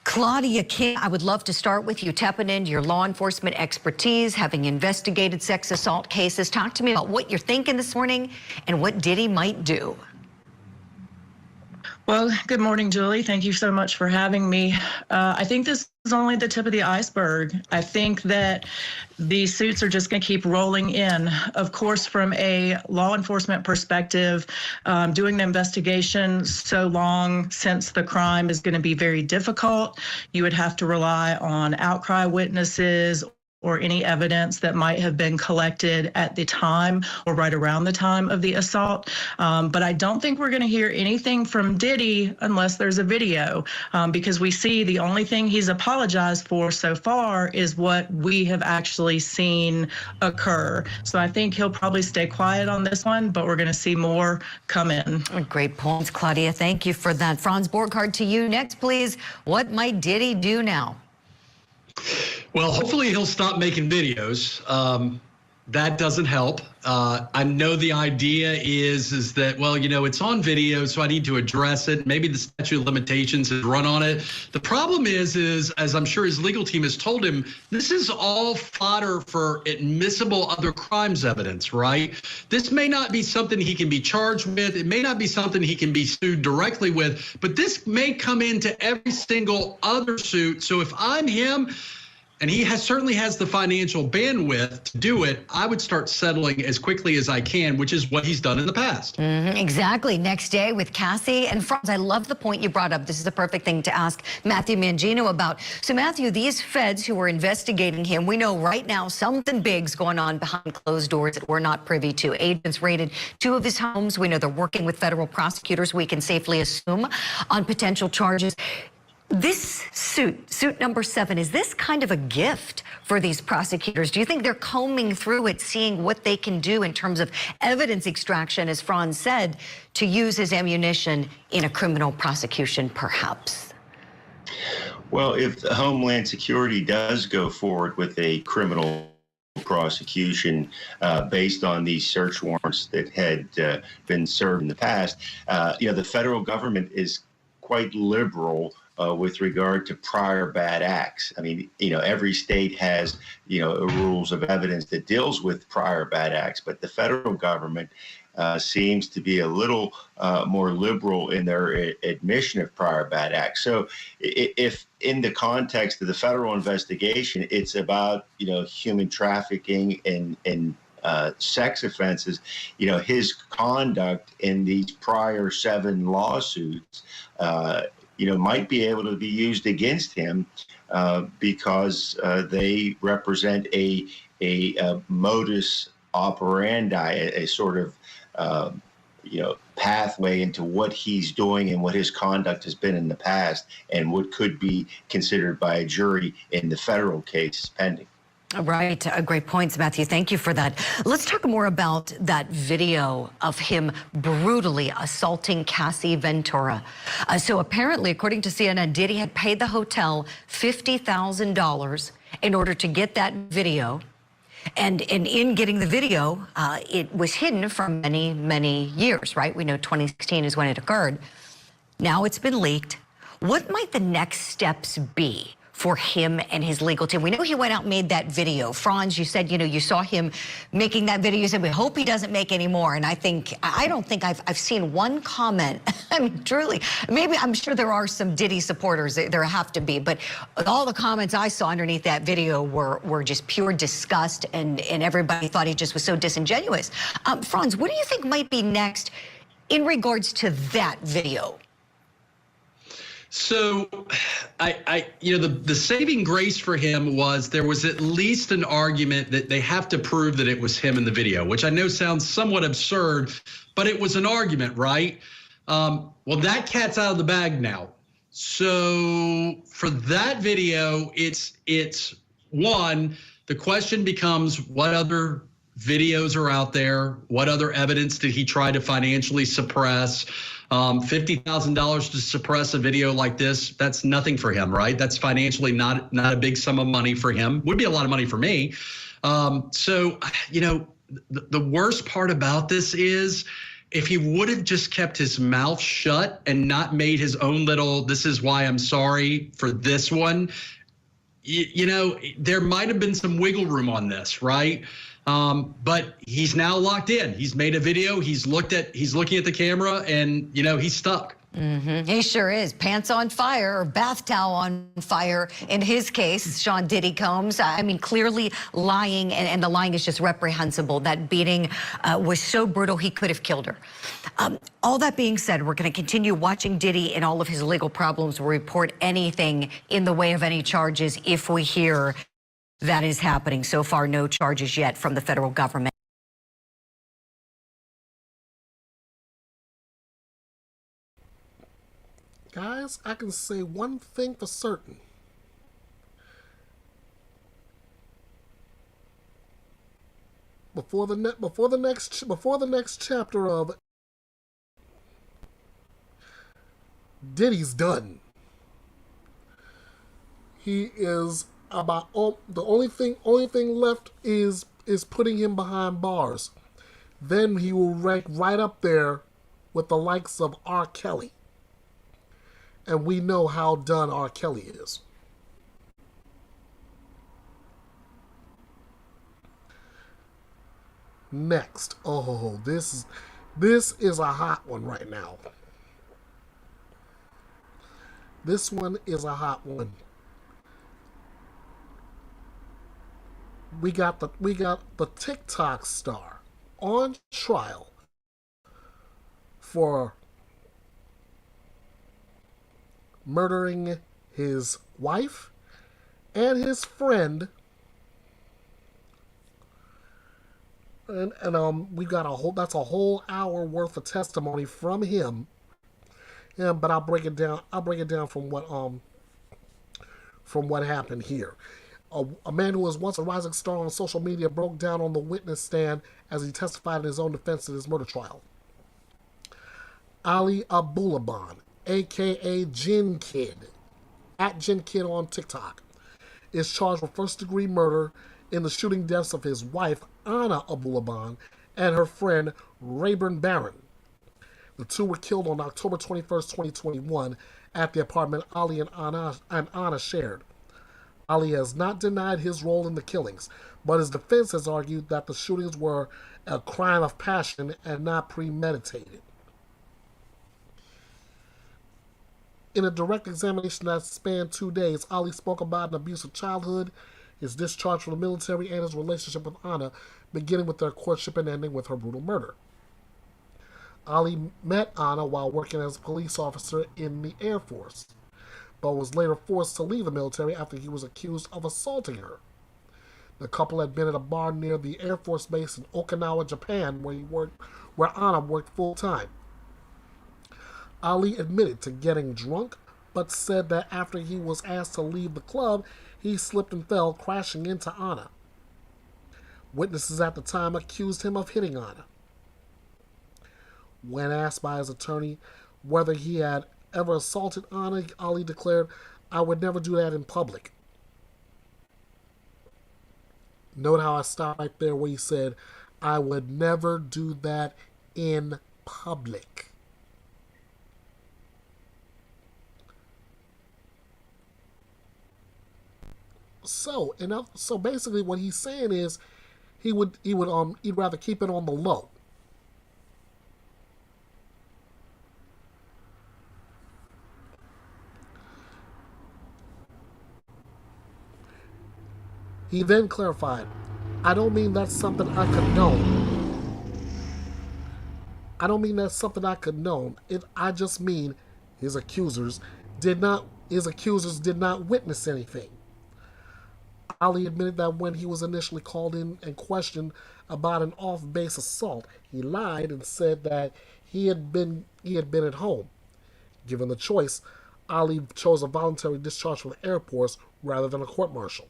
Claudia King, I would love to start with you, tapping into your law enforcement expertise, having investigated sex assault cases. Talk to me about what you're thinking this morning and what Diddy might do. Well, good morning, Julie. Thank you so much for having me. I think this is only the tip of the iceberg. I think that these suits are just going to keep rolling in. Of course, from a law enforcement perspective, doing the investigation so long since the crime is going to be very difficult. You would have to rely on outcry witnesses or any evidence that might have been collected at the time or right around the time of the assault. But I don't think we're gonna hear anything from Diddy unless there's a video, because we see the only thing he's apologized for so far is what we have actually seen occur. So I think he'll probably stay quiet on this one, but we're gonna see more come in. Great points, Claudia. Thank you for that. Franz Borghardt, to you next, please. What might Diddy do now? Well, hopefully he'll stop making videos. That doesn't help. I know the idea is that, well, you know, it's on video, so I need to address it. Maybe the statute of limitations has run on it. The problem is, as I'm sure his legal team has told him, this is all fodder for admissible other crimes evidence, right? This may not be something he can be charged with. It may not be something he can be sued directly with, but this may come into every single other suit. So if I'm him, and he certainly has the financial bandwidth to do it, I would start settling as quickly as I can, which is what he's done in the past. Exactly. Next day with Cassie and Franz. I love the point you brought up. This is the perfect thing to ask Matthew Mangino about. So Matthew, these feds who are investigating him, we know right now something big's going on behind closed doors that we're not privy to. Agents raided 2 of his homes. We know they're working with federal prosecutors, we can safely assume, on potential charges. This suit number 7, is this kind of a gift for these prosecutors? Do you think they're combing through it, seeing what they can do in terms of evidence extraction, as Franz said, to use as ammunition in a criminal prosecution, perhaps? Well, if Homeland Security does go forward with a criminal prosecution based on these search warrants that had been served in the past, you know, the federal government is quite liberal with regard to prior bad acts. I mean, you know, every state has, you know, rules of evidence that deals with prior bad acts, but the federal government seems to be a little more liberal in their admission of prior bad acts. So if in the context of the federal investigation, it's about, you know, human trafficking and sex offenses, you know, his conduct in these prior 7 lawsuits, you know, might be able to be used against him because they represent a modus operandi, a sort of, you know, pathway into what he's doing and what his conduct has been in the past and what could be considered by a jury in the federal case pending. Right. Great points, Matthew. Thank you for that. Let's talk more about that video of him brutally assaulting Cassie Ventura. So apparently, according to CNN, Diddy had paid the hotel $50,000 in order to get that video. And in getting the video, it was hidden for many, many years, right? We know 2016 is when it occurred. Now it's been leaked. What might the next steps be for him and his legal team? We know he went out and made that video. Franz, you said, you saw him making that video. You said, we hope he doesn't make any more. And I don't think I've seen one comment. I mean, truly, maybe I'm sure there are some Diddy supporters. There have to be. But all the comments I saw underneath that video were just pure disgust. And everybody thought he just was so disingenuous. Franz, what do you think might be next in regards to that video? So, the saving grace for him was there was at least an argument that they have to prove that it was him in the video, which I know sounds somewhat absurd, but it was an argument, right? Well, that cat's out of the bag now. So for that video, it's one, the question becomes what other videos are out there? What other evidence did he try to financially suppress? $50,000 to suppress a video like this, that's nothing for him, right? That's financially not a big sum of money for him. Would be a lot of money for me. The worst part about this is if he would have just kept his mouth shut and not made his own little, this is why I'm sorry for this one, there might have been some wiggle room on this, right? But he's now locked in. He's made a video. He's looking at the camera, and he's stuck. He sure is. Pants on fire, or bath towel on fire in his case, Sean Diddy Combs. I mean, clearly lying, and the lying is just reprehensible. That beating was so brutal, he could have killed her. All that being said, we're going to continue watching Diddy and all of his legal problems. We'll report anything in the way of any charges if we hear that is happening. So far, no charges yet from the federal government. Guys, I can say one thing for certain. Before the next chapter of Diddy's done. He is about the only thing left is putting him behind bars. Then he will rank right up there with the likes of R. Kelly. And we know how done R. Kelly is. Next. Oh, this is a hot one right now. This one is a hot one. We got the TikTok star on trial for murdering his wife and his friend, and we got that's a whole hour worth of testimony from him. Yeah, but I'll break it down. I'll break it down from what happened here. A man who was once a rising star on social media broke down on the witness stand as he testified in his own defense in his murder trial. Ali Abulaban, a.k.a. Gin Kid, at Gin Kid on TikTok, is charged with first-degree murder in the shooting deaths of his wife, Anna Abulaban, and her friend, Rayburn Barron. The two were killed on October 21st, 2021, at the apartment Ali and Anna shared. Ali has not denied his role in the killings, but his defense has argued that the shootings were a crime of passion and not premeditated. In a direct examination that spanned 2 days, Ali spoke about an abusive childhood, his discharge from the military, and his relationship with Anna, beginning with their courtship and ending with her brutal murder. Ali met Anna while working as a police officer in the Air Force, but was later forced to leave the military after he was accused of assaulting her. The couple had been at a bar near the Air Force base in Okinawa, Japan, where Anna worked full-time. Ali admitted to getting drunk, but said that after he was asked to leave the club, he slipped and fell, crashing into Anna. Witnesses at the time accused him of hitting Anna. When asked by his attorney whether he had ever assaulted Anna, Ali declared, "I would never do that in public." Note how I stopped right there where he said, "I would never do that in public." So basically what he's saying is he'd rather keep it on the low. He then clarified, I don't mean that's something I condone. I just mean his accusers did not witness anything. Ali admitted that when he was initially called in and questioned about an off-base assault, he lied and said that he had been at home. Given the choice, Ali chose a voluntary discharge from the Air Force rather than a court-martial.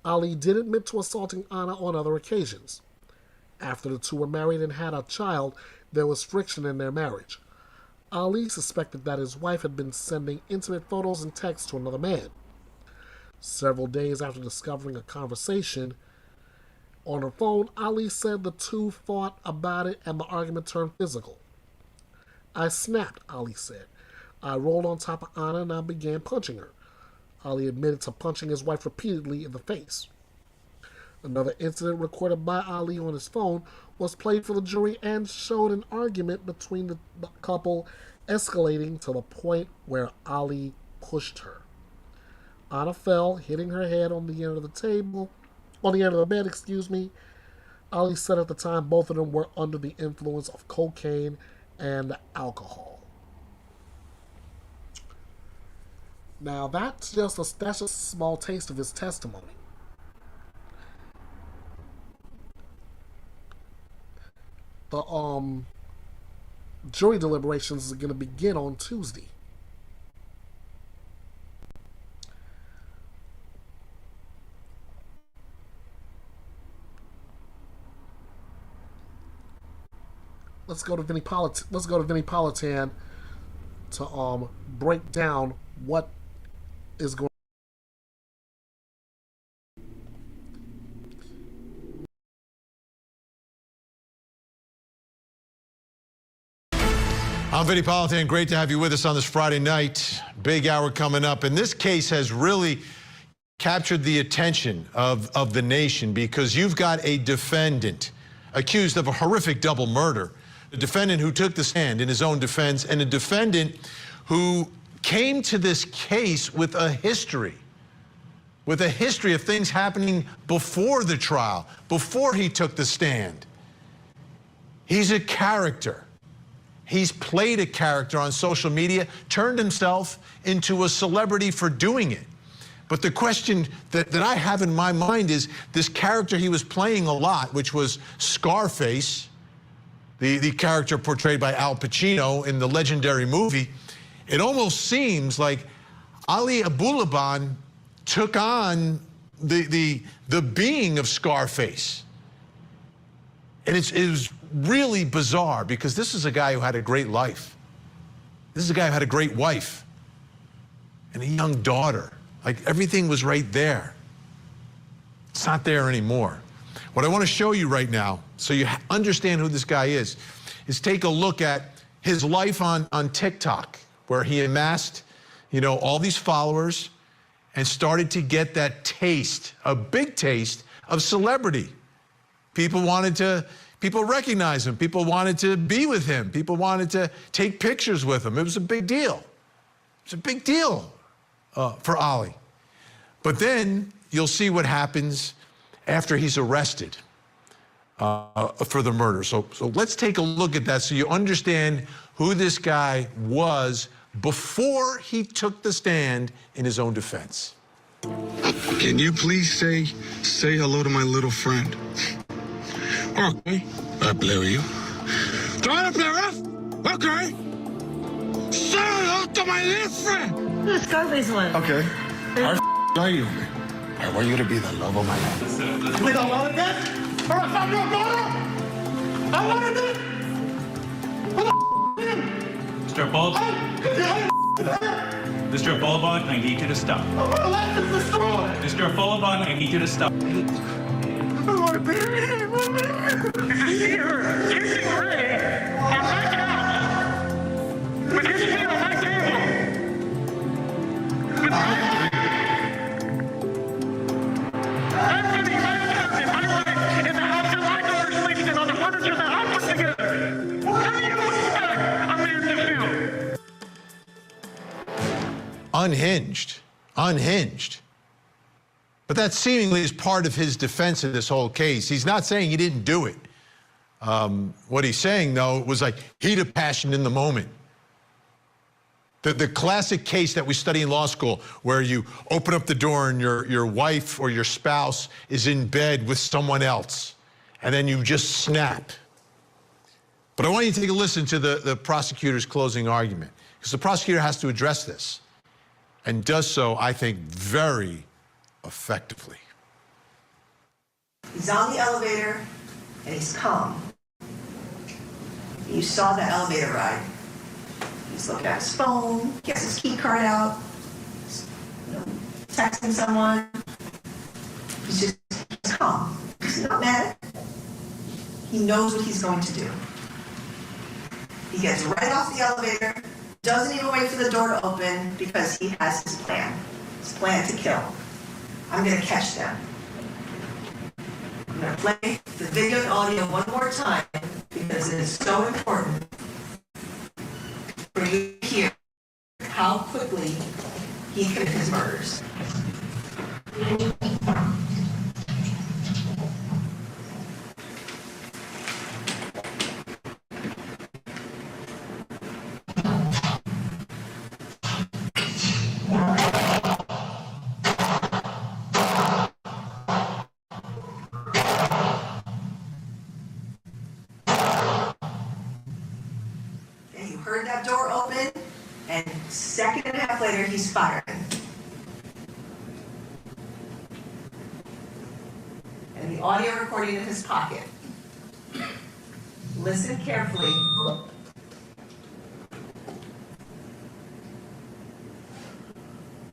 Ali did admit to assaulting Anna on other occasions. After the two were married and had a child, there was friction in their marriage. Ali suspected that his wife had been sending intimate photos and texts to another man. Several days after discovering a conversation on her phone, Ali said the two fought about it and the argument turned physical. I snapped, Ali said. I rolled on top of Anna and I began punching her. Ali admitted to punching his wife repeatedly in the face. Another incident recorded by Ali on his phone was played for the jury and showed an argument between the couple escalating to the point where Ali pushed her. Anna fell, hitting her head on the end of the bed. Ali said at the time both of them were under the influence of cocaine and alcohol. Now that's just a small taste of his testimony. The jury deliberations are going to begin on Tuesday. Let's go to Vinnie Politan to break down what is going. I'm Vinnie Politan. Great to have you with us on this Friday night. Big hour coming up. And this case has really captured the attention of the nation because you've got a defendant accused of a horrific double murder. A defendant who took the stand in his own defense and a defendant who came to this case with a history of things happening before the trial, before he took the stand. He's a character. He's played a character on social media, turned himself into a celebrity for doing it. But the question that I have in my mind is this character he was playing a lot, which was Scarface, the character portrayed by Al Pacino in the legendary movie. It almost seems like Ali Abulaban took on the being of Scarface. And it was really bizarre because this is a guy who had a great life. This is a guy who had a great wife and a young daughter. Like everything was right there. It's not there anymore. What I want to show you right now, so you understand who this guy is take a look at his life on TikTok, where he amassed, all these followers and started to get that taste, a big taste of celebrity. People recognized him. People wanted to be with him. People wanted to take pictures with him. It was a big deal. It's a big deal for Ali. But then you'll see what happens after he's arrested for the murder. So let's take a look at that so you understand who this guy was before he took the stand in his own defense. Can you please say hello to my little friend? Okay, I play with you. Try to play rough? Okay. Say hello to my little friend. The Scarface one. Okay. How are you? I want you to be the love of my life. We don't want that? Or if I'm your daughter? I wanted it. Mr. Baldwin. Mr. Baldwin, I need you to stop. My life is destroyed. Mr. Baldwin, I need you to stop. I want to be here. Kissing her and making out. We're kissing her and making out. unhinged. But that seemingly is part of his defense in this whole case. He's not saying he didn't do it. What he's saying, though, was like heat of passion in the moment. The classic case that we study in law school where you open up the door and your wife or your spouse is in bed with someone else, and then you just snap. But I want you to take a listen to the prosecutor's closing argument, because the prosecutor has to address this, and does so, I think, very effectively. He's on the elevator and he's calm. You saw that elevator ride. He's looking at his phone, he has his key card out, texting someone. He's calm. He's not mad. He knows what he's going to do. He gets right off the elevator, doesn't even wait for the door to open because he has his plan to kill. I'm going to catch them. I'm going to play the video and audio one more time because it is so important for you to hear how quickly he committed his murders. Heard that door open, and a second and a half later, he's firing. And the audio recording in his pocket. Listen carefully.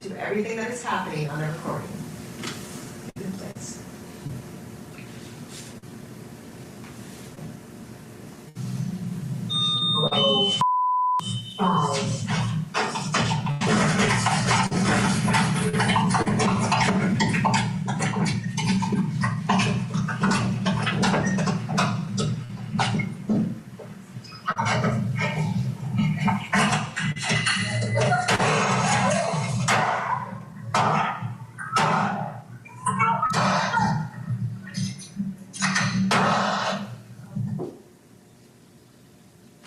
To everything that is happening on the recording. Good place.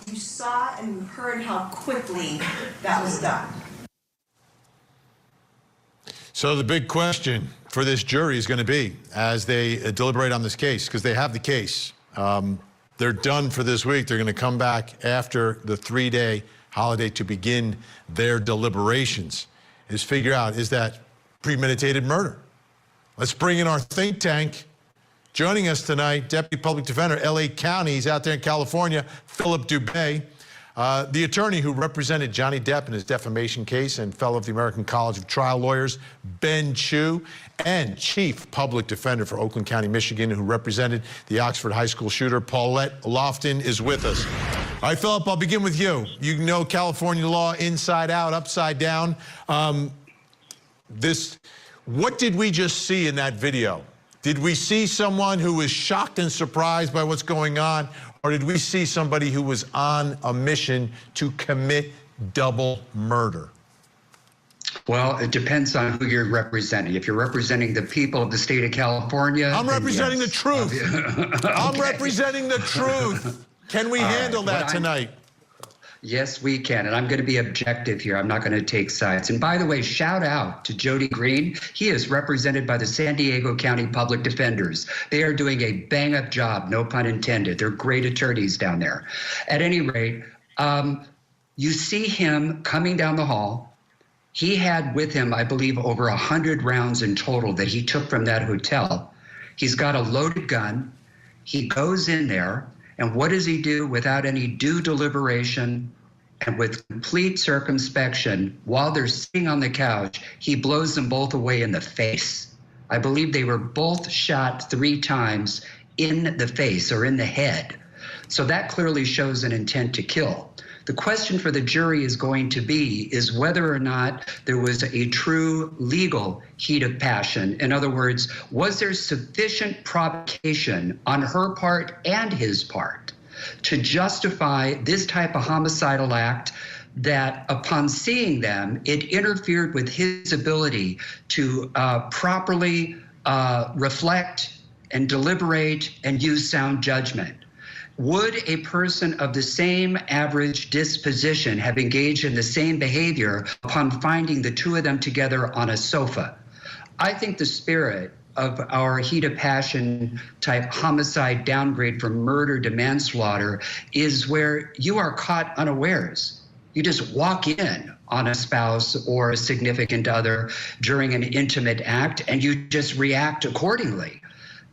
You saw and you heard how quickly that was done. So the big question for this jury is going to be, as they deliberate on this case, because they have the case, they're done for this week. They're going to come back after the 3-day holiday to begin their deliberations, is figure out, is that premeditated murder? Let's bring in our think tank. Joining us tonight, Deputy Public Defender, LA County, he's out there in California, Philip Dubé, the attorney who represented Johnny Depp in his defamation case, and fellow of the American College of Trial Lawyers, Ben Chu, and Chief Public Defender for Oakland County, Michigan, who represented the Oxford High School shooter, Paulette Lofton, is with us. All right, Philip, I'll begin with you. You know California law inside out, upside down. What did we just see in that video? Did we see someone who was shocked and surprised by what's going on, or did we see somebody who was on a mission to commit double murder? Well, it depends on who you're representing. If you're representing the people of the state of California, I'm representing the truth. Okay. I'm representing the truth. Can we handle that tonight? Yes, we can. And I'm going to be objective here. I'm not going to take sides. And by the way, shout out to Jody Green. He is represented by the San Diego County Public Defenders. They are doing a bang-up job, no pun intended. They're great attorneys down there. At any rate, you see him coming down the hall. He had with him, I believe, over 100 rounds in total that he took from that hotel. He's got a loaded gun. He goes in there. And what does he do without any due deliberation and with complete circumspection? While they're sitting on the couch, he blows them both away in the face. I believe they were both shot 3 times in the face or in the head. So that clearly shows an intent to kill. The question for the jury is going to be is whether or not there was a true legal heat of passion. In other words, was there sufficient provocation on her part and his part to justify this type of homicidal act that upon seeing them, it interfered with his ability to properly reflect and deliberate and use sound judgment. Would a person of the same average disposition have engaged in the same behavior upon finding the two of them together on a sofa? I think the spirit of our heat of passion type homicide downgrade from murder to manslaughter is where you are caught unawares. You just walk in on a spouse or a significant other during an intimate act and you just react accordingly.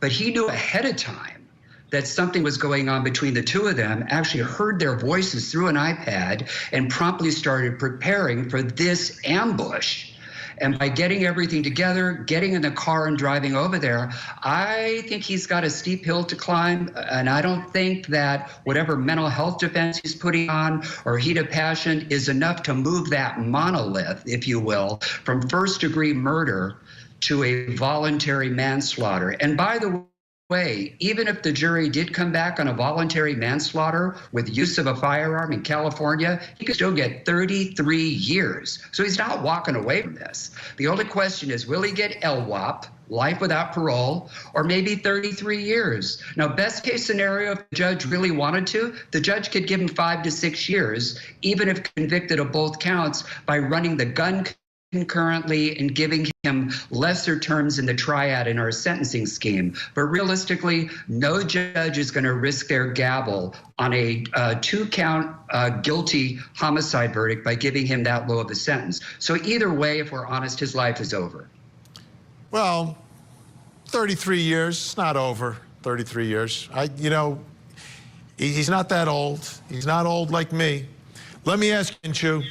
But he knew ahead of time that something was going on between the two of them, actually heard their voices through an iPad and promptly started preparing for this ambush. And by getting everything together, getting in the car and driving over there, I think he's got a steep hill to climb. And I don't think that whatever mental health defense he's putting on or heat of passion is enough to move that monolith, if you will, from first-degree murder to a voluntary manslaughter. And by the way, even if the jury did come back on a voluntary manslaughter with use of a firearm in California, he could still get 33 years. So he's not walking away from this. The only question is, will he get LWOP, life without parole, or maybe 33 years? Now, best case scenario, if the judge really wanted to, the judge could give him 5 to 6 years, even if convicted of both counts, by running the gun concurrently and giving him lesser terms in the triad in our sentencing scheme. But realistically, no judge is going to risk their gavel on a 2-count guilty homicide verdict by giving him that low of a sentence. So either way, if we're honest, his life is over. Well, 33 years, it's not over. 33 years. He's not that old. He's not old like me. Let me ask you, Chu.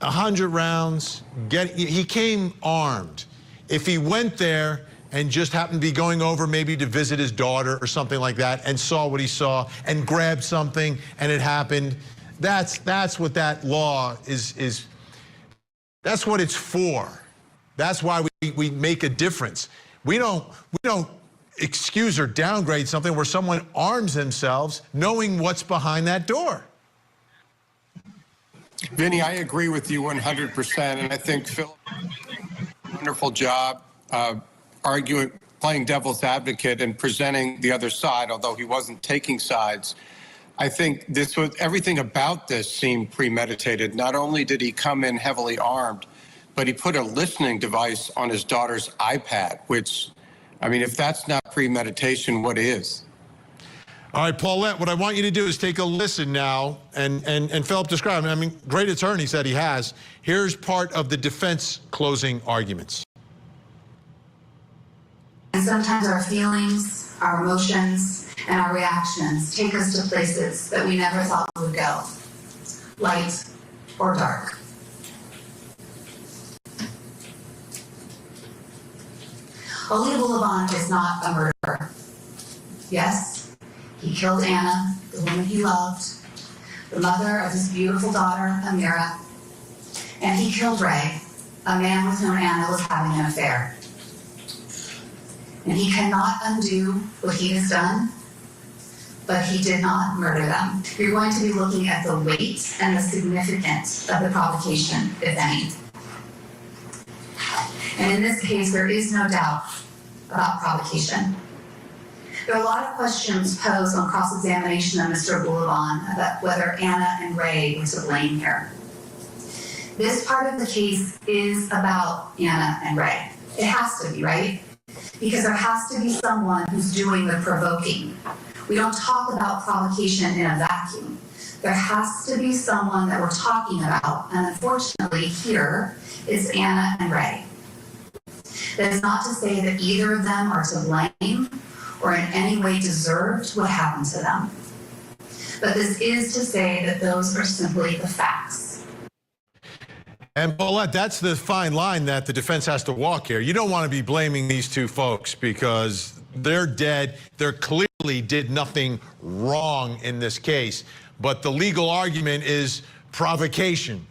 100 rounds, he came armed. If he went there and just happened to be going over maybe to visit his daughter or something like that and saw what he saw and grabbed something and it happened, that's what that law is, that's what it's for. That's why we make a difference. We don't excuse or downgrade something where someone arms themselves knowing what's behind that door. Vinny, I agree with you 100%, and I think Phil did a wonderful job playing devil's advocate and presenting the other side, although he wasn't taking sides. I think everything about this seemed premeditated. Not only did he come in heavily armed, but he put a listening device on his daughter's iPad, which, I mean, if that's not premeditation, what is? All right, Paulette, what I want you to do is take a listen now, and Philip described, I mean, great attorney said he has. Here's part of the defense closing arguments. And sometimes our feelings, our emotions, and our reactions take us to places that we never thought would go, light or dark. Ali Boulevard is not a murderer. Yes, he killed Anna, the woman he loved, the mother of his beautiful daughter, Amira, and he killed Ray, a man with whom Anna was having an affair. And he cannot undo what he has done, but he did not murder them. You're going to be looking at the weight and the significance of the provocation, if any. And in this case, there is no doubt about provocation. There are a lot of questions posed on cross-examination of Mr. Baldwin about whether Anna and Ray were to blame here. This part of the case is about Anna and Ray. It has to be, right? Because there has to be someone who's doing the provoking. We don't talk about provocation in a vacuum. There has to be someone that we're talking about, and unfortunately here is Anna and Ray. That is not to say that either of them are to blame or in any way deserved what happened to them. But this is to say that those are simply the facts. And Paulette, that's the fine line that the defense has to walk here. You don't want to be blaming these two folks because they're dead. They clearly did nothing wrong in this case. But the legal argument is provocation.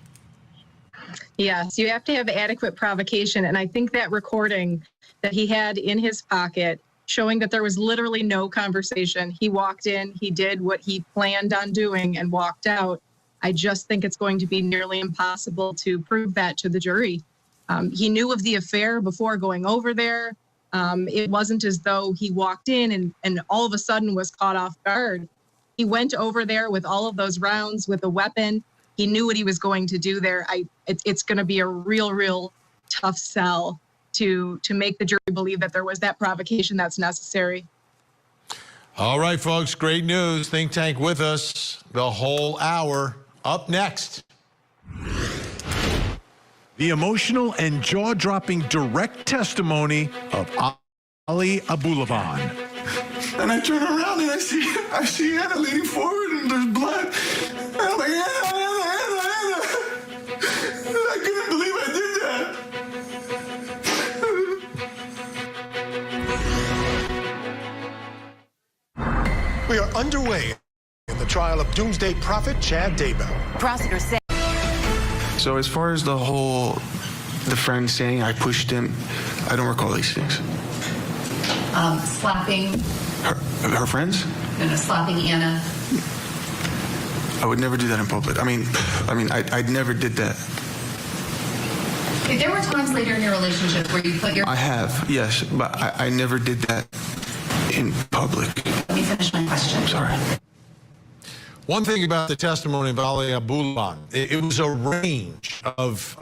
Yes, you have to have adequate provocation. And I think that recording that he had in his pocket showing that there was literally no conversation. He walked in, he did what he planned on doing and walked out. I just think it's going to be nearly impossible to prove that to the jury. He knew of the affair before going over there. It wasn't as though he walked in and all of a sudden was caught off guard. He went over there with all of those rounds, with a weapon. He knew what he was going to do there. It's going to be a real tough sell to make the jury believe that there was that provocation that's necessary. All right, folks, great news. Think Tank with us the whole hour. Up next. The emotional and jaw-dropping direct testimony of Ali Abulaban. And I turn around and I see Anna leaning forward and there's blood. And I'm like, Anna. I couldn't believe I did that. We are underway in the trial of doomsday prophet Chad Daybell. Prosecutors say. So as far as the friend saying I pushed him, I don't recall these things. Slapping. Her friends? No, slapping Anna. I would never do that in public. I mean, I never did that. If there were times later in your relationship where you put your... I have, yes, but I never did that in public. Let me finish my question. I'm sorry. One thing about the testimony of Ali Abulaban, it was a range of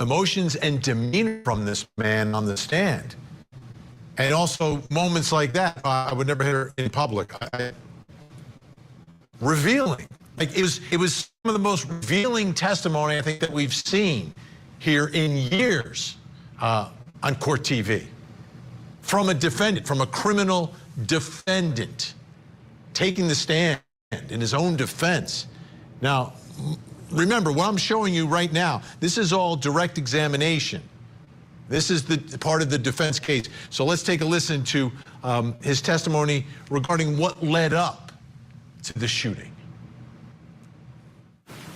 emotions and demeanor from this man on the stand. And also moments like that, I would never hit her in public. Revealing. Like it was some of the most revealing testimony I think that we've seen here in years on court TV. From a defendant, from a criminal defendant, taking the stand in his own defense. Now, remember what I'm showing you right now, this is all direct examination. This is the part of the defense case. So let's take a listen to his testimony regarding what led up to the shooting.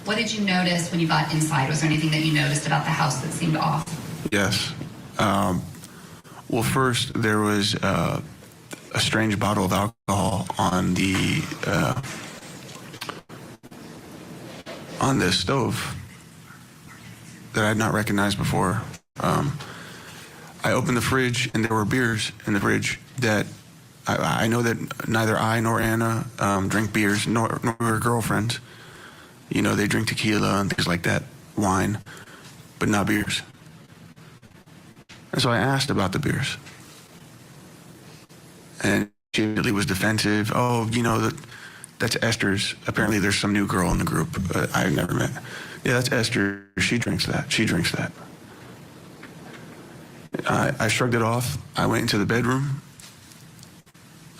What did you notice when you got inside? Was there anything that you noticed about the house that seemed off? Yes. Well, first there was a strange bottle of alcohol on the stove that I had not recognized before. I opened the fridge and there were beers in the fridge that I know that neither I nor Anna drink beers, nor her girlfriends. You know, they drink tequila and things like that, wine, but not beers. And so I asked about the beers. And she immediately was defensive. Oh, you know, that's Esther's. Apparently there's some new girl in the group I've never met. Yeah, that's Esther. She drinks that. She drinks that. I shrugged it off. I went into the bedroom.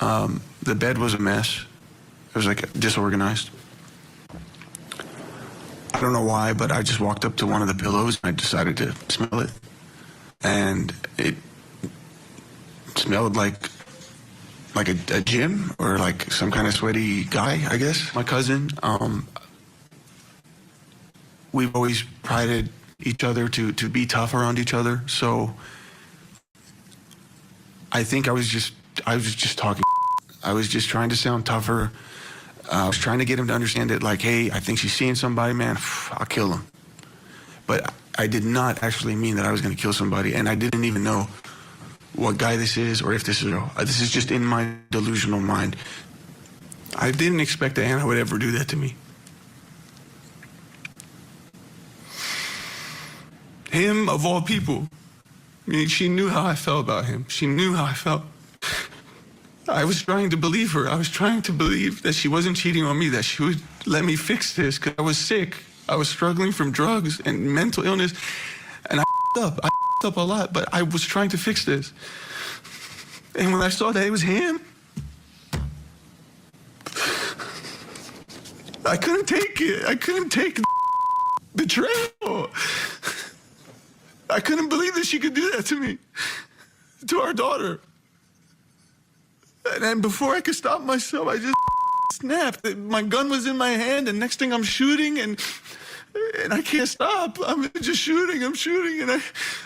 The bed was a mess. It was like disorganized. I don't know why, but I just walked up to one of the pillows and I decided to smell it. And it smelled like a gym or like some kind of sweaty guy, I guess. My cousin, we've always prided each other to be tough around each other. So I think I was just talking. I was just trying to sound tougher. I was trying to get him to understand it like, hey, I think she's seeing somebody, man, I'll kill him. But I did not actually mean that I was going to kill somebody, and I didn't even know what guy this is or if this is real. This is just in my delusional mind. I didn't expect that Anna would ever do that to me. Him, of all people. I mean, she knew how I felt about him. She knew how I felt. I was trying to believe her. I was trying to believe that she wasn't cheating on me, that she would let me fix this because I was sick. I was struggling from drugs and mental illness, and I f***ed up a lot, but I was trying to fix this. And when I saw that it was him, I couldn't take it. I couldn't take the betrayal. I couldn't believe that she could do that to me, to our daughter. And then before I could stop myself, I just snapped. My gun was in my hand, and next thing I'm shooting, and and I can't stop. I'm just shooting, and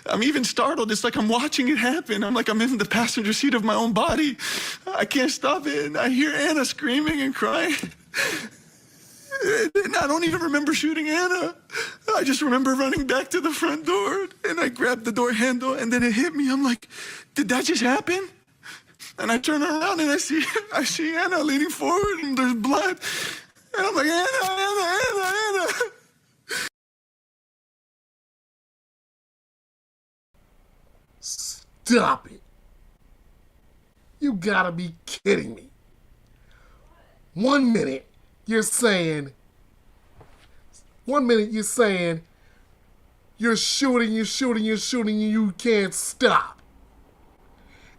I'm even startled. It's like I'm watching it happen. I'm like I'm in the passenger seat of my own body. I can't stop it, and I hear Anna screaming and crying. And I don't even remember shooting Anna. I just remember running back to the front door, and I grabbed the door handle, and then it hit me. I'm like, did that just happen? And I turn around, and I see Anna leaning forward, and there's blood. And I'm like, Anna. Stop it. You gotta be kidding me. 1 minute you're saying you're shooting, and you can't stop.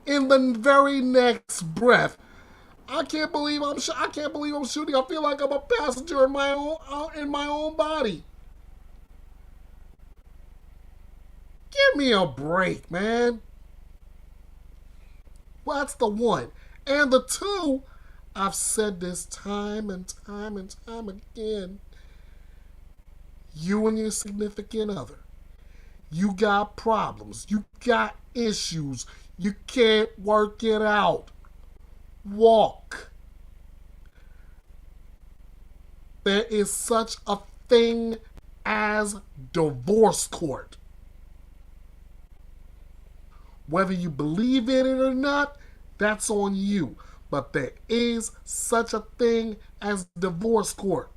In the very next breath, I can't believe I'm shooting. I feel like I'm a passenger in my own body. Give me a break, man. Well, that's the one. And the two, I've said this time and time again. You and your significant other, you got problems. You got issues. You can't work it out. Walk. There is such a thing as divorce court. Whether you believe in it or not, that's on you. But there is such a thing as divorce court.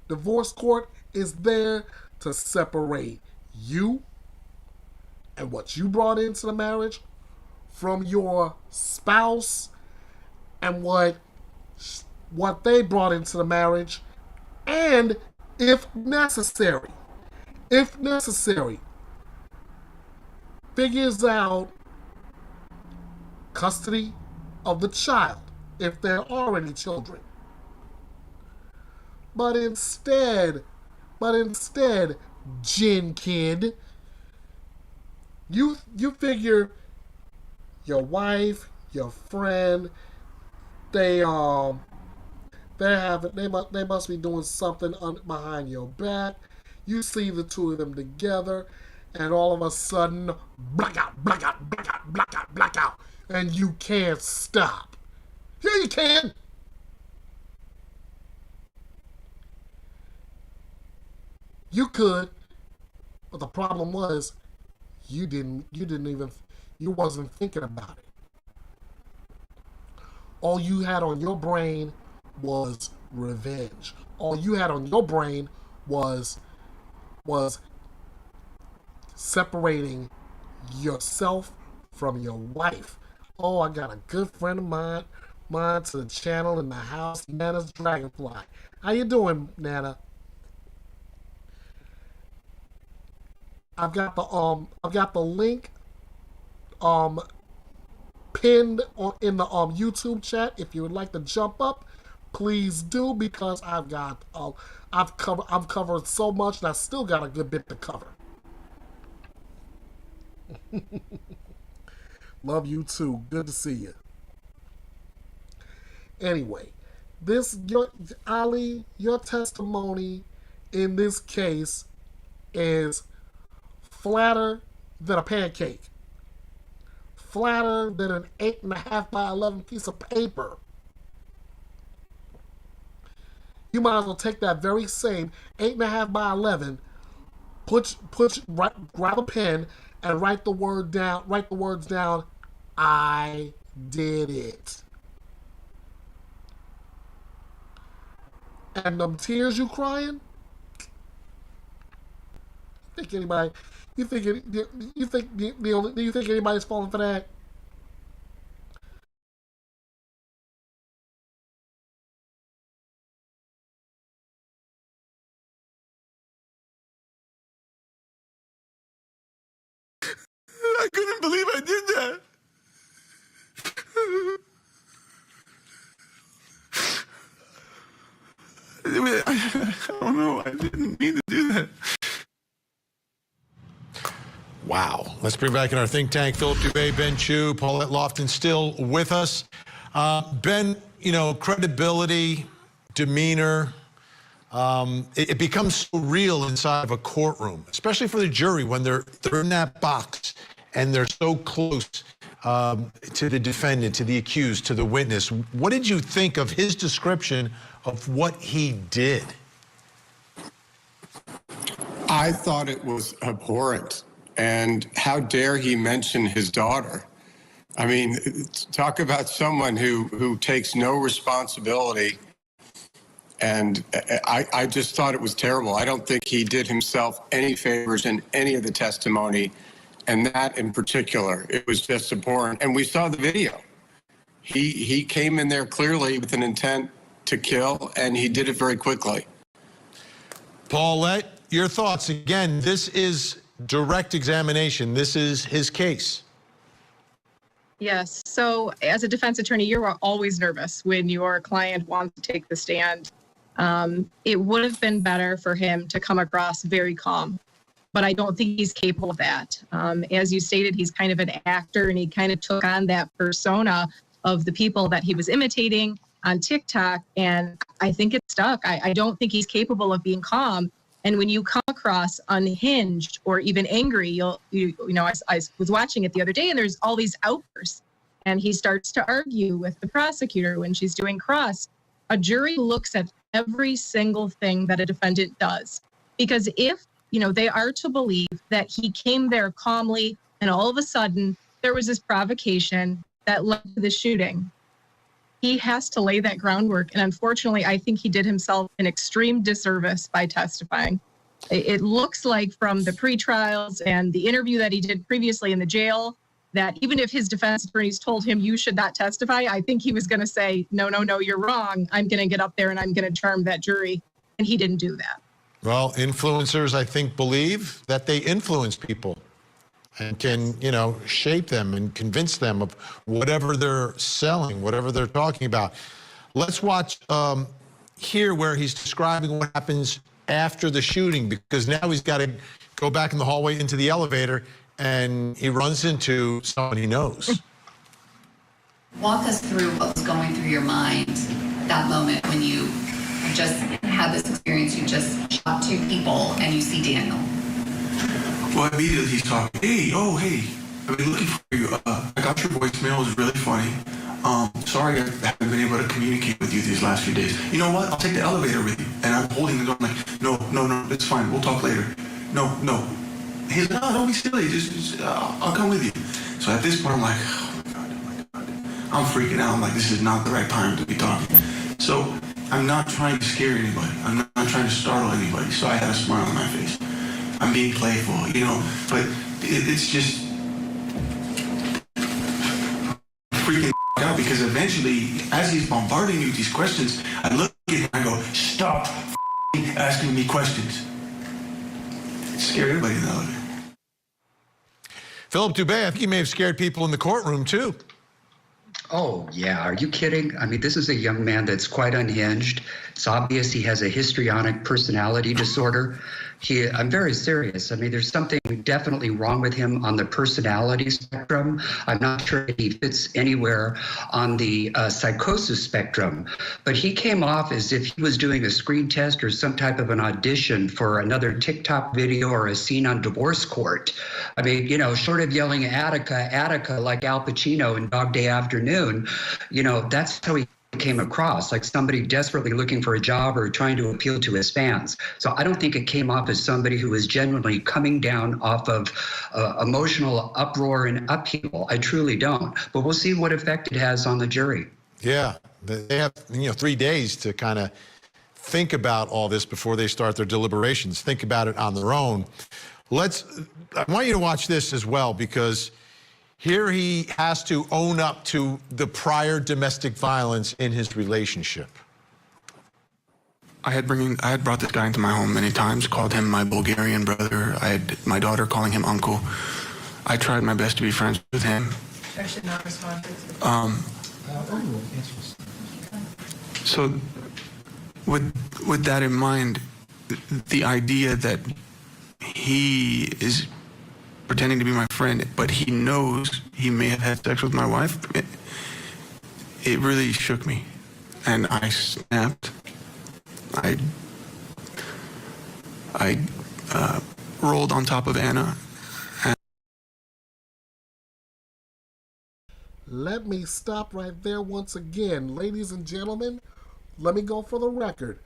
Divorce court is there to separate you and what you brought into the marriage from your spouse and what they brought into the marriage, and if necessary, figures out custody of the child if there are any children. But instead, Gin Kid, you figure your wife, your friend, they must be doing something behind your back. You see the two of them together, and all of a sudden, blackout, and you can't stop. Yeah, you can. You could, but the problem was, you wasn't thinking about it. All you had on your brain was revenge. All you had on your brain was separating yourself from your wife. Oh, I got a good friend of mine to the channel in the house, Nana's Dragonfly. How you doing, Nana? I've got the link pinned in the YouTube chat. If you would like to jump up, please do, because I've covered so much and I still got a good bit to cover. Love you too. Good to see you. Anyway, Ali, your testimony in this case is flatter than a pancake. Flatter than an 8.5 by 11 piece of paper. You might as well take that very same 8.5 by 11, grab a pen and write the words down. I did it. And them tears you crying? Do you think anybody's falling for that? I couldn't believe I did that. I don't know. I didn't mean to do that. Wow. Let's bring back in our think tank, Philip Dubé, Ben Chu, Paulette Lofton still with us. Ben, credibility, demeanor. It becomes so real inside of a courtroom, especially for the jury when they're in that box and they're so close to the defendant, to the accused, to the witness. What did you think of his description of what he did? I thought it was abhorrent. And how dare he mention his daughter? I mean, talk about someone who takes no responsibility. And I just thought it was terrible. I don't think he did himself any favors in any of the testimony, and that in particular. It was just abhorrent. And we saw the video. He came in there clearly with an intent to kill, and he did it very quickly. Paulette, your thoughts. Again, this is direct examination. This is his case. Yes. So as a defense attorney, you're always nervous when your client wants to take the stand. It would have been better for him to come across very calm, but I don't think he's capable of that. As you stated, he's kind of an actor, and he kind of took on that persona of the people that he was imitating on TikTok, and I think it stuck. I don't think he's capable of being calm. And when you come across unhinged or even angry, you know, I was watching it the other day, and there's all these outbursts, and he starts to argue with the prosecutor when she's doing cross. A jury looks at every single thing that a defendant does, because if, you know, they are to believe that he came there calmly and all of a sudden there was this provocation that led to the shooting, he has to lay that groundwork. And unfortunately, I think he did himself an extreme disservice by testifying. It looks like from the pre-trials and the interview that he did previously in the jail, that even if his defense attorneys told him you should not testify, I think he was going to say, no, you're wrong. I'm going to get up there and I'm going to charm that jury. And he didn't do that. Well, influencers, I think, believe that they influence people and can, you know, shape them and convince them of whatever they're selling, whatever they're talking about. Let's watch here where he's describing what happens after the shooting, because now he's got to go back in the hallway into the elevator and he runs into someone he knows. Walk us through what was going through your mind at that moment when you just had this experience. You just shot two people and you see Daniel. Well, immediately he's talking, hey, I've been looking for you. I got your voicemail, it was really funny. Sorry I haven't been able to communicate with you these last few days. You know what, I'll take the elevator with you. And I'm holding the door, I'm like, no, it's fine, we'll talk later. No. He's like, no, don't be silly, just I'll come with you. So at this point, I'm like, oh my God. I'm freaking out, I'm like, this is not the right time to be talking. So I'm not trying to scare anybody. I'm not trying to startle anybody. So I had a smile on my face. I'm being playful, you know, but it's just freaking out, because eventually, as he's bombarding me with these questions, I look at him and I go, stop asking me questions. It scared everybody in the elevator. Philip Dubé, I think he may have scared people in the courtroom too. Oh, yeah. Are you kidding? I mean, this is a young man that's quite unhinged. It's obvious he has a histrionic personality disorder. I'm very serious. I mean, there's something definitely wrong with him on the personality spectrum. I'm not sure he fits anywhere on the psychosis spectrum, but he came off as if he was doing a screen test or some type of an audition for another TikTok video or a scene on Divorce Court. I mean, you know, short of yelling Attica like Al Pacino in Dog Day Afternoon, you know, that's how he came across, like somebody desperately looking for a job or trying to appeal to his fans. So I don't think it came off as somebody who was genuinely coming down off of emotional uproar and upheaval. I truly don't. But we'll see what effect it has on the jury. Yeah, they have, 3 days to kind of think about all this before they start their deliberations, think about it on their own. I want you to watch this as well, because here he has to own up to the prior domestic violence in his relationship. I had brought this guy into my home many times, called him my Bulgarian brother. I had my daughter calling him uncle. I tried my best to be friends with him. I should not respond to So with that in mind, the idea that he is pretending to be my friend, but he knows he may have had sex with my wife, it really shook me. And I snapped. I rolled on top of Anna. Let me stop right there once again. Ladies and gentlemen, let me go for the record.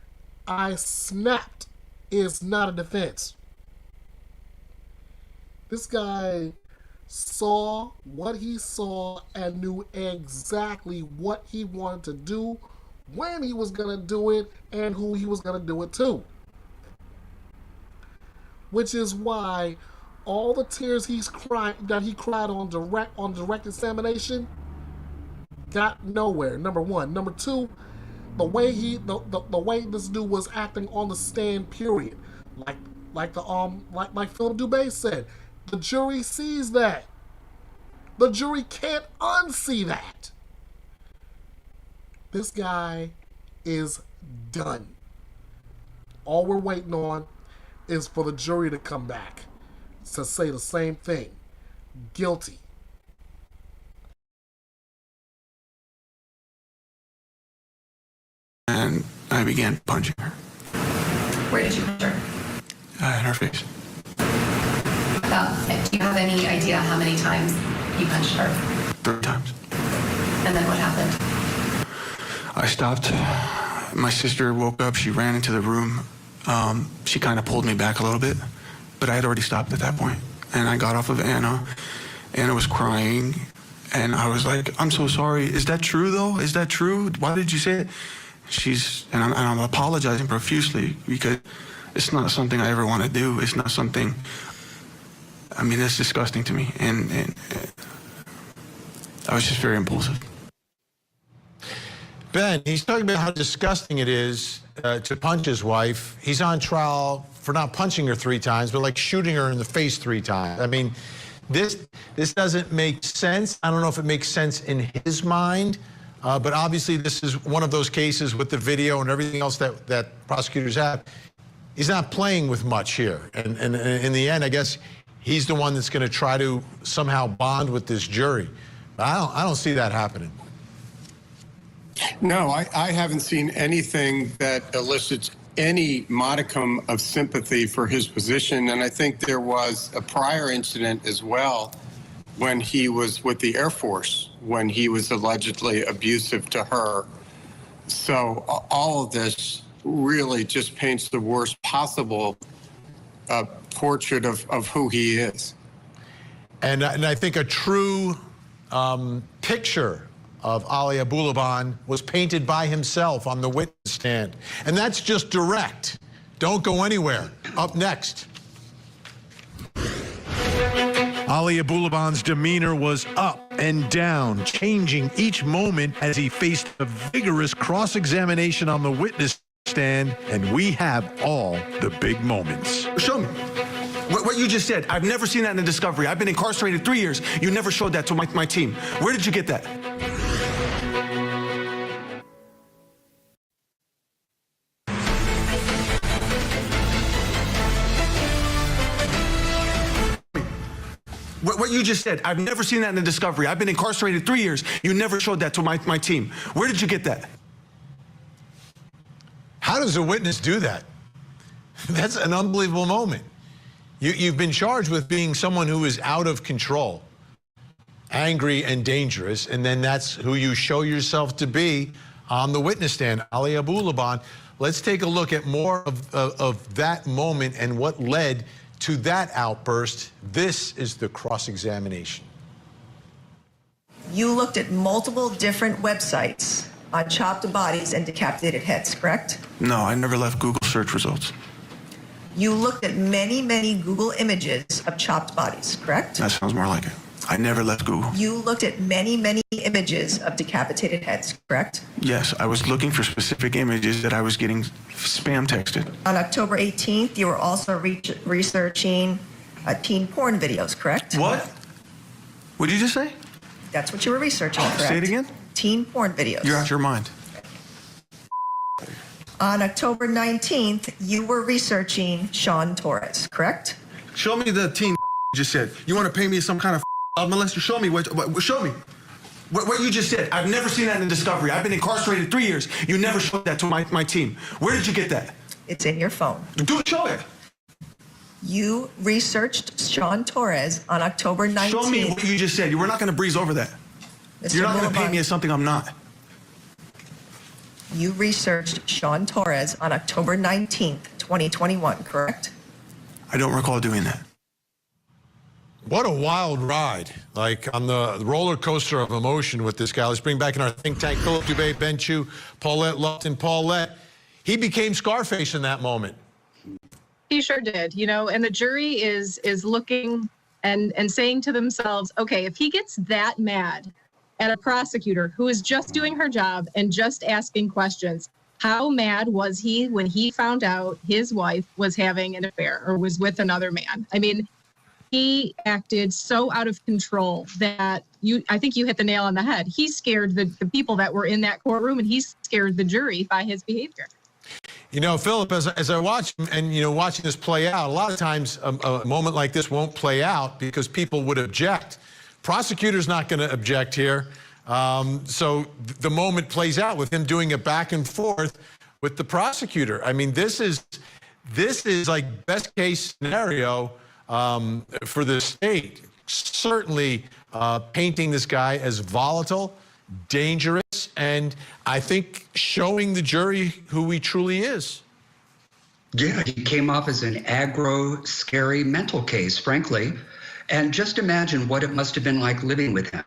I snapped is not a defense. This guy saw what he saw and knew exactly what he wanted to do, when he was going to do it, and who he was going to do it to. Which is why all the tears he cried on direct examination got nowhere. Number one. Number two, the way this dude was acting on the stand, period. Like Phil Dubé said, the jury sees that. The jury can't unsee that. This guy is done. All we're waiting on is for the jury to come back to say the same thing. Guilty. And I began punching her. Where did you punch her? In her face. Do you have any idea how many times you punched her? 3 times. And then what happened? I stopped. My sister woke up. She ran into the room. She kind of pulled me back a little bit, but I had already stopped at that point. And I got off of Anna. Anna was crying, and I was like, "I'm so sorry. Is that true, though? Is that true? Why did you say it?" I'm apologizing profusely because it's not something I ever want to do. It's not something. I mean, that's disgusting to me, and I was just very impulsive. Ben, he's talking about how disgusting it is to punch his wife. He's on trial for not punching her 3 times, but like shooting her in the face 3 times. I mean, this doesn't make sense. I don't know if it makes sense in his mind, but obviously this is one of those cases with the video and everything else that prosecutors have. He's not playing with much here. And in the end, I guess he's the one that's going to try to somehow bond with this jury. But I don't see that happening. No, I haven't seen anything that elicits any modicum of sympathy for his position. And I think there was a prior incident as well when he was with the Air Force, when he was allegedly abusive to her. So all of this really just paints the worst possible portrait of who he is. And I think a true picture of Ali Abulaban was painted by himself on the witness stand. And that's just direct. Don't go anywhere. Up next. Ali Abulaban's demeanor was up and down, changing each moment as he faced a vigorous cross-examination on the witness stand, and we have all the big moments. Show me. What you just said, I've never seen that in a discovery. I've been incarcerated 3 years. You never showed that to my team. Where did you get that? What you just said, I've never seen that in a discovery. I've been incarcerated 3 years. You never showed that to my team. Where did you get that? How does a witness do that? That's an unbelievable moment. You've been charged with being someone who is out of control, angry and dangerous, and then that's who you show yourself to be on the witness stand, Ali Abulaban. Let's take a look at more of that moment and what led to that outburst. This is the cross-examination. You looked at multiple different websites on chopped bodies and decapitated heads, correct? No, I never left Google search results. You looked at many, many Google images of chopped bodies, correct? That sounds more like it. I never left Google. You looked at many, many images of decapitated heads, correct? Yes, I was looking for specific images that I was getting spam texted. On October 18th, you were also researching teen porn videos, correct? What? What did you just say? That's what you were researching, correct? Say it again? Teen porn videos. You're out your mind. On October 19th, you were researching Sean Torres, correct? Show me the teen you just said. You want to pay me some kind of molester? Show me. Show me. What you just said, I've never seen that in Discovery. I've been incarcerated 3 years. You never showed that to my team. Where did you get that? It's in your phone. Show it. You researched Sean Torres on October 19th. Show me what you just said. We're not going to breeze over that. You're not going to paint me as something I'm not. You researched Sean Torres on October 19th, 2021, correct? I don't recall doing that. What a wild ride, like on the roller coaster of emotion with this guy. Let's bring back in our think tank Philip Dubé, Benchu, Paulette Lupton. Paulette, he became Scarface in that moment. He sure did, you know, and the jury is looking and saying to themselves, okay, if he gets that mad at a prosecutor who is just doing her job and just asking questions, how mad was he when he found out his wife was having an affair or was with another man? I mean, he acted so out of control that I think you hit the nail on the head. He scared the people that were in that courtroom, and he scared the jury by his behavior. You know, Philip, as I watch and, you know, watching this play out, a lot of times a moment like this won't play out because people would object. Prosecutor's not going to object here. So the moment plays out with him doing a back and forth with the prosecutor. I mean, this is like best case scenario for the state. Certainly painting this guy as volatile, dangerous, and I think showing the jury who he truly is. Yeah, he came off as an aggro, scary mental case, frankly. And just imagine what it must have been like living with him.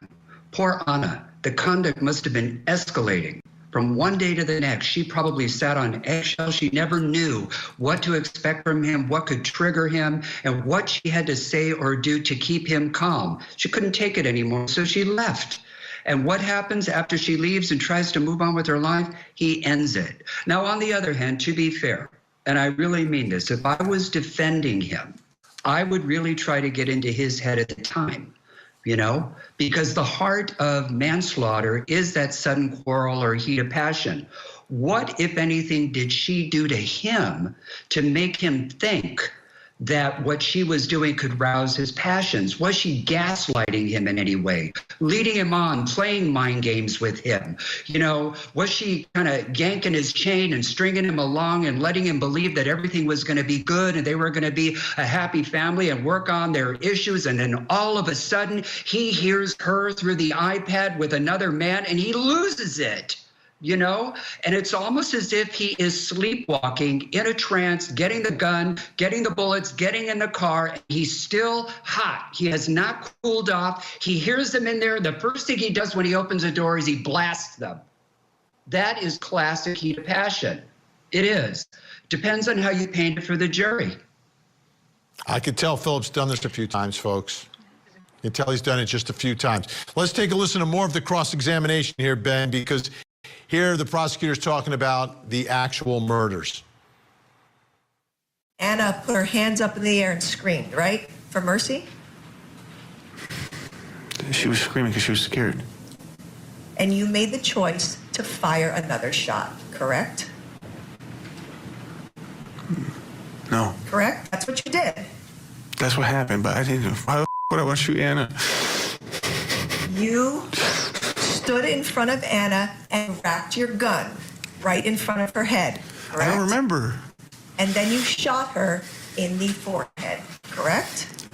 Poor Anna, the conduct must have been escalating. From one day to the next, she probably sat on eggshells. She never knew what to expect from him, what could trigger him, and what she had to say or do to keep him calm. She couldn't take it anymore, so she left. And what happens after she leaves and tries to move on with her life? He ends it. Now, on the other hand, to be fair, and I really mean this, if I was defending him, I would really try to get into his head at the time. You know, because the heart of manslaughter is that sudden quarrel or heat of passion. What, if anything, did she do to him to make him think that what she was doing could rouse his passions? Was she gaslighting him in any way, leading him on, playing mind games with him? You know, was she kind of yanking his chain and stringing him along and letting him believe that everything was going to be good and they were going to be a happy family and work on their issues? And then all of a sudden he hears her through the iPad with another man and he loses it. You know, and it's almost as if he is sleepwalking in a trance, getting the gun, getting the bullets, getting in the car. He's still hot. He has not cooled off. He hears them in there. The first thing he does when he opens the door is he blasts them. That is classic heat of passion. It is. Depends on how you paint it for the jury. I could tell Philip's done this a few times, folks. You can tell he's done it just a few times. Let's take a listen to more of the cross-examination here, Ben, because here the prosecutor's talking about the actual murders. Anna put her hands up in the air and screamed, right? For mercy? She was screaming because she was scared. And you made the choice to fire another shot, correct? No. Correct? That's what you did. That's what happened, but I didn't. Why the would I want to shoot Anna? You stood in front of Anna and racked your gun right in front of her head, correct? I don't remember. And then you shot her in the forehead, correct?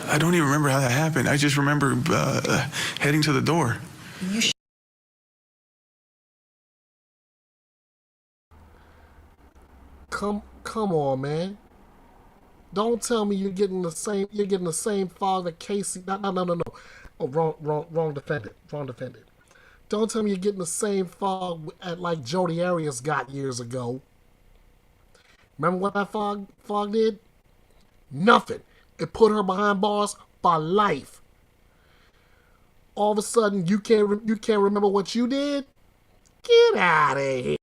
I don't even remember how that happened. I just remember heading to the door. You Come on, man. Don't tell me you're getting the same fog that Casey. No. Oh, wrong defendant. Don't tell me you're getting the same fog like Jodi Arias got years ago. Remember what that fog did? Nothing. It put her behind bars for life. All of a sudden, you can't remember what you did? Get out of here.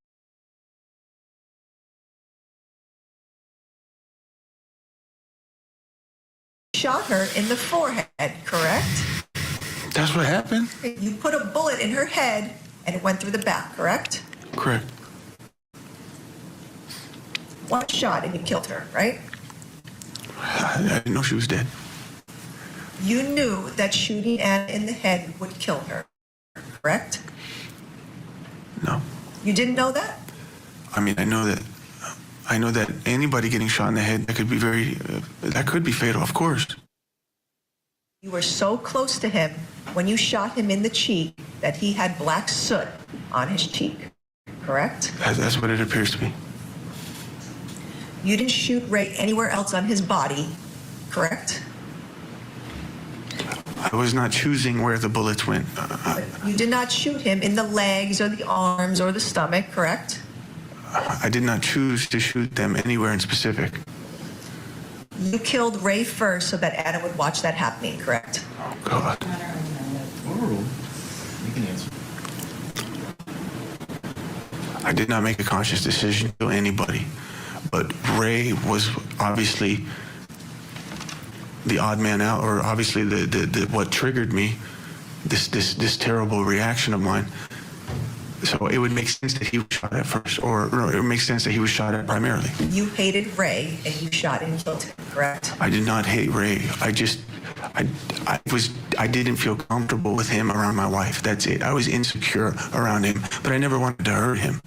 shot her in the forehead, correct? That's what happened? You put a bullet in her head and it went through the back, correct? Correct. One shot and you killed her, right? I didn't know she was dead. You knew that shooting Anna in the head would kill her, correct? No. You didn't know that? I mean, I know that anybody getting shot in the head, that could be that could be fatal, of course. You were so close to him when you shot him in the cheek that he had black soot on his cheek, correct? That's what it appears to be. You didn't shoot Ray anywhere else on his body, correct? I was not choosing where the bullets went. You did not shoot him in the legs or the arms or the stomach, correct? I did not choose to shoot them anywhere in specific. You killed Ray first so that Anna would watch that happening, correct? Oh, God. You can answer. I did not make a conscious decision to kill anybody, but Ray was obviously the odd man out, or obviously the what triggered me, this terrible reaction of mine. So it would make sense that he was shot at first, or it would make sense that he was shot at primarily. You hated Ray and you shot and killed him, correct? I did not hate Ray. I didn't feel comfortable with him around my wife. That's it. I was insecure around him, but I never wanted to hurt him.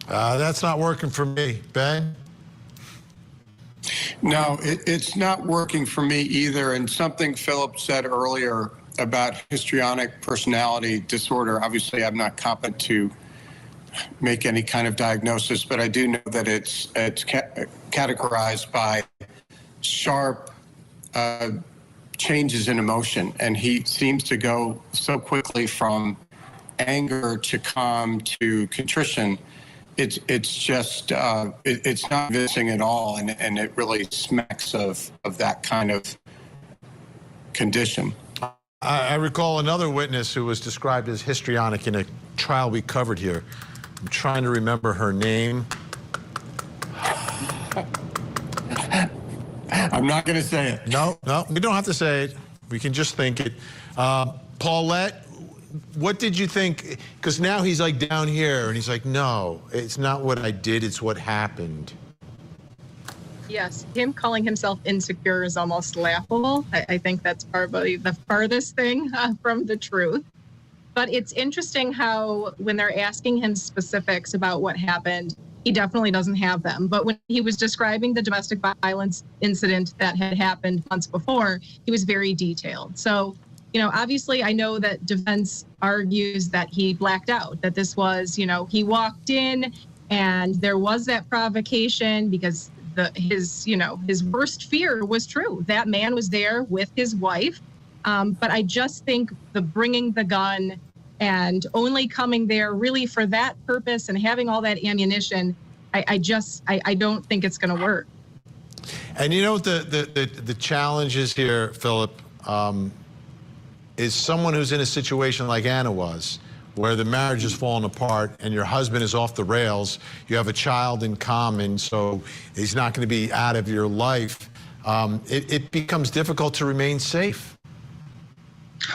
That's not working for me. Ben? No, it's not working for me either. And something Philip said earlier about histrionic personality disorder, obviously I'm not competent to make any kind of diagnosis, but I do know that it's categorized by sharp changes in emotion. And he seems to go so quickly from anger to calm to contrition. It's just, it's not convincing at all, and it really smacks of that kind of condition. I recall another witness who was described as histrionic in a trial we covered here. I'm trying to remember her name. I'm not going to say it. No, we don't have to say it. We can just think it. Paulette, what did you think? Because now he's like down here, and he's like, no, it's not what I did, it's what happened. Yes, him calling himself insecure is almost laughable. I think that's probably the farthest thing from the truth. But it's interesting how when they're asking him specifics about what happened, he definitely doesn't have them. But when he was describing the domestic violence incident that had happened months before, he was very detailed. So, you know, obviously I know that defense argues that he blacked out, that this was, you know, he walked in and there was that provocation because his worst fear was true. That man was there with his wife. But I just think the bringing the gun and only coming there really for that purpose and having all that ammunition, I don't think it's going to work. And you know what the challenge is here, Philip, is someone who's in a situation like Anna was, where the marriage is falling apart and your husband is off the rails, you have a child in common, so he's not going to be out of your life. It becomes difficult to remain safe.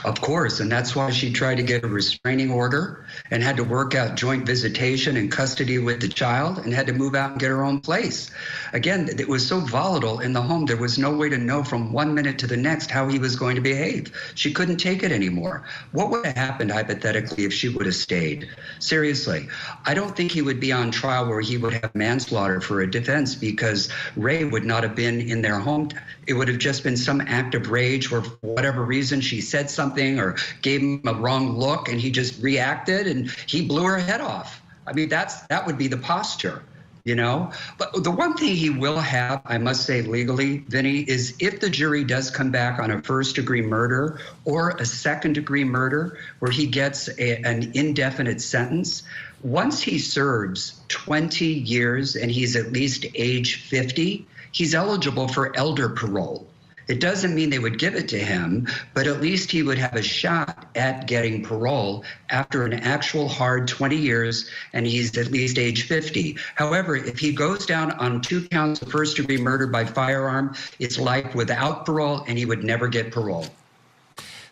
Of course, and that's why she tried to get a restraining order and had to work out joint visitation and custody with the child and had to move out and get her own place. Again, it was so volatile in the home, there was no way to know from 1 minute to the next how he was going to behave. She couldn't take it anymore. What would have happened hypothetically if she would have stayed? Seriously, I don't think he would be on trial where he would have manslaughter for a defense because Ray would not have been in their home. It would have just been some act of rage where for whatever reason she said something or gave him a wrong look and he just reacted and he blew her head off. I mean, that would be the posture, you know? But the one thing he will have, I must say legally, Vinny, is if the jury does come back on a first-degree murder or a second-degree murder where he gets an indefinite sentence, once he serves 20 years and he's at least age 50, he's eligible for elder parole. It doesn't mean they would give it to him, but at least he would have a shot at getting parole after an actual hard 20 years and he's at least age 50. However, if he goes down on 2 counts of first-degree murder by firearm, it's life without parole and he would never get parole.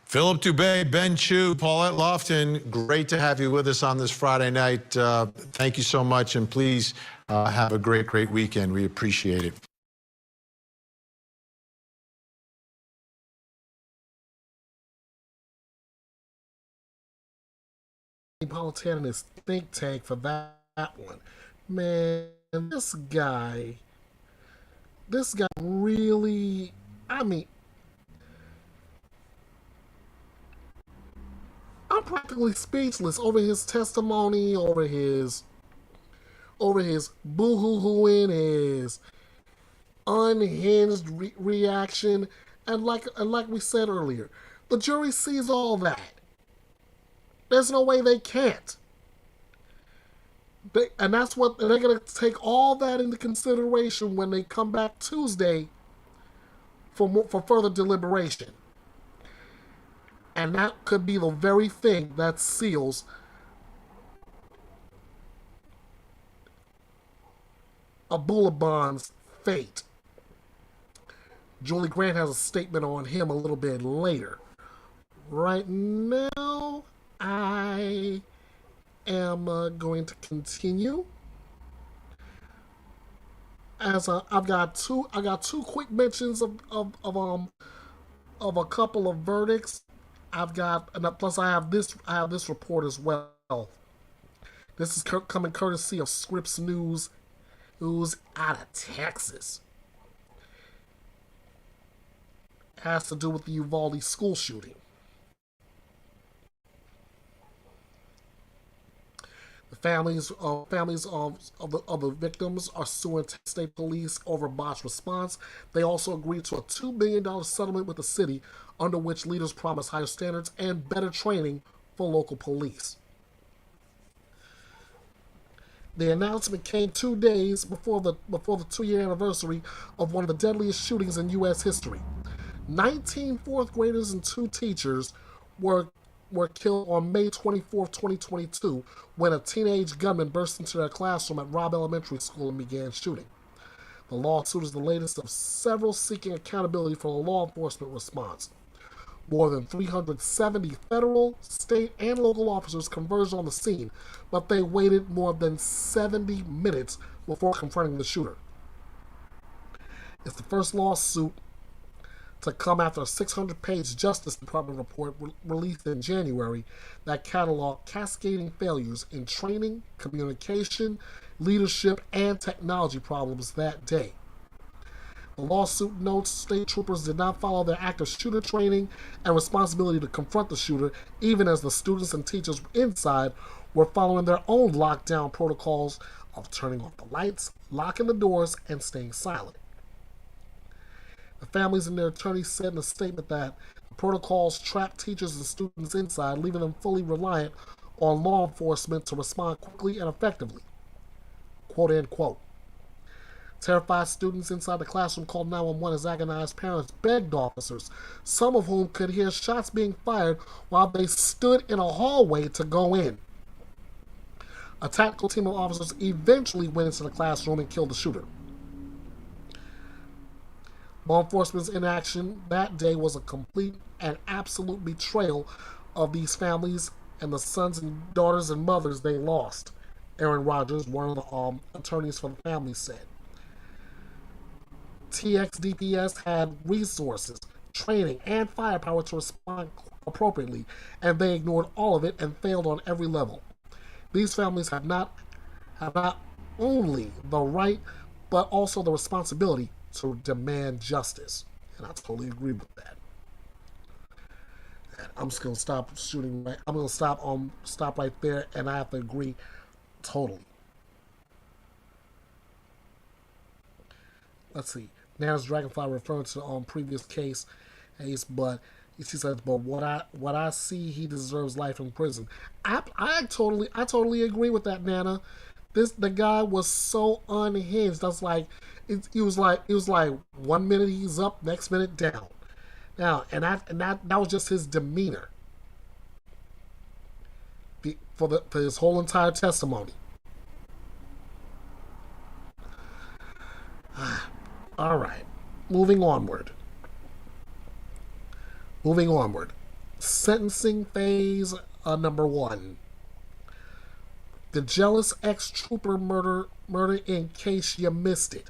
Philip Dubé, Ben Chu, Paulette Lofton, great to have you with us on this Friday night. Thank you so much, and please have a great weekend. We appreciate it. Politician and his think tank for that one. Man, this guy really, I mean, I'm practically speechless over his testimony, over his boo-hoo-hooing, his unhinged reaction, and like we said earlier, the jury sees all that. There's no way they can't. And that's what they're going to take all that into consideration when they come back Tuesday for further deliberation. And that could be the very thing that seals Abulabon's fate. Julie Grant has a statement on him a little bit later. Right now, I am going to continue. As I've got two quick mentions of a couple of verdicts. I've got, and plus I have this report as well. This is coming courtesy of Scripps News out of Texas. It has to do with the Uvalde school shooting. The families of the victims are suing Texas State Police over botched response. They also agreed to a $2 billion settlement with the city, under which leaders promise higher standards and better training for local police. The announcement came 2 days before the 2-year anniversary of one of the deadliest shootings in U.S. history. 19 fourth graders and 2 teachers were killed on May 24, 2022, when a teenage gunman burst into their classroom at Robb Elementary School and began shooting. The lawsuit is the latest of several seeking accountability for the law enforcement response. More than 370 federal, state, and local officers converged on the scene, but they waited more than 70 minutes before confronting the shooter. It's the first lawsuit to come after a 600-page Justice Department report released in January that cataloged cascading failures in training, communication, leadership, and technology problems that day. The lawsuit notes state troopers did not follow their active shooter training and responsibility to confront the shooter, even as the students and teachers inside were following their own lockdown protocols of turning off the lights, locking the doors, and staying silent. The families and their attorneys said in a statement that the protocols trapped teachers and students inside, leaving them fully reliant on law enforcement to respond quickly and effectively. Quote, end quote. Terrified students inside the classroom called 911 as agonized parents begged officers, some of whom could hear shots being fired while they stood in a hallway to go in. A tactical team of officers eventually went into the classroom and killed the shooter. Law enforcement's inaction that day was a complete and absolute betrayal of these families and the sons and daughters and mothers they lost, Aaron Rodgers, one of the attorneys for the family, said. TXDPS had resources, training, and firepower to respond appropriately, and they ignored all of it and failed on every level. These families have not only the right, but also the responsibility to demand justice. And I totally agree with that. And I'm just gonna stop shooting. I'm gonna stop right there, and I have to agree totally. Let's see. Nana's Dragonfly referring to the previous case, but she says, "But what I see, he deserves life in prison." I totally agree with that, Nana. The guy was so unhinged. That's like it was like 1 minute he's up, next minute down. Now, and that was just his demeanor for his whole entire testimony. All right, moving onward. Sentencing phase number 1. The jealous ex-trooper murder in case you missed it.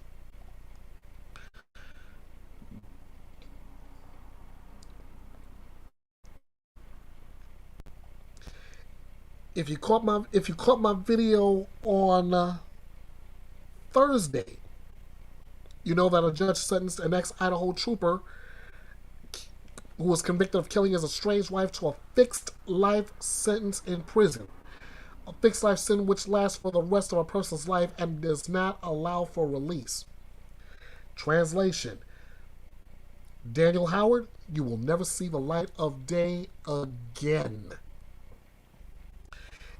If you caught my video on Thursday, you know that a judge sentenced an ex-Idaho trooper who was convicted of killing his estranged wife to a fixed life sentence in prison. A fixed life sentence which lasts for the rest of a person's life and does not allow for release. Translation: Daniel Howard, you will never see the light of day again.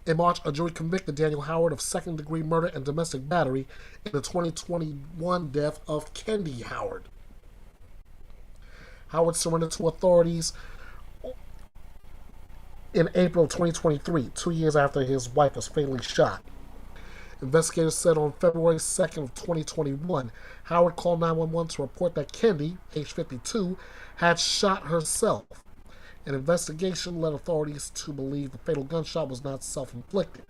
In March, a jury convicted Daniel Howard of second-degree murder and domestic battery in the 2021 death of Kendi Howard. Howard surrendered to authorities in April 2023, 2 years after his wife was fatally shot. Investigators said on February 2nd of 2021, Howard called 911 to report that Kendi, age 52, had shot herself. An investigation led authorities to believe the fatal gunshot was not self-inflicted.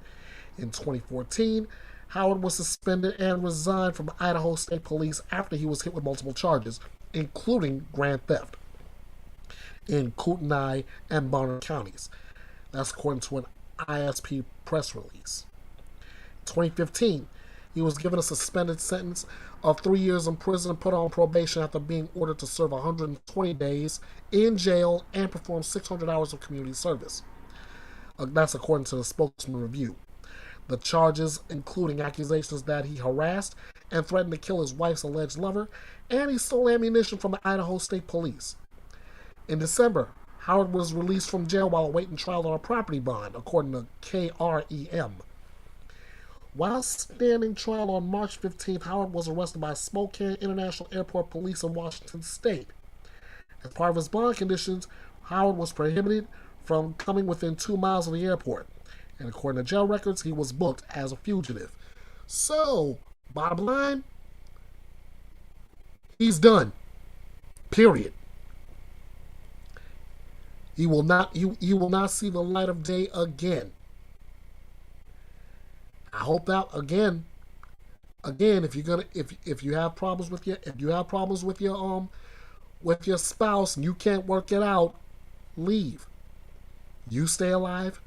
In 2014, Howard was suspended and resigned from Idaho State Police after he was hit with multiple charges, including grand theft, in Kootenai and Bonner counties. That's according to an ISP press release. In 2015, he was given a suspended sentence of 3 years in prison and put on probation after being ordered to serve 120 days in jail and perform 600 hours of community service. That's according to the Spokesman Review. The charges including accusations that he harassed and threatened to kill his wife's alleged lover, and he stole ammunition from the Idaho State Police. In December, Howard was released from jail while awaiting trial on a property bond, according to KREM. While standing trial on March 15th, Howard was arrested by Spokane International Airport Police in Washington State. As part of his bond conditions, Howard was prohibited from coming within 2 miles of the airport. And according to jail records, he was booked as a fugitive. So, bottom line, he's done. Period. He will not see the light of day again. I hope that again, if you have problems with your spouse and you can't work it out, leave. You stay alive.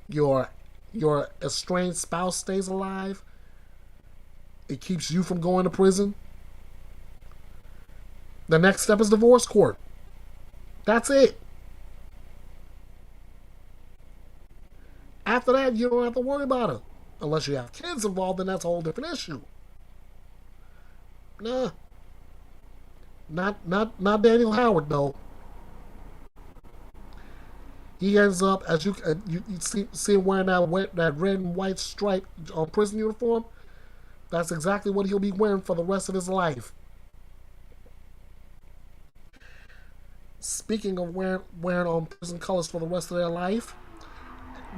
Your estranged spouse stays alive. It keeps you from going to prison. The next step is divorce court. That's it. After that, you don't have to worry about it. Unless you have kids involved, then that's a whole different issue. Nah. Not Daniel Howard, though. He ends up, as you see him wearing that red and white striped prison uniform. That's exactly what he'll be wearing for the rest of his life. Speaking of wearing prison colors for the rest of their life,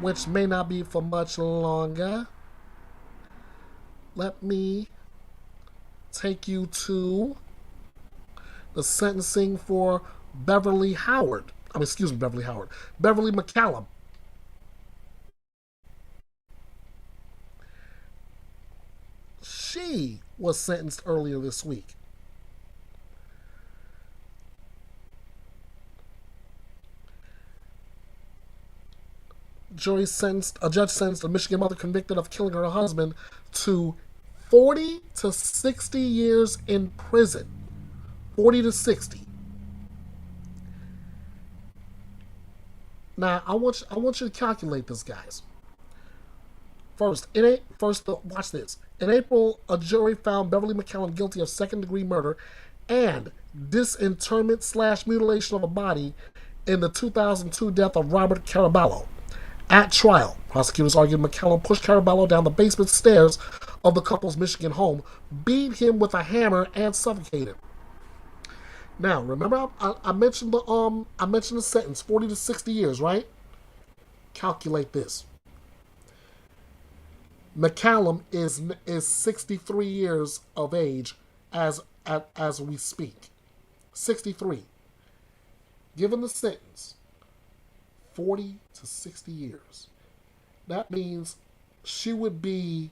which may not be for much longer, let me take you to the sentencing for Beverly McCallum. She was sentenced earlier this week. A judge sentenced a Michigan mother convicted of killing her husband to 40 to 60 years in prison. 40 to 60. Now, I want you to calculate this, guys. First, watch this. In April, a jury found Beverly McCallum guilty of second-degree murder and disinterment/mutilation of a body in the 2002 death of Robert Caraballo. At trial, prosecutors argued McCallum pushed Caraballo down the basement stairs of the couple's Michigan home, beat him with a hammer, and suffocated him. Now, remember I mentioned the sentence, 40 to 60 years, right? Calculate this. McCallum is 63 years of age as we speak. 63. Given the sentence, 40 to 60 years. That means she would be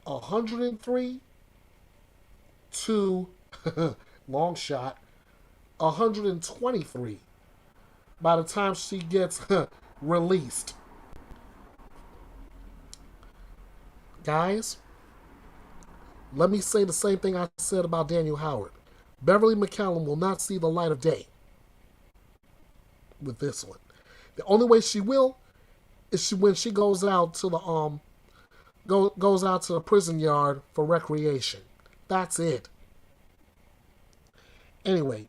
103 to, long shot, 123 by the time she gets released. Guys, let me say the same thing I said about Daniel Howard. Beverly McCallum will not see the light of day with this one. The only way she will is when she goes out to the goes out to the prison yard for recreation. That's it. Anyway,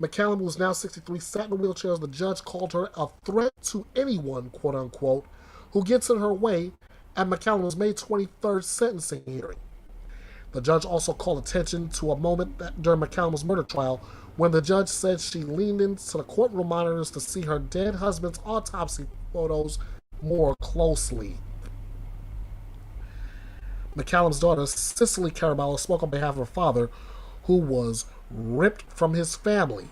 McCallum, who is now 63, sat in a wheelchair as the judge called her a threat to anyone, quote unquote, who gets in her way at McCallum's May 23rd sentencing hearing. The judge also called attention to a moment during McCallum's murder trial when the judge said she leaned into the courtroom monitors to see her dead husband's autopsy photos more closely. McCallum's daughter, Cicely Caraballo, spoke on behalf of her father, who was ripped from his family.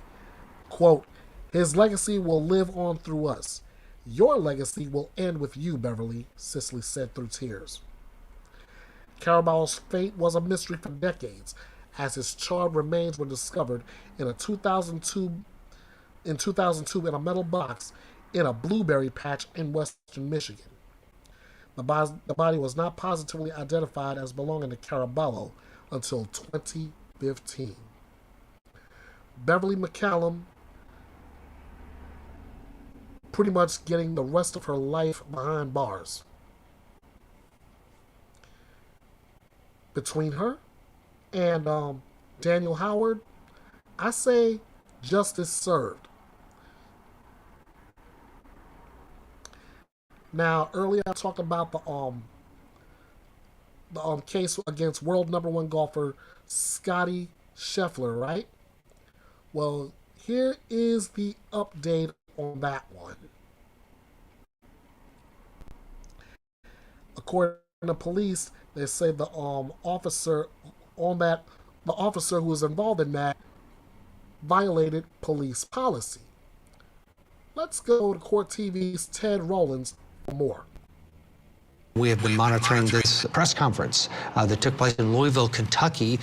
Quote, "His legacy will live on through us. Your legacy will end with you, Beverly," Cicely said through tears. Caraballo's fate was a mystery for decades, as his charred remains were discovered in 2002 in a metal box in a blueberry patch in western Michigan. The body was not positively identified as belonging to Caraballo until 2015. Beverly McCallum pretty much getting the rest of her life behind bars. Between her and Daniel Howard, I say justice served. Now, earlier I talked about the case against world #1 golfer Scottie Scheffler, right? Well, here is the update on that one. According to police, they say the officer who was involved in that violated police policy. Let's go to Court TV's Ted Rollins for more. We have been monitoring this press conference that took place in Louisville, Kentucky,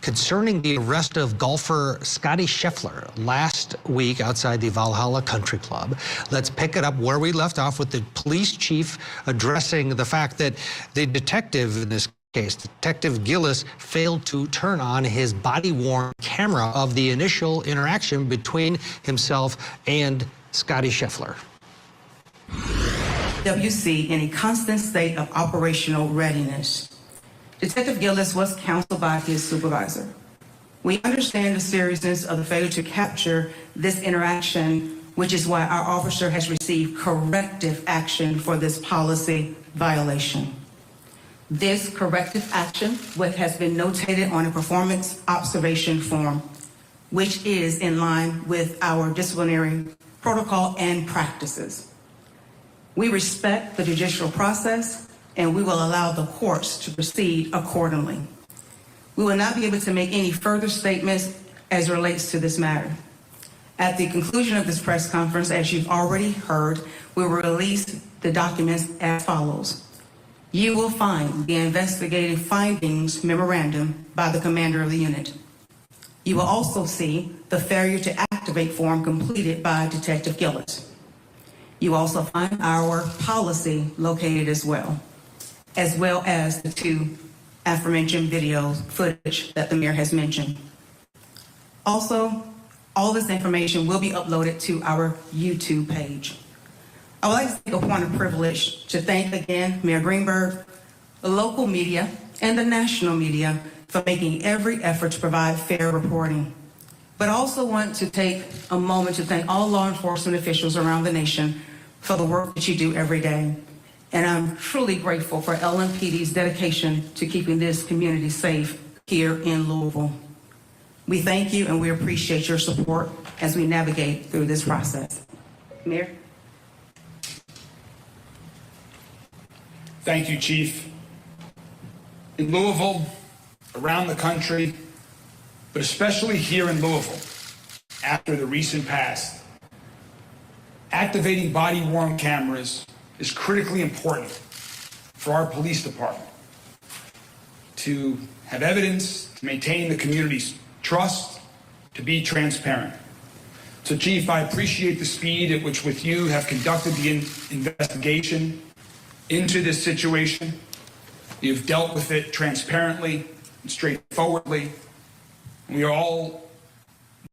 concerning the arrest of golfer Scottie Scheffler last week outside the Valhalla Country Club. Let's pick it up where we left off with the police chief addressing the fact that the detective in this case, Detective Gillis, failed to turn on his body-worn camera of the initial interaction between himself and Scottie Scheffler. WC in a constant state of operational readiness. Detective Gillis was counseled by his supervisor. We understand the seriousness of the failure to capture this interaction, which is why our officer has received corrective action for this policy violation. This corrective action has been notated on a performance observation form, which is in line with our disciplinary protocol and practices. We respect the judicial process, and we will allow the courts to proceed accordingly. We will not be able to make any further statements as it relates to this matter. At the conclusion of this press conference, as you've already heard, we will release the documents as follows. You will find the investigative findings memorandum by the commander of the unit. You will also see the failure to activate form completed by Detective Gillis. You also find our policy located as well as the two aforementioned video footage that the mayor has mentioned. Also, all this information will be uploaded to our YouTube page. I would like to take a point of privilege to thank again Mayor Greenberg, the local media, and the national media for making every effort to provide fair reporting. But I also want to take a moment to thank all law enforcement officials around the nation for the work that you do every day. And I'm truly grateful for LMPD's dedication to keeping this community safe here in Louisville. We thank you and we appreciate your support as we navigate through this process. Mayor? Thank you, Chief. In Louisville, around the country, but especially here in Louisville, after the recent past, activating body-worn cameras is critically important for our police department to have evidence, to maintain the community's trust, to be transparent. So, Chief, I appreciate the speed at which with you have conducted the investigation into this situation. You've dealt with it transparently and straightforwardly. And we are all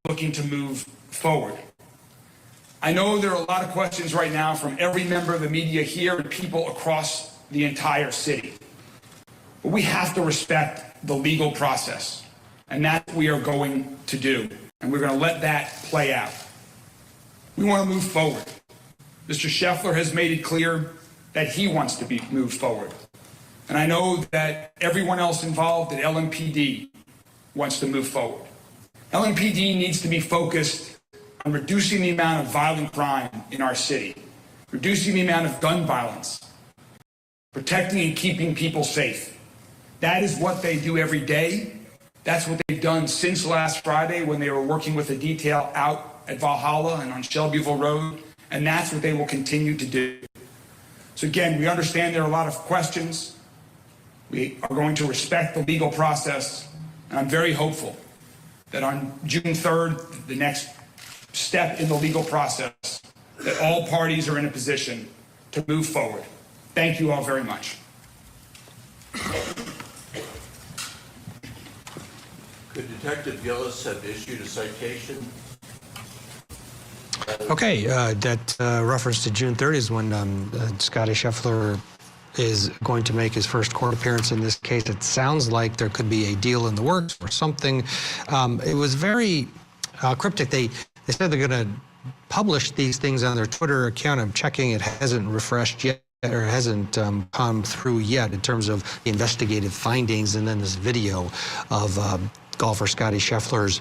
looking to move forward. I know there are a lot of questions right now from every member of the media here and people across the entire city. But we have to respect the legal process, and that's what we are going to do. And we're going to let that play out. We want to move forward. Mr. Scheffler has made it clear that he wants to be moved forward. And I know that everyone else involved at LMPD wants to move forward. LMPD needs to be focused on reducing the amount of violent crime in our city, reducing the amount of gun violence, protecting and keeping people safe. That is what they do every day. That's what they've done since last Friday when they were working with the detail out at Valhalla and on Shelbyville Road, and that's what they will continue to do. So again, we understand there are a lot of questions. We are going to respect the legal process, and I'm very hopeful that on June 3rd, the next step in the legal process, that all parties are in a position to move forward. Thank you all very much. Could Detective Gillis have issued a citation? Okay, that reference to June 30th is when Scotty Scheffler is going to make his first court appearance in this case. It sounds like there could be a deal in the works or something. It was very cryptic. They said they're going to publish these things on their Twitter account. I'm checking, it hasn't refreshed yet or hasn't come through yet in terms of the investigative findings, and then this video of golfer Scotty Scheffler's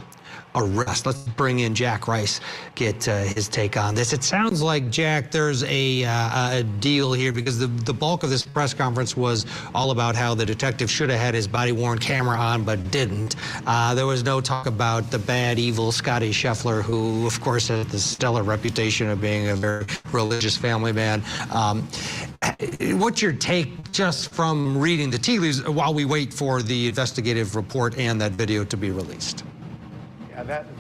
arrest. Let's bring in Jack Rice, get his take on this. It sounds like, Jack, there's a deal here, because the bulk of this press conference was all about how the detective should have had his body-worn camera on but didn't. There was no talk about the bad, evil Scotty Scheffler, who, of course, has the stellar reputation of being a very religious family man. What's your take just from reading the tea leaves while we wait for the investigative report and that video to be released?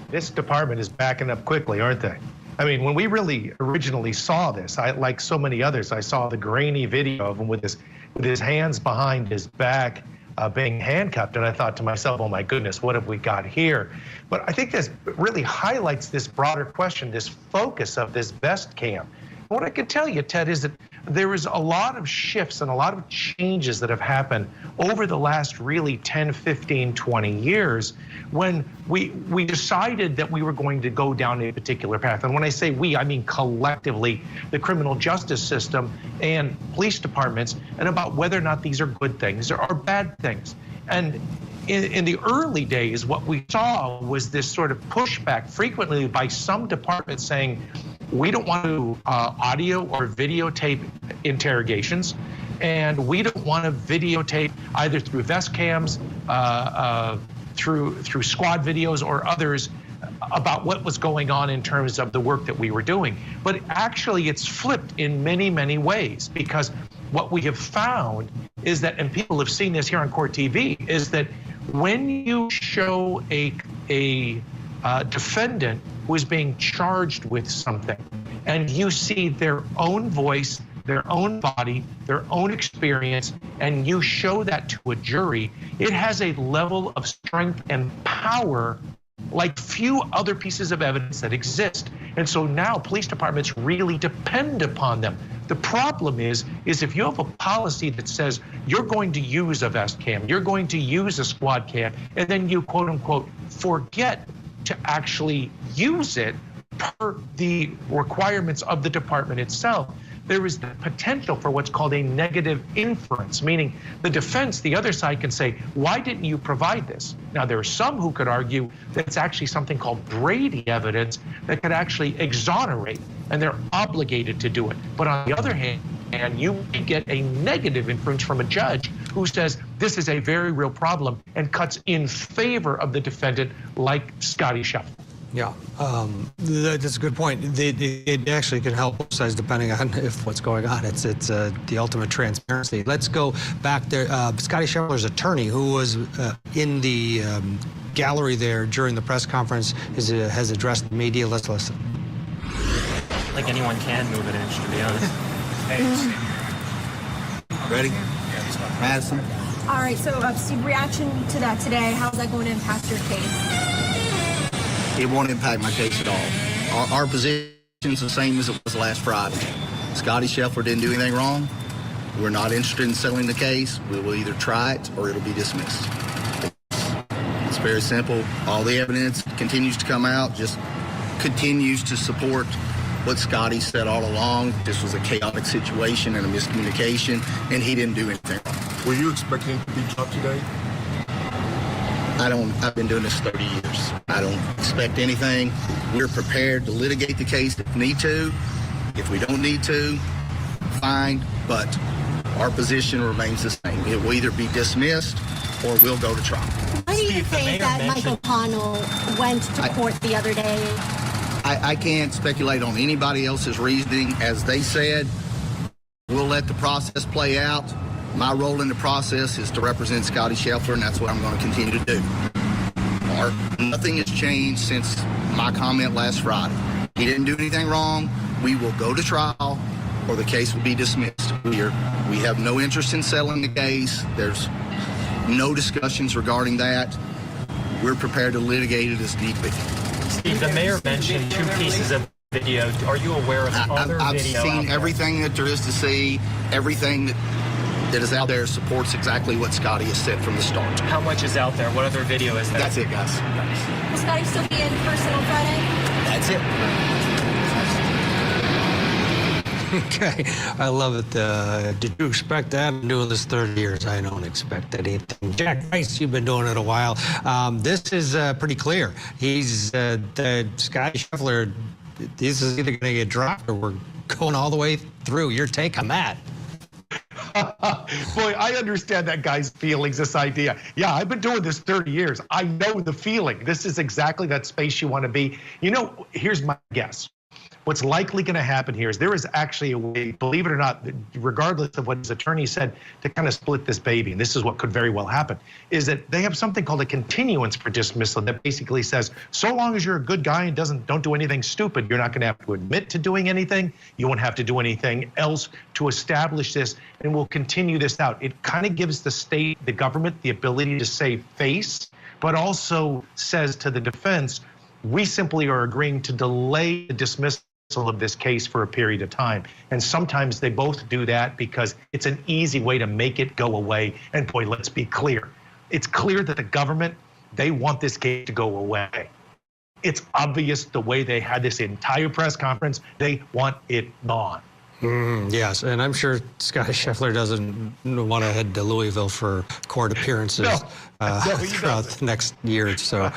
This department is backing up quickly, aren't they? I mean, when we really originally saw this, like so many others, I saw the grainy video of him with his hands behind his back, being handcuffed, and I thought to myself, oh my goodness, what have we got here? But I think this really highlights this broader question, this focus of this vest cam. What I can tell you, Ted, is that there is a lot of shifts and a lot of changes that have happened over the last really 10, 15, 20 years when we decided that we were going to go down a particular path. And when I say we, I mean collectively, the criminal justice system and police departments, and about whether or not these are good things or bad things. And in the early days, what we saw was this sort of pushback frequently by some departments saying, we don't want to audio or videotape interrogations, and we don't want to videotape either through vest cams, through squad videos or others about what was going on in terms of the work that we were doing. But actually, it's flipped in many, many ways, because what we have found is that, and people have seen this here on Court TV, is that when you show a defendant who is being charged with something, and you see their own voice, their own body, their own experience, and you show that to a jury, it has a level of strength and power like few other pieces of evidence that exist. And so now police departments really depend upon them. The problem is if you have a policy that says you're going to use a vest cam, you're going to use a squad cam, and then you quote unquote forget to actually use it per the requirements of the department itself, there is the potential for what's called a negative inference, meaning the defense, the other side, can say, why didn't you provide this? Now, there are some who could argue that it's actually something called Brady evidence that could actually exonerate, and they're obligated to do it. But on the other hand, you may get a negative inference from a judge who says this is a very real problem and cuts in favor of the defendant, like Scotty Scheffler. Yeah, that's a good point. It actually can help both sides depending on if what's going on. It's the ultimate transparency. Let's go back there. Scotty Scheffler's attorney, who was in the gallery there during the press conference, has addressed the media. Let's listen. Like anyone can move an inch, to be honest. Ready? Madison? All right, so Steve, reaction to that today, how's that going to impact your case? It won't impact my case at all. Our position's the same as it was last Friday. Scotty Scheffler didn't do anything wrong. We're not interested in settling the case. We will either try it or it'll be dismissed. It's very simple. All the evidence continues to come out, just continues to support what Scotty said all along. This was a chaotic situation and a miscommunication, and he didn't do anything wrong. Were you expecting him to be dropped today? I've been doing this 30 years. I don't expect anything. We're prepared to litigate the case if need to. If we don't need to, fine, but our position remains the same. It will either be dismissed or we'll go to trial. Why do you think that Michael Connell went to court the other day? I can't speculate on anybody else's reasoning. As they said, we'll let the process play out. My role in the process is to represent Scotty Scheffler, and that's what I'm going to continue to do. Nothing has changed since my comment last Friday. He didn't do anything wrong. We will go to trial, or the case will be dismissed. We have no interest in settling the case. There's no discussions regarding that. We're prepared to litigate it as need be. Steve, the mayor mentioned 2 pieces of video. Are you aware of other I've video? seen everything that there is to see. Everything that is out there supports exactly what Scotty has said from the start. How much is out there? What other video is there? That's it, guys. Will Scotty still be in person on Friday? That's it. Okay, I love it. Did you expect that? I've been doing this 30 years. I don't expect anything. Jack Rice, you've been doing it a while. This is pretty clear. He's Scotty Scheffler. This is either going to get dropped or we're going all the way through. Your take on that? Boy, I understand that guy's feelings, this idea. Yeah, I've been doing this 30 years. I know the feeling. This is exactly that space you want to be. You know, here's my guess. What's likely going to happen here is there is actually a way, believe it or not, regardless of what his attorney said, to kind of split this baby, and this is what could very well happen, is that they have something called a continuance for dismissal that basically says, so long as you're a good guy and don't do anything stupid, you're not going to have to admit to doing anything. You won't have to do anything else to establish this, and we'll continue this out. It kind of gives the state, the government, the ability to save face, but also says to the defense, we simply are agreeing to delay the dismissal of this case for a period of time. And sometimes they both do that because it's an easy way to make it go away. And boy, let's be clear. It's clear that the government, they want this case to go away. It's obvious the way they had this entire press conference, they want it gone. Yes, and I'm sure Scotty Scheffler doesn't want to head to Louisville for court appearances throughout the next year or so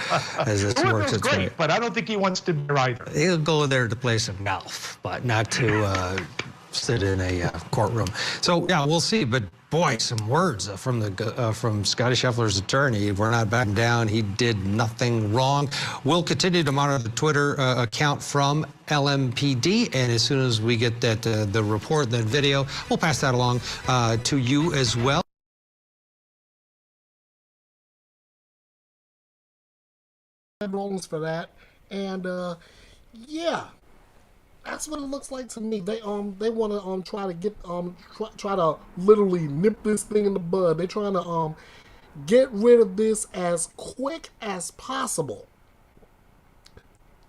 as this works its way. But I don't think he wants to be there either. He'll go there to play some golf, but not to sit in a courtroom. So yeah, we'll see. But boy, some words from Scotty Scheffler's attorney. We're not backing down. He did nothing wrong. We'll continue to monitor the Twitter account from LMPD, and as soon as we get that the report, that video, we'll pass that along to you as well. Wrongs for that, and yeah. That's what it looks like to me. They want to try to get try to literally nip this thing in the bud. They're trying to get rid of this as quick as possible,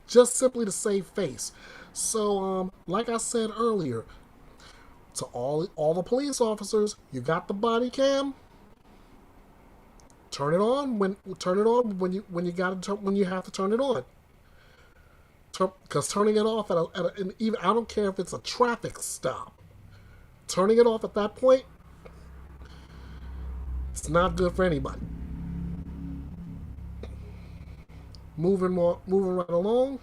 just simply to save face. So like I said earlier, to all the police officers, you got the body cam. Turn it on when you have to turn it on. Because turning it off even I don't care if it's a traffic stop. Turning it off at that point, it's not good for anybody. Moving right along.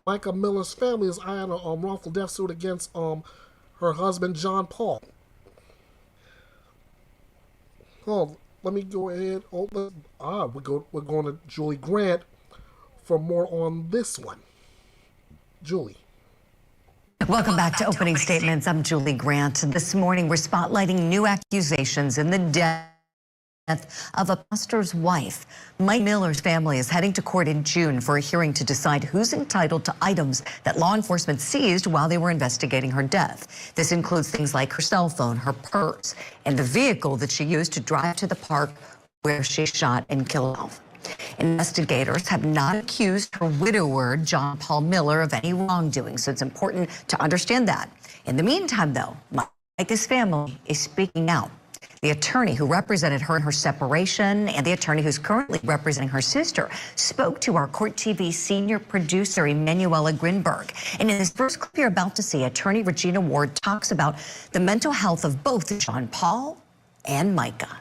Micah Miller's family is eyeing a wrongful death suit against her husband John Paul. Oh, let me go ahead. We're going to Julie Grant for more on this one. Julie. Welcome back to Opening Statements. I'm Julie Grant. This morning, we're spotlighting new accusations in the death of a pastor's wife. Mike Miller's family is heading to court in June for a hearing to decide who's entitled to items that law enforcement seized while they were investigating her death. This includes things like her cell phone, her purse, and the vehicle that she used to drive to the park where she shot and killed herself. Investigators have not accused her widower, John Paul Miller, of any wrongdoing, so it's important to understand that. In the meantime, though, Mike's family is speaking out. The attorney who represented her in her separation and the attorney who's currently representing her sister spoke to our Court TV senior producer, Emanuela Grinberg. And in this first clip you're about to see, attorney Regina Ward talks about the mental health of both John Paul and Micah.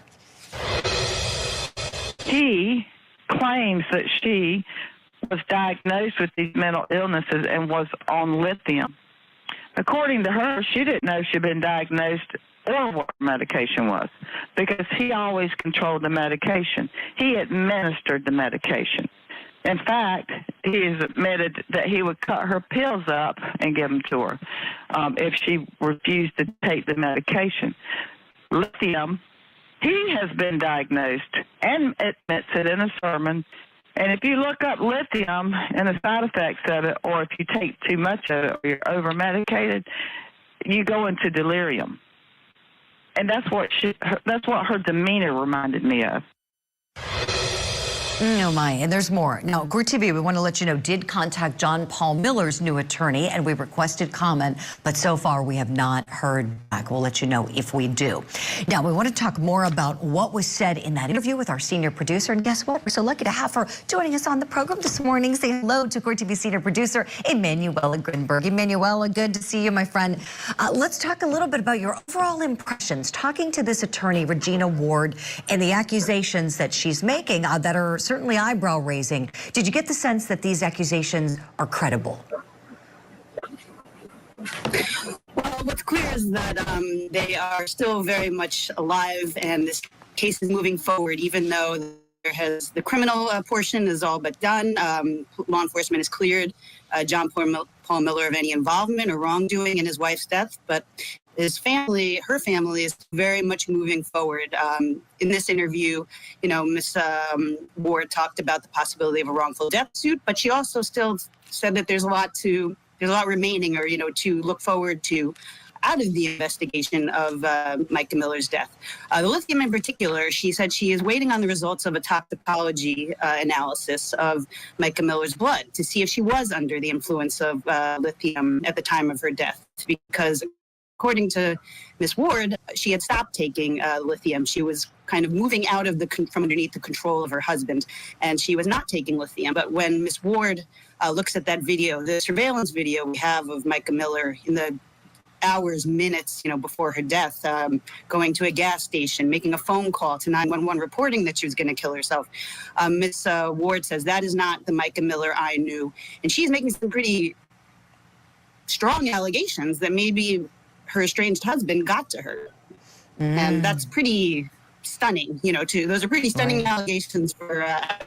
He claims that she was diagnosed with these mental illnesses and was on lithium. According to her, she didn't know she'd been diagnosed or what medication was, because he always controlled the medication. He administered the medication. In fact, he has admitted that he would cut her pills up and give them to her if she refused to take the medication. Lithium, he has been diagnosed and admits it in a sermon. And if you look up lithium and the side effects of it, or if you take too much of it or you're over-medicated, you go into delirium. And that's what her demeanor reminded me of. Oh my, and there's more. Now, Court TV, we want to let you know, did contact John Paul Miller's new attorney, and we requested comment, but so far we have not heard back. We'll let you know if we do. Now, we want to talk more about what was said in that interview with our senior producer, and guess what? We're so lucky to have her joining us on the program this morning. Say hello to Court TV senior producer, Emanuela Grinberg. Emanuela, good to see you, my friend. Let's talk a little bit about your overall impressions, talking to this attorney, Regina Ward, and the accusations that she's making that are certainly eyebrow-raising. Did you get the sense that these accusations are credible? Well, what's clear is that they are still very much alive, and this case is moving forward, even though the criminal portion is all but done. Law enforcement has cleared John Paul Miller of any involvement or wrongdoing in his wife's death, but her family is very much moving forward. In this interview, Ms. Ward talked about the possibility of a wrongful death suit, but she also still said that there's a lot remaining, or to look forward to out of the investigation of Micah Miller's death. The lithium in particular, she said she is waiting on the results of a toxicology analysis of Micah Miller's blood to see if she was under the influence of lithium at the time of her death, because according to Ms. Ward, she had stopped taking lithium. She was kind of moving out of from underneath the control of her husband, and she was not taking lithium. But when Ms. Ward looks at that video, the surveillance video we have of Micah Miller in the hours, minutes, before her death, going to a gas station, making a phone call to 911, reporting that she was going to kill herself. Ms. Ward says, that is not the Micah Miller I knew. And she's making some pretty strong allegations that maybe her estranged husband got to her. And that's pretty stunning, too. Those are pretty stunning allegations for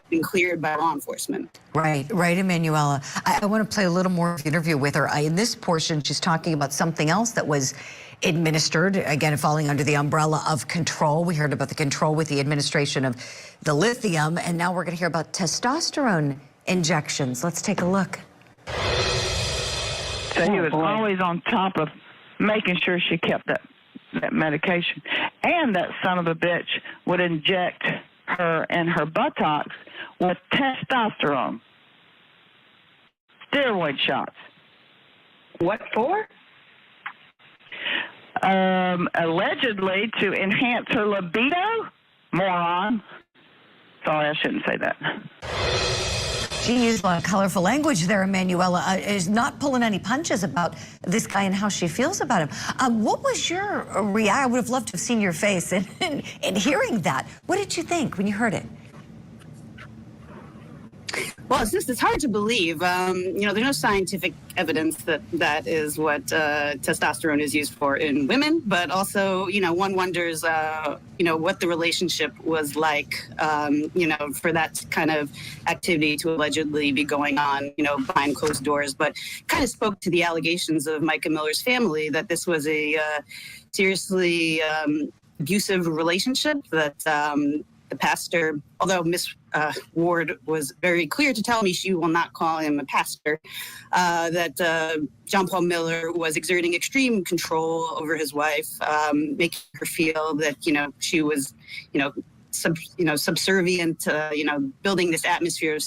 being cleared by law enforcement. Right, Emanuela. I want to play a little more of the interview with her. In this portion, she's talking about something else that was administered, again, falling under the umbrella of control. We heard about the control with the administration of the lithium, and now we're going to hear about testosterone injections. Let's take a look. So he was always on top of making sure she kept that medication. And that son of a bitch would inject her and her buttocks with testosterone. Steroid shots. What for? Allegedly to enhance her libido. Moron. Sorry, I shouldn't say that. She used a lot of colorful language there, Emanuela. Is not pulling any punches about this guy and how she feels about him. What was your reaction? I would have loved to have seen your face in hearing that. What did you think when you heard it? Well, it's hard to believe. There's no scientific evidence that is what testosterone is used for in women, but also, one wonders, what the relationship was like, for that kind of activity to allegedly be going on, behind closed doors. But kind of spoke to the allegations of Micah Miller's family that this was a seriously abusive relationship, that the pastor, although Miss Ward was very clear to tell me she will not call him a pastor, that John Paul Miller was exerting extreme control over his wife, making her feel that, she was, subservient, building this atmosphere of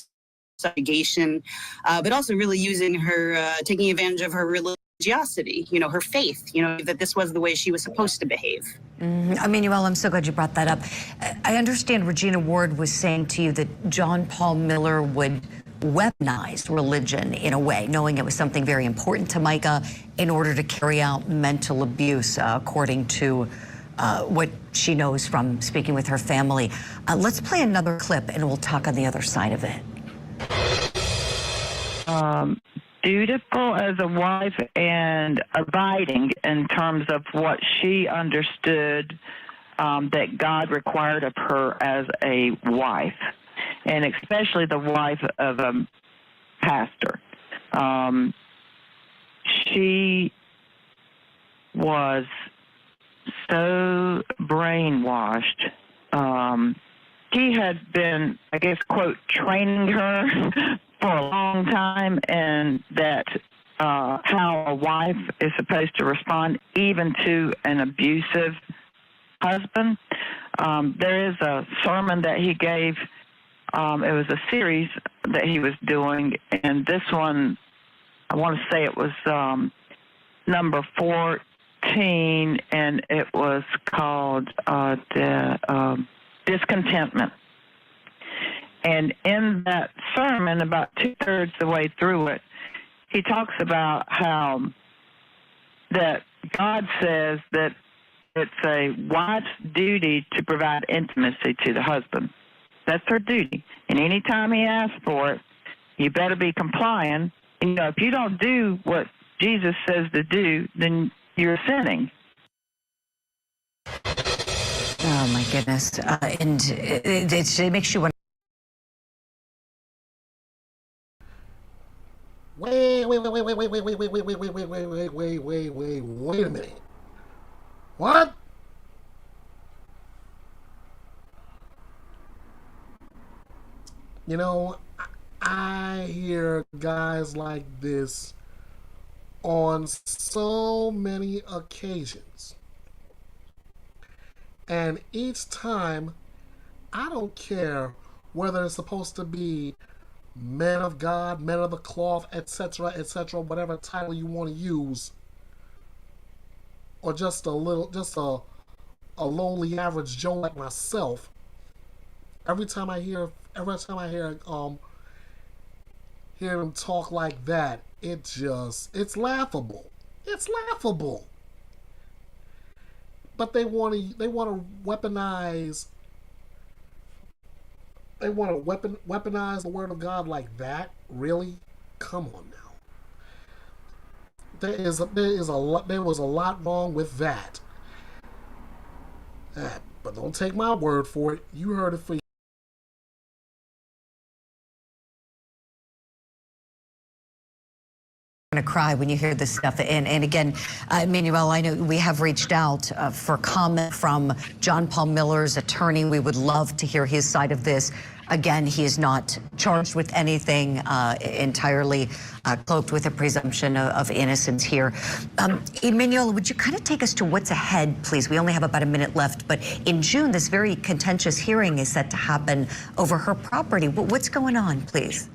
subjugation, but also really using her, taking advantage of her religiosity, her faith, that this was the way she was supposed to behave. Emmanuel, I'm so glad you brought that up. I understand Regina Ward was saying to you that John Paul Miller would weaponize religion in a way, knowing it was something very important to Micah in order to carry out mental abuse, according to what she knows from speaking with her family. Let's play another clip and we'll talk on the other side of it. Dutiful as a wife and abiding in terms of what she understood that God required of her as a wife, and especially the wife of a pastor. She was so brainwashed. He had been, I guess, quote, training her for a long time, and that how a wife is supposed to respond even to an abusive husband. There is a sermon that he gave. It was a series that he was doing, and this one, I want to say it was number 14, and it was called Discontentment. And in that sermon, about 2/3 the way through it, he talks about how that God says that it's a wife's duty to provide intimacy to the husband. That's her duty. And anytime he asks for it, you better be complying. And, if you don't do what Jesus says to do, then you're sinning. Oh, my goodness. And it makes you want. Wait a minute. What? I hear guys like this on so many occasions. And each time, I don't care whether it's supposed to be men of God, men of the cloth, etc., whatever title you want to use, or just a lowly average Joe like myself. Every time I hear them talk like that, it's laughable. It's laughable. But they want to weaponize. They want to weaponize the word of God like that? Really? Come on now. There was a lot wrong with that. But don't take my word for it. You heard it for To cry when you hear this stuff. And again, Emmanuel, I know we have reached out for comment from John Paul Miller's attorney. We would love to hear his side of this. Again, he is not charged with anything, entirely cloaked with a presumption of innocence here. Emmanuel, would you kind of take us to what's ahead, please? We only have about a minute left, but in June, this very contentious hearing is set to happen over her property. What's going on, please?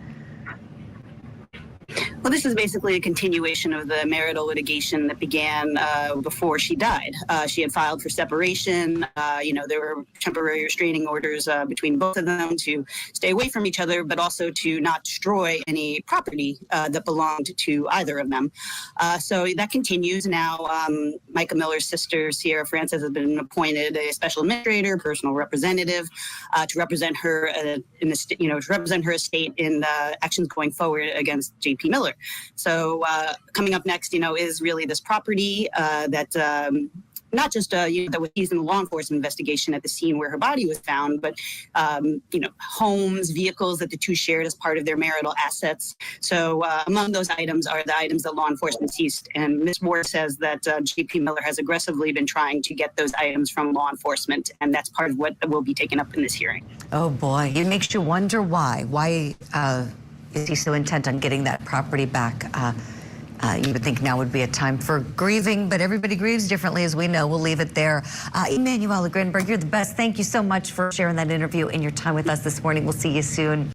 Well, this is basically a continuation of the marital litigation that began before she died. She had filed for separation. There were temporary restraining orders between both of them to stay away from each other, but also to not destroy any property that belonged to either of them. So that continues now. Micah Miller's sister, Sierra Francis, has been appointed a special administrator, personal representative, to represent her to represent her estate in actions going forward against J.P. Miller. So coming up next, is really this property that not just that was used in the law enforcement investigation at the scene where her body was found, but homes, vehicles that the two shared as part of their marital assets. So among those items are the items that law enforcement seized. And Ms. Ward says that J.P. Miller has aggressively been trying to get those items from law enforcement, and that's part of what will be taken up in this hearing. Oh boy, it makes you wonder why. Why is he so intent on getting that property back? You would think now would be a time for grieving, but everybody grieves differently, as we know. We'll leave it there. Emanuela Grinberg, you're the best. Thank you so much for sharing that interview and your time with us this morning. We'll see you soon.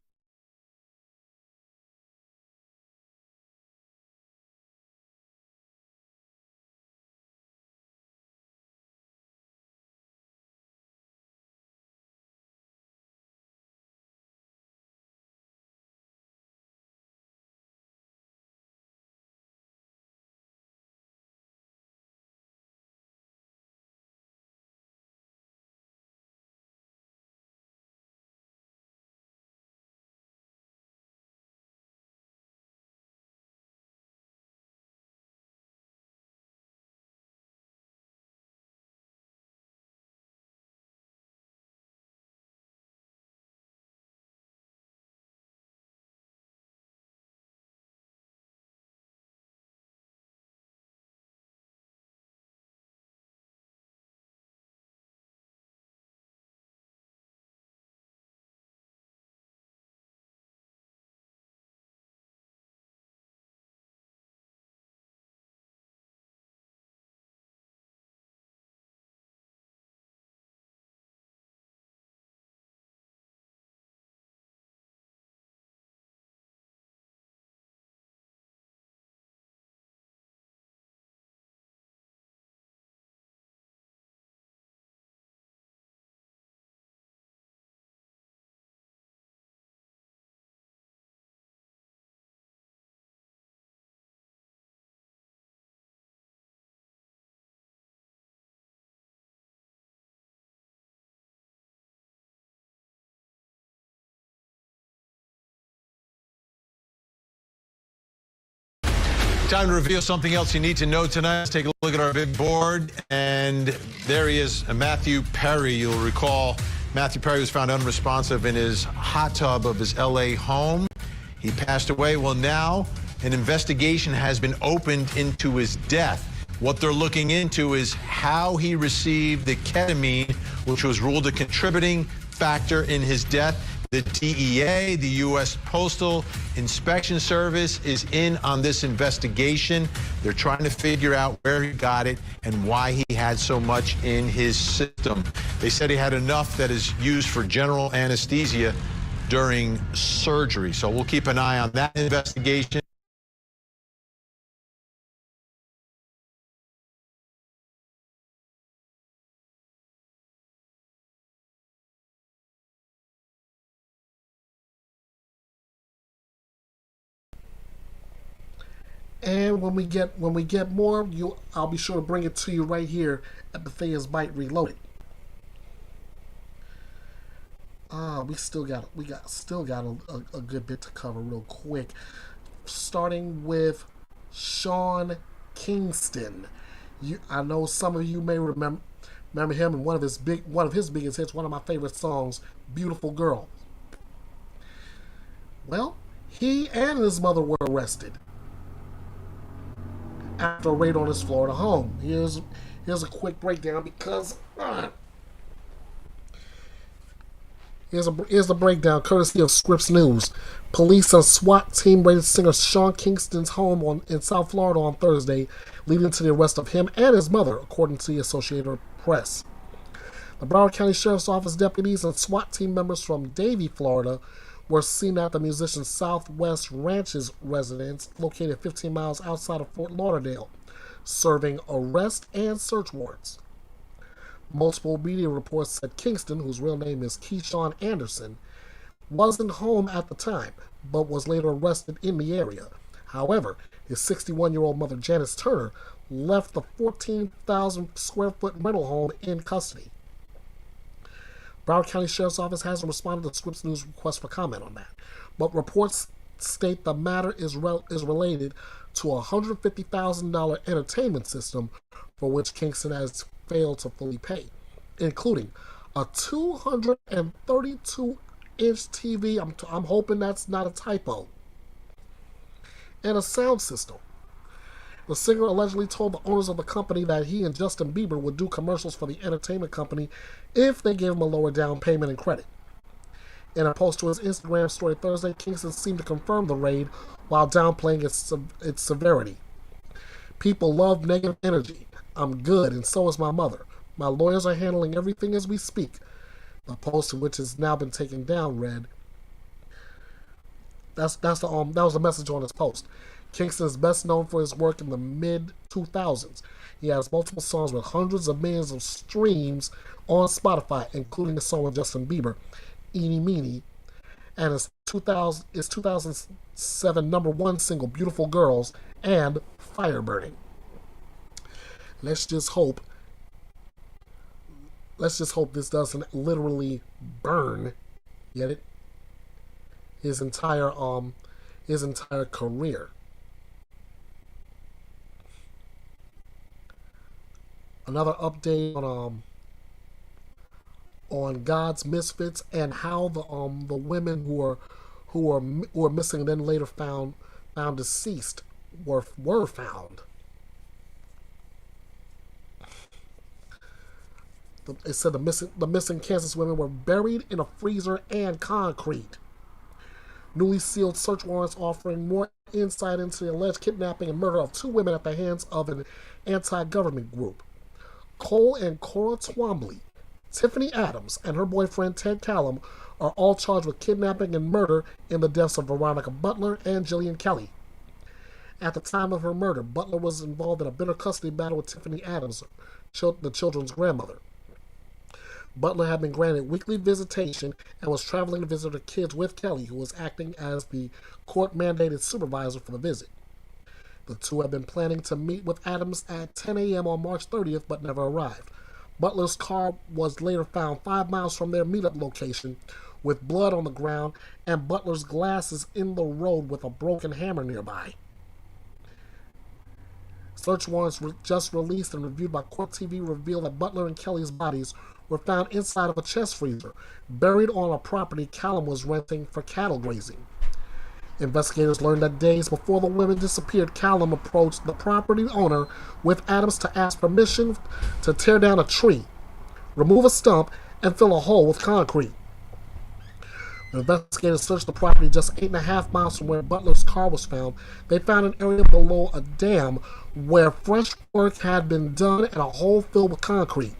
Time to reveal something else you need to know tonight. Let's take a look at our big board. And there he is, Matthew Perry. You'll recall Matthew Perry was found unresponsive in his hot tub of his L.A. home. He passed away. Well, now an investigation has been opened into his death. What they're looking into is how he received the ketamine, which was ruled a contributing factor in his death. The DEA, the U.S. Postal Inspection Service, is in on this investigation. They're trying to figure out where he got it and why he had so much in his system. They said he had enough that is used for general anesthesia during surgery. So we'll keep an eye on that investigation. And when we get more, I'll be sure to bring it to you right here at Bethea'S Byte Reloaded. We still got a good bit to cover real quick. Starting with Sean Kingston. I know some of you may remember him in one of his biggest hits, one of my favorite songs, "Beautiful Girl." Well, he and his mother were arrested after a raid on his Florida home. Here's a quick breakdown because here's a breakdown courtesy of Scripps News. Police and SWAT team raided singer Sean Kingston's home in South Florida on Thursday, leading to the arrest of him and his mother, according to the Associated Press. The Broward County Sheriff's Office deputies and SWAT team members from Davie, Florida, were seen at the musician's Southwest Ranches residence located 15 miles outside of Fort Lauderdale, serving arrest and search warrants. Multiple media reports said Kingston, whose real name is Keyshawn Anderson, wasn't home at the time, but was later arrested in the area. However, his 61-year-old mother, Janice Turner, left the 14,000 square foot rental home in custody. Broward County Sheriff's Office hasn't responded to Scripps News' request for comment on that, but reports state the matter is related to a $150,000 entertainment system for which Kingston has failed to fully pay, including a 232-inch TV, I'm hoping that's not a typo, and a sound system. The singer allegedly told the owners of the company that he and Justin Bieber would do commercials for the entertainment company if they gave him a lower down payment and credit. In a post to his Instagram story Thursday, Kingston seemed to confirm the raid while downplaying its severity. People love negative energy. I'm good, and so is my mother. My lawyers are handling everything as we speak. The post, which has now been taken down, read, that was the message on his post. Kingston is best known for his work in the mid-2000s. He has multiple songs with hundreds of millions of streams on Spotify, including a song with Justin Bieber, Eeny Meeny, and his 2007 #1 single, Beautiful Girls, and Fire Burning. Let's just hope this doesn't literally burn, get it? His entire career. Another update on God's Misfits and how the women who were missing, then later found deceased, were found. It said the missing Kansas women were buried in a freezer and concrete. Newly sealed search warrants offering more insight into the alleged kidnapping and murder of 2 women at the hands of an anti-government group. Cole and Cora Twombly, Tiffany Adams, and her boyfriend Ted Callum are all charged with kidnapping and murder in the deaths of Veronica Butler and Jillian Kelly. At the time of her murder, Butler was involved in a bitter custody battle with Tiffany Adams, the children's grandmother. Butler had been granted weekly visitation and was traveling to visit her kids with Kelly, who was acting as the court-mandated supervisor for the visit. The two had been planning to meet with Adams at 10 a.m. on March 30th, but never arrived. Butler's car was later found 5 miles from their meetup location with blood on the ground and Butler's glasses in the road with a broken hammer nearby. Search warrants just released and reviewed by Court TV reveal that Butler and Kelly's bodies were found inside of a chest freezer, buried on a property Callum was renting for cattle grazing. Investigators learned that days before the women disappeared, Callum approached the property owner with Adams to ask permission to tear down a tree, remove a stump, and fill a hole with concrete. When investigators searched the property just 8.5 miles from where Butler's car was found, they found an area below a dam where fresh work had been done and a hole filled with concrete.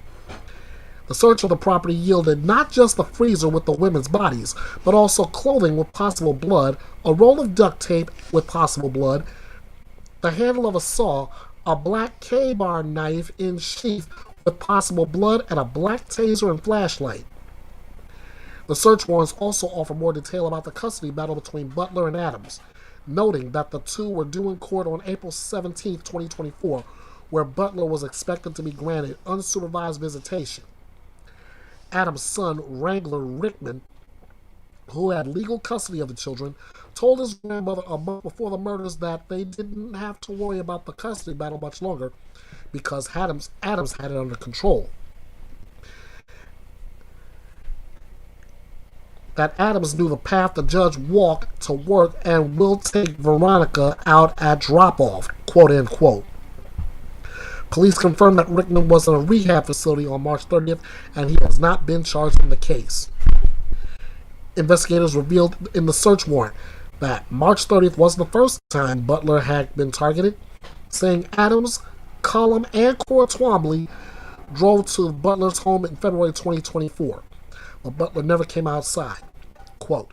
The search of the property yielded not just the freezer with the women's bodies, but also clothing with possible blood, a roll of duct tape with possible blood, the handle of a saw, a black K-bar knife in sheath with possible blood, and a black taser and flashlight. The search warrants also offer more detail about the custody battle between Butler and Adams, noting that the two were due in court on April 17, 2024, where Butler was expected to be granted unsupervised visitation. Adams' son, Wrangler Rickman, who had legal custody of the children, told his grandmother a month before the murders that they didn't have to worry about the custody battle much longer because Adams had it under control. That Adams knew the path the judge walked to work and will take Veronica out at drop-off, quote-unquote. Police confirmed that Rickman was in a rehab facility on March 30th, and he has not been charged in the case. Investigators revealed in the search warrant that March 30th wasn't the first time Butler had been targeted, saying Adams, Callum, and Cora Twombly drove to Butler's home in February 2024, but Butler never came outside. Quote,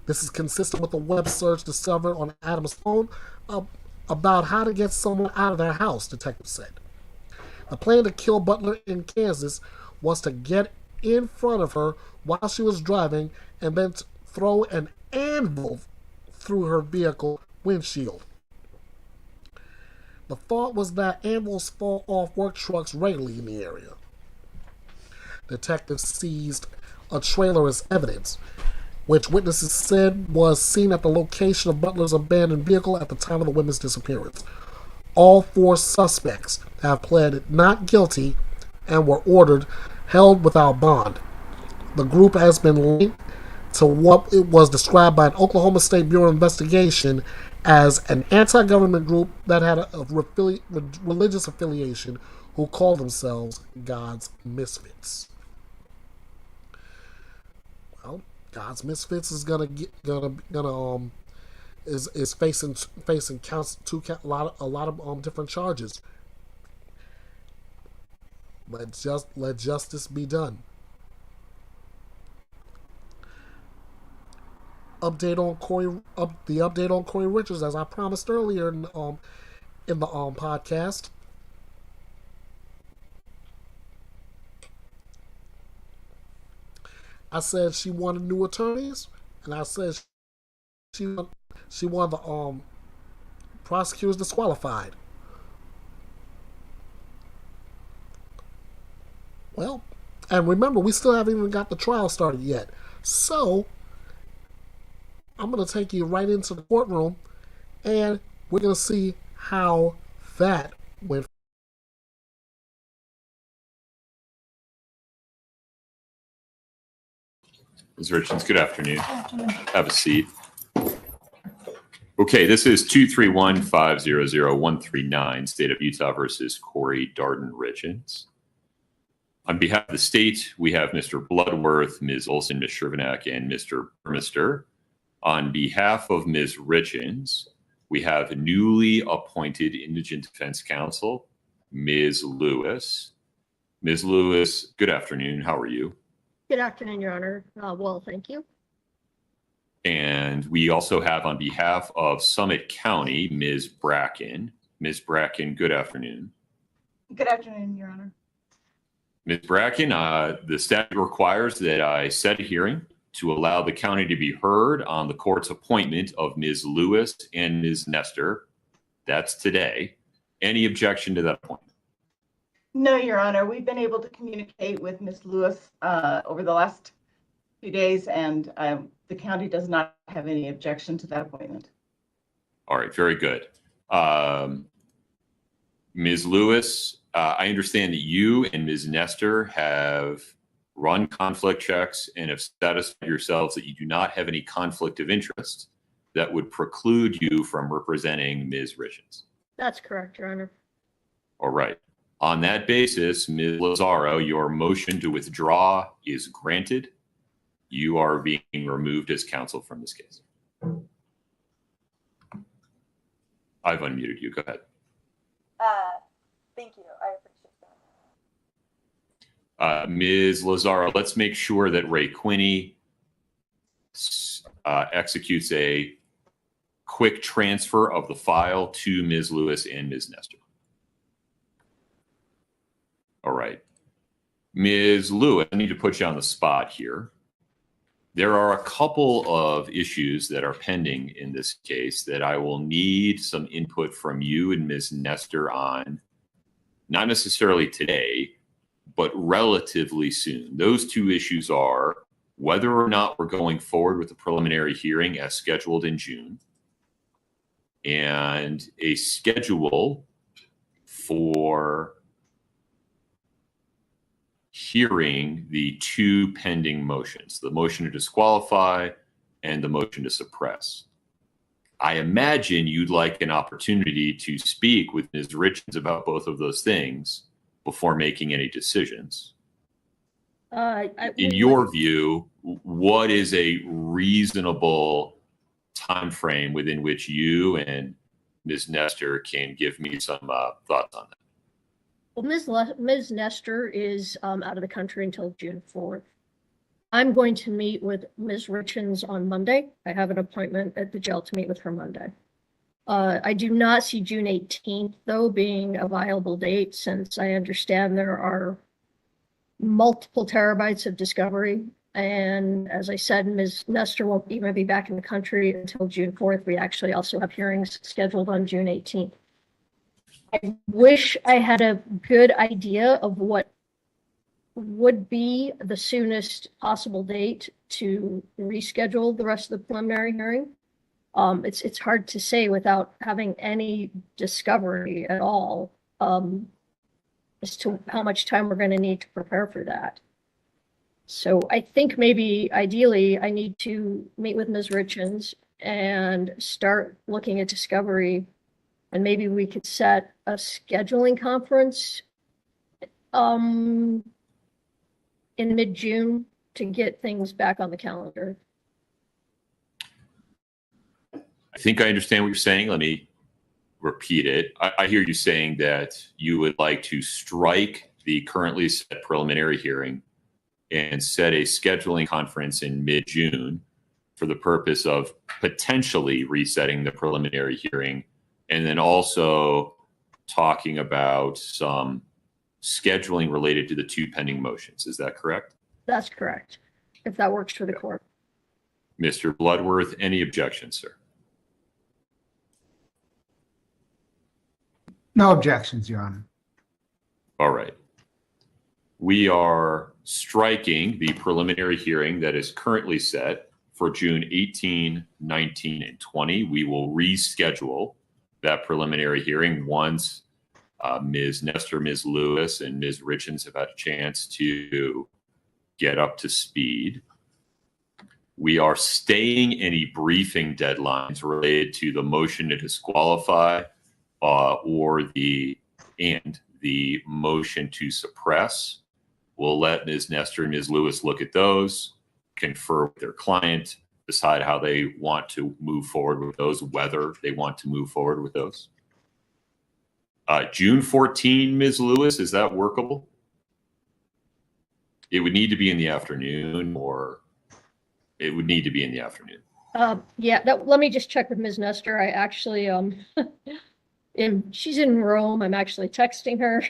This is consistent with the web search discovered on Adams' phone about how to get someone out of their house, detectives said. The plan to kill Butler in Kansas was to get in front of her while she was driving and then throw an anvil through her vehicle windshield. The thought was that anvils fall off work trucks regularly in the area. Detectives seized a trailer as evidence, which witnesses said was seen at the location of Butler's abandoned vehicle at the time of the women's disappearance. All 4 suspects have pled not guilty and were ordered held without bond. The group has been linked to what it was described by an Oklahoma State Bureau of Investigation as an anti-government group that had a religious affiliation who called themselves God's Misfits. Well, God's Misfits is is facing counts a lot of different charges. Let justice be done. The update on Corey Richards, as I promised earlier in the podcast. I said she wanted new attorneys, and I said she wanted the prosecutors disqualified. Well, and remember, we still haven't even got the trial started yet. So I'm going to take you right into the courtroom, and we're going to see how that went. Ms. Richards, good afternoon. Have a seat. Okay, this is 231-500-139, State of Utah versus Corey Darden Richards. On behalf of the state, we have Mr. Bloodworth, Ms. Olson, Ms. Shervanack, and Mr. Burmester. On behalf of Ms. Richards, we have newly appointed Indigent Defense Counsel, Ms. Lewis. Ms. Lewis, good afternoon. How are you? Good afternoon, Your Honor. Well, thank you. And we also have on behalf of Summit County, Ms. Bracken. Ms. Bracken, good afternoon. Good afternoon, Your Honor. Ms. Bracken, the statute requires that I set a hearing to allow the county to be heard on the court's appointment of Ms. Lewis and Ms. Nestor. That's today. Any objection to that appointment? No, Your Honor. We've been able to communicate with Ms. Lewis over the last few days, and the county does not have any objection to that appointment. All right, very good. Ms. Lewis, I understand that you and Ms. Nestor have run conflict checks and have satisfied yourselves that you do not have any conflict of interest that would preclude you from representing Ms. Richards. That's correct, Your Honor. All right. On that basis, Ms. Lazaro, your motion to withdraw is granted. You are being removed as counsel from this case. I've unmuted you. Go ahead. Thank you. I appreciate that. Ms. Lazaro, let's make sure that Ray Quinney executes a quick transfer of the file to Ms. Lewis and Ms. Nestor. All right. Ms. Lewis, I need to put you on the spot here. There are a couple of issues that are pending in this case that I will need some input from you and Ms. Nestor on, not necessarily today, but relatively soon. Those two issues are whether or not we're going forward with the preliminary hearing as scheduled in June, and a schedule for hearing the two pending motions, the motion to disqualify and the motion to suppress. I imagine you'd like an opportunity to speak with Ms. Richards about both of those things before making any decisions. In your view, what is a reasonable time frame within which you and Ms. Nestor can give me some thoughts on that? Well, Ms. Nestor is out of the country until June 4th. I'm going to meet with Ms. Richens on Monday. I have an appointment at the jail to meet with her Monday. I do not see June 18th, though, being a viable date, since I understand there are multiple terabytes of discovery. And as I said, Ms. Nestor won't even be back in the country until June 4th. We actually also have hearings scheduled on June 18th. I wish I had a good idea of what would be the soonest possible date to reschedule the rest of the preliminary hearing. It's hard to say without having any discovery at all as to how much time we're going to need to prepare for that. So I think maybe ideally I need to meet with Ms. Richens and start looking at discovery, and maybe we could set a scheduling conference in mid-June to get things back on the calendar. I think I understand what you're saying. Let me repeat it. I hear you saying that you would like to strike the currently set preliminary hearing and set a scheduling conference in mid-June for the purpose of potentially resetting the preliminary hearing, and then also talking about some scheduling related to the two pending motions. Is that correct? That's correct, if that works for the court. Mr. Bloodworth, any objections, sir? No objections, Your Honor. All right. We are striking the preliminary hearing that is currently set for June 18, 19, and 20. We will reschedule that preliminary hearing once Ms. Nestor, Ms. Lewis, and Ms. Richens have had a chance to get up to speed. We are staying any briefing deadlines related to the motion to disqualify or the motion to suppress. We'll let Ms. Nestor and Ms. Lewis look at those, confer with their client, decide how they want to move forward with those, whether they want to move forward with those. June 14, Ms. Lewis, is that workable? It would need to be in the afternoon, or it would need to be in the afternoon. Yeah, let me just check with Ms. Nestor. I actually, she's in Rome. I'm actually texting her.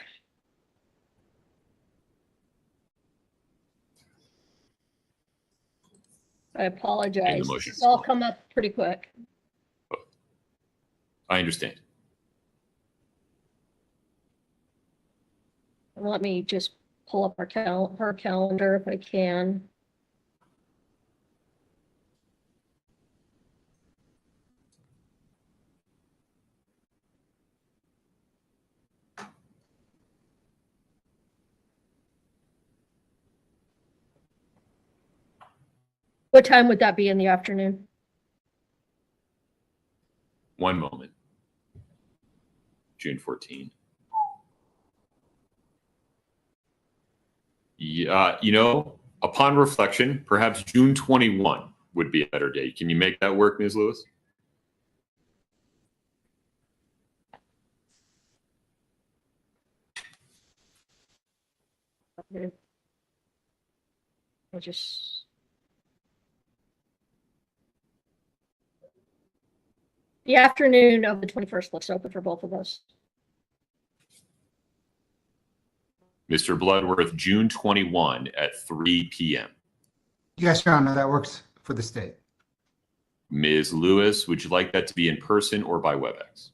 I apologize. It's all come up pretty quick. I understand. Let me just pull up her calendar if I can. What time would that be in the afternoon? One moment. June 14. Yeah, upon reflection, perhaps June 21 would be a better date. Can you make that work, Ms. Lewis? Okay. I'll just... The afternoon of the 21st looks open for both of us. Mr. Bloodworth, June 21 at 3 p.m. Yes, Your Honor, that works for the state. Ms. Lewis, would you like that to be in person or by WebEx?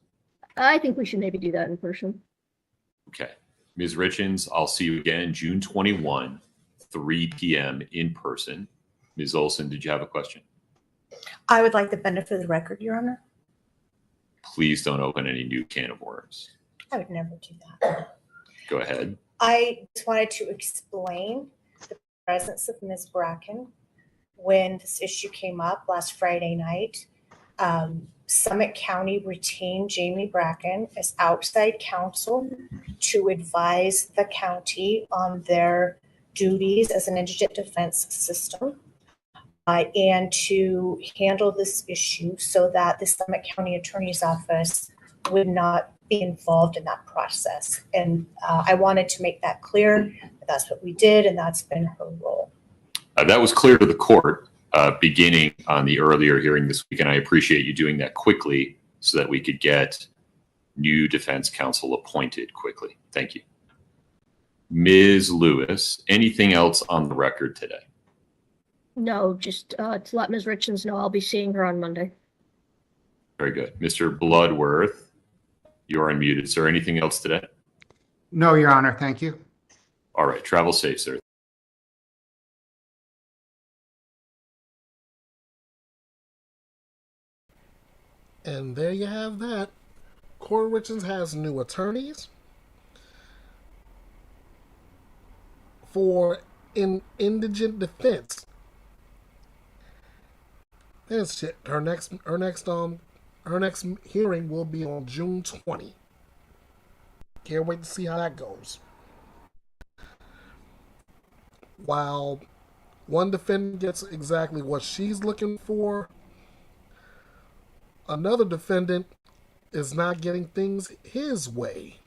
I think we should maybe do that in person. Okay. Ms. Richens, I'll see you again June 21, 3 p.m. in person. Ms. Olson, did you have a question? I would like the benefit of the record, Your Honor. Please don't open any new can of worms. I would never do that. Go ahead. I just wanted to explain the presence of Ms. Bracken when this issue came up last Friday night. Summit County retained Jamie Bracken as outside counsel to advise the county on their duties as an indigent defense system and to handle this issue so that the Summit County Attorney's Office would not be involved in that process. And I wanted to make that clear. That's what we did, and that's been her role. That was clear to the court beginning on the earlier hearing this week, and I appreciate you doing that quickly so that we could get new defense counsel appointed quickly. Thank you. Ms. Lewis, anything else on the record today? No, just to let Ms. Richards know I'll be seeing her on Monday. Very good. Mr. Bloodworth, you're unmuted. Sir, anything else today? No, Your Honor. Thank you. All right. Travel safe, sir. And there you have that. Corey Richards has new attorneys for indigent defense. That's shit. Her next hearing will be on June 20. Can't wait to see how that goes. While one defendant gets exactly what she's looking for, another defendant is not getting things his way.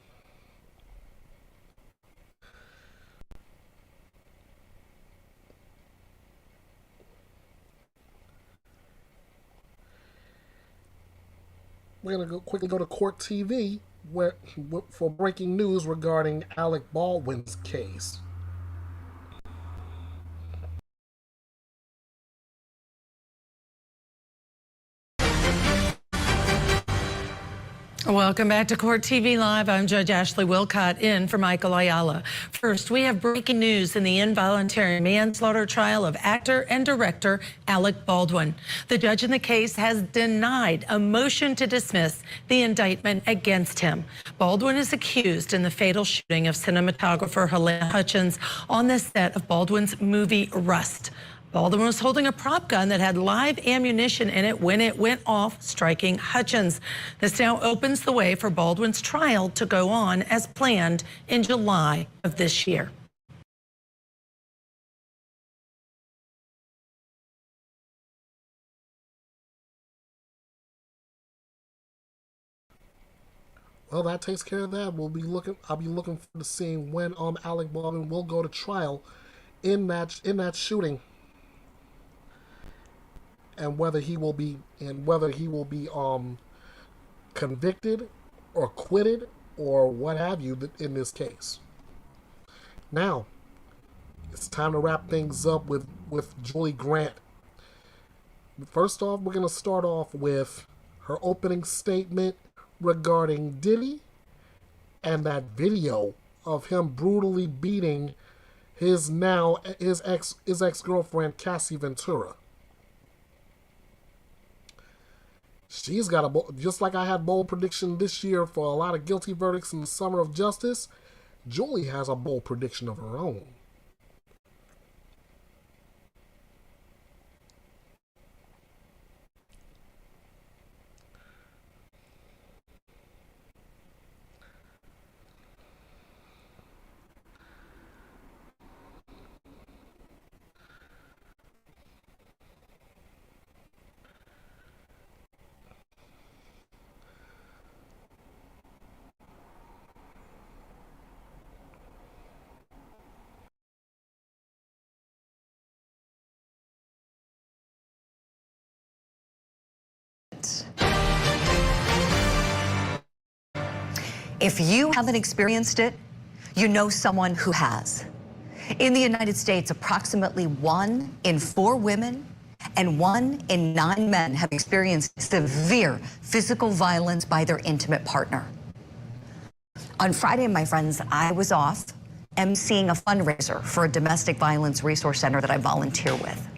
We're going to quickly go to Court TV for breaking news regarding Alec Baldwin's case. Welcome back to Court TV Live. I'm Judge Ashley Wilcott in for Michael Ayala. First, we have breaking news in the involuntary manslaughter trial of actor and director Alec Baldwin. The judge in the case has denied a motion to dismiss the indictment against him. Baldwin is accused in the fatal shooting of cinematographer Helena Hutchins on the set of Baldwin's movie Rust. Baldwin was holding a prop gun that had live ammunition in it when it went off, striking Hutchins. This now opens the way for Baldwin's trial to go on as planned in July of this year. Well, that takes care of that. I'll be looking for the scene when Alec Baldwin will go to trial in that shooting. And whether he will be convicted or acquitted or what have you in this case. Now, it's time to wrap things up with Julie Grant. First off, we're going to start off with her opening statement regarding Diddy and that video of him brutally beating his ex-girlfriend Cassie Ventura. She's got just like I had bold prediction this year for a lot of guilty verdicts in the summer of justice, Julie has a bold prediction of her own. If you haven't experienced it, you know someone who has. In the United States, approximately 1 in 4 women and 1 in 9 men have experienced severe physical violence by their intimate partner. On Friday, my friends, I was off emceeing a fundraiser for a domestic violence resource center that I volunteer with.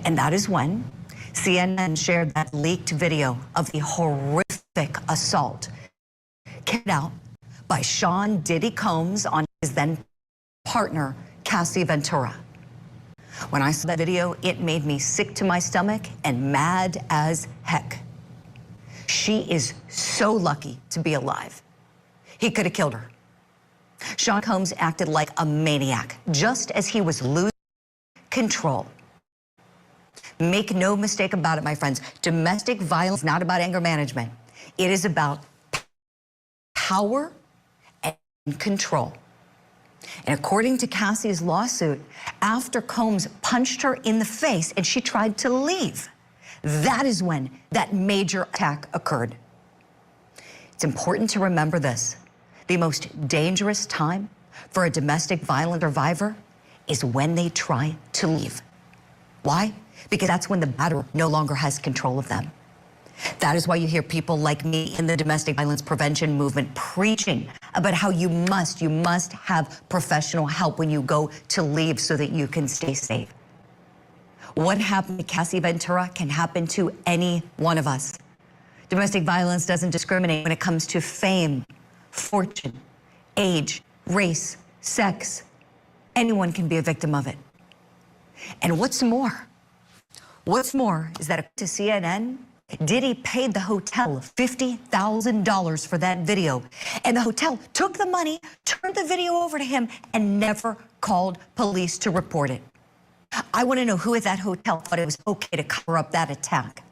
And that is when CNN shared that leaked video of the horrific assault carried out by Sean Diddy Combs on his then partner, Cassie Ventura. When I saw that video, it made me sick to my stomach and mad as heck. She is so lucky to be alive. He could have killed her. Sean Combs acted like a maniac, just as he was losing control. Make no mistake about it, my friends. Domestic violence is not about anger management. It is about power and control. And according to Cassie's lawsuit, after Combs punched her in the face and she tried to leave, that is when that major attack occurred. It's important to remember this. The most dangerous time for a domestic violence survivor is when they try to leave. Why? Because that's when the batterer no longer has control of them. That is why you hear people like me in the domestic violence prevention movement preaching about how you must have professional help when you go to leave so that you can stay safe. What happened to Cassie Ventura can happen to any one of us. Domestic violence doesn't discriminate when it comes to fame, fortune, age, race, sex. Anyone can be a victim of it. And what's more is that according to CNN, Diddy paid the hotel $50,000 for that video. And the hotel took the money, turned the video over to him, and never called police to report it. I want to know who at that hotel thought it was okay to cover up that attack.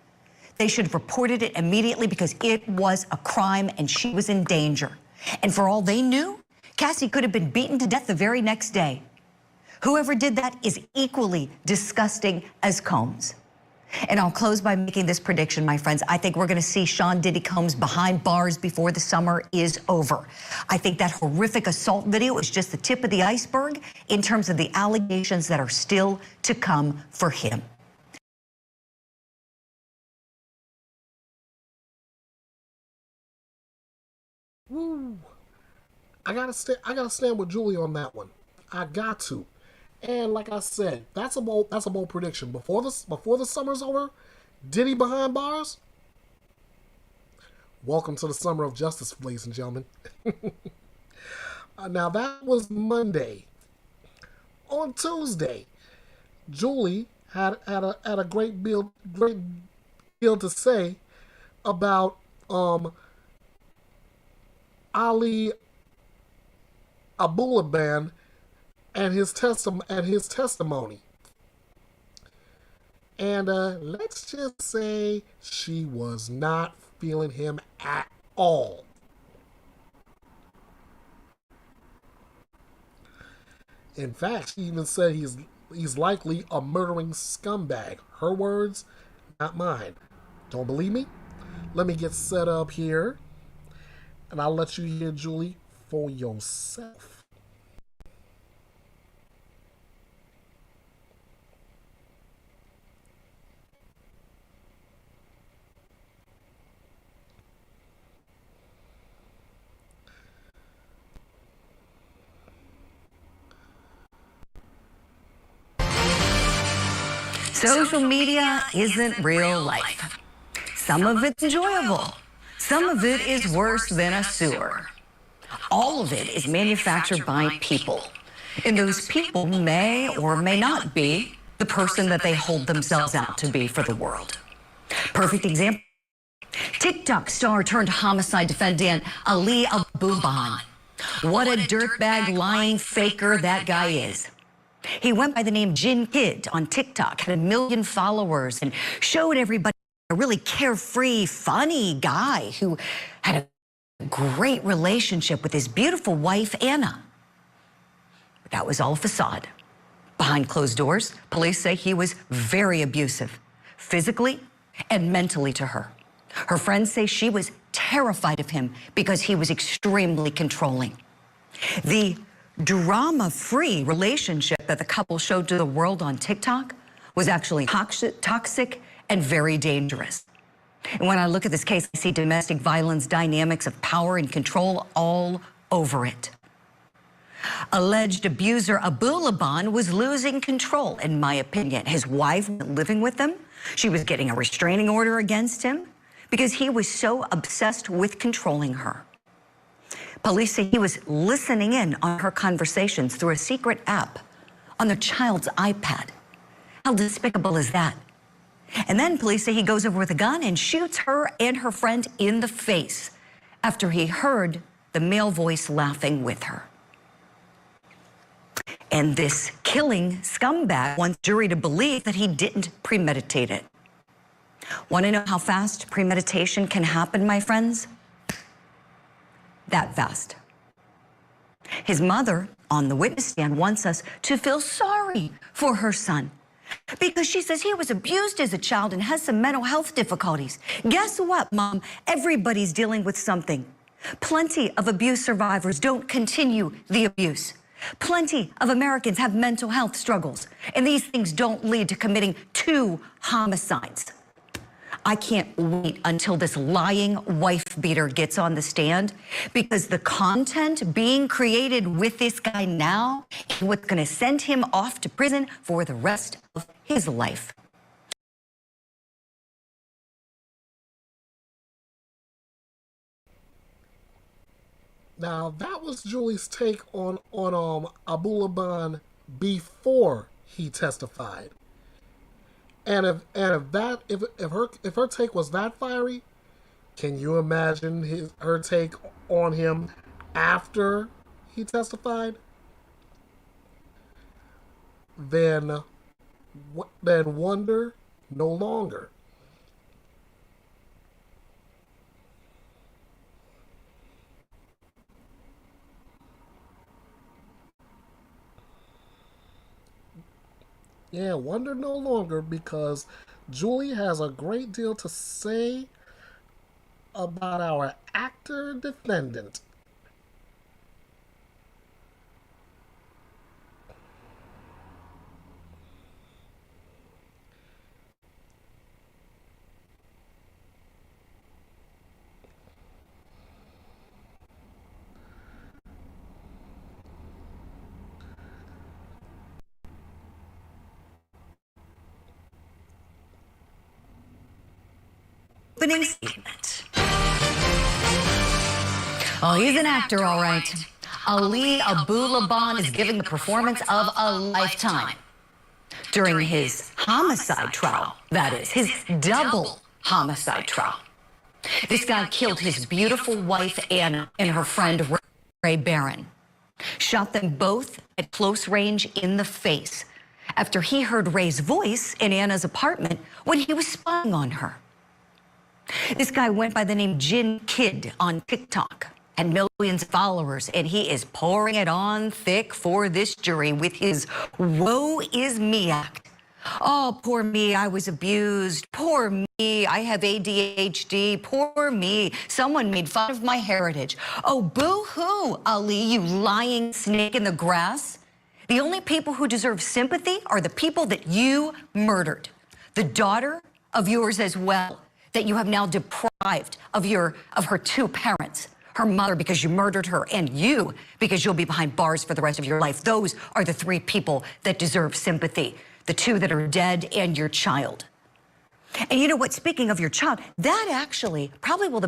They should have reported it immediately because it was a crime and she was in danger. And for all they knew, Cassie could have been beaten to death the very next day. Whoever did that is equally disgusting as Combs. And I'll close by making this prediction, my friends. I think we're going to see Sean Diddy Combs behind bars before the summer is over. I think that horrific assault video is just the tip of the iceberg in terms of the allegations that are still to come for him. Woo. I gotta stand with Julie on that one. I got to. And like I said, that's a bold prediction. Before the summer's over, Diddy behind bars. Welcome to the summer of justice, ladies and gentlemen. Now that was Monday. On Tuesday, Julie had a great deal to say about Ali Abulaban and his testimony. And let's just say she was not feeling him at all. In fact, she even said he's likely a murdering scumbag. Her words, not mine. Don't believe me? Let me get set up here, and I'll let you hear Julie for yourself. Social media isn't real life. Some of it's enjoyable. Some of it is worse than a sewer. All of it is manufactured by people. And those people may or may not be the person that they hold themselves out to be for the world. Perfect example. TikTok star turned homicide defendant Ali Abulaban. What a dirtbag lying faker that guy is. He went by the name Jin Kid on TikTok, had 1 million followers, and showed everybody a really carefree, funny guy who had a great relationship with his beautiful wife, Anna. But that was all facade. Behind closed doors, police say he was very abusive, physically and mentally to her. Her friends say she was terrified of him because he was extremely controlling. The drama-free relationship that the couple showed to the world on TikTok was actually toxic and very dangerous. And when I look at this case, I see domestic violence dynamics of power and control all over it. Alleged abuser Abulaban was losing control, in my opinion. His wife was living with him. She was getting a restraining order against him because he was so obsessed with controlling her. Police say he was listening in on her conversations through a secret app on the child's iPad. How despicable is that? And then police say he goes over with a gun and shoots her and her friend in the face after he heard the male voice laughing with her. And this killing scumbag wants jury to believe that he didn't premeditate it. Want to know how fast premeditation can happen, my friends? That fast. His mother, on the witness stand, wants us to feel sorry for her son because she says he was abused as a child and has some mental health difficulties. Guess what, Mom? Everybody's dealing with something. Plenty of abuse survivors don't continue the abuse. Plenty of Americans have mental health struggles, and these things don't lead to committing 2 homicides. I can't wait until this lying wife beater gets on the stand, because the content being created with this guy now is what's going to send him off to prison for the rest of his life. Now, that was Julie's take on Abulaban before he testified. And if her take was that fiery, can you imagine her take on him after he testified? Then wonder no longer. Yeah, wonder no longer, because Julie has a great deal to say about our actor defendant. Opening statement. Oh, he's an actor, all right. Ali Abulaban is giving the performance of a lifetime during his homicide trial. That is, his double homicide trial. This guy killed his beautiful wife, Anna, and her friend, Ray Barron. Shot them both at close range in the face after he heard Ray's voice in Anna's apartment when he was spying on her. This guy went by the name Jin Kid on TikTok, had millions of followers, and he is pouring it on thick for this jury with his woe is me act. Oh, poor me, I was abused. Poor me, I have ADHD. Poor me, someone made fun of my heritage. Oh, boo-hoo, Ali, you lying snake in the grass. The only people who deserve sympathy are the people that you murdered. The daughter of yours as well, that you have now deprived of her 2 parents, her mother because you murdered her, and you because you'll be behind bars for the rest of your life. Those are the 3 people that deserve sympathy, the 2 that are dead and your child. And you know what, speaking of your child, that actually probably will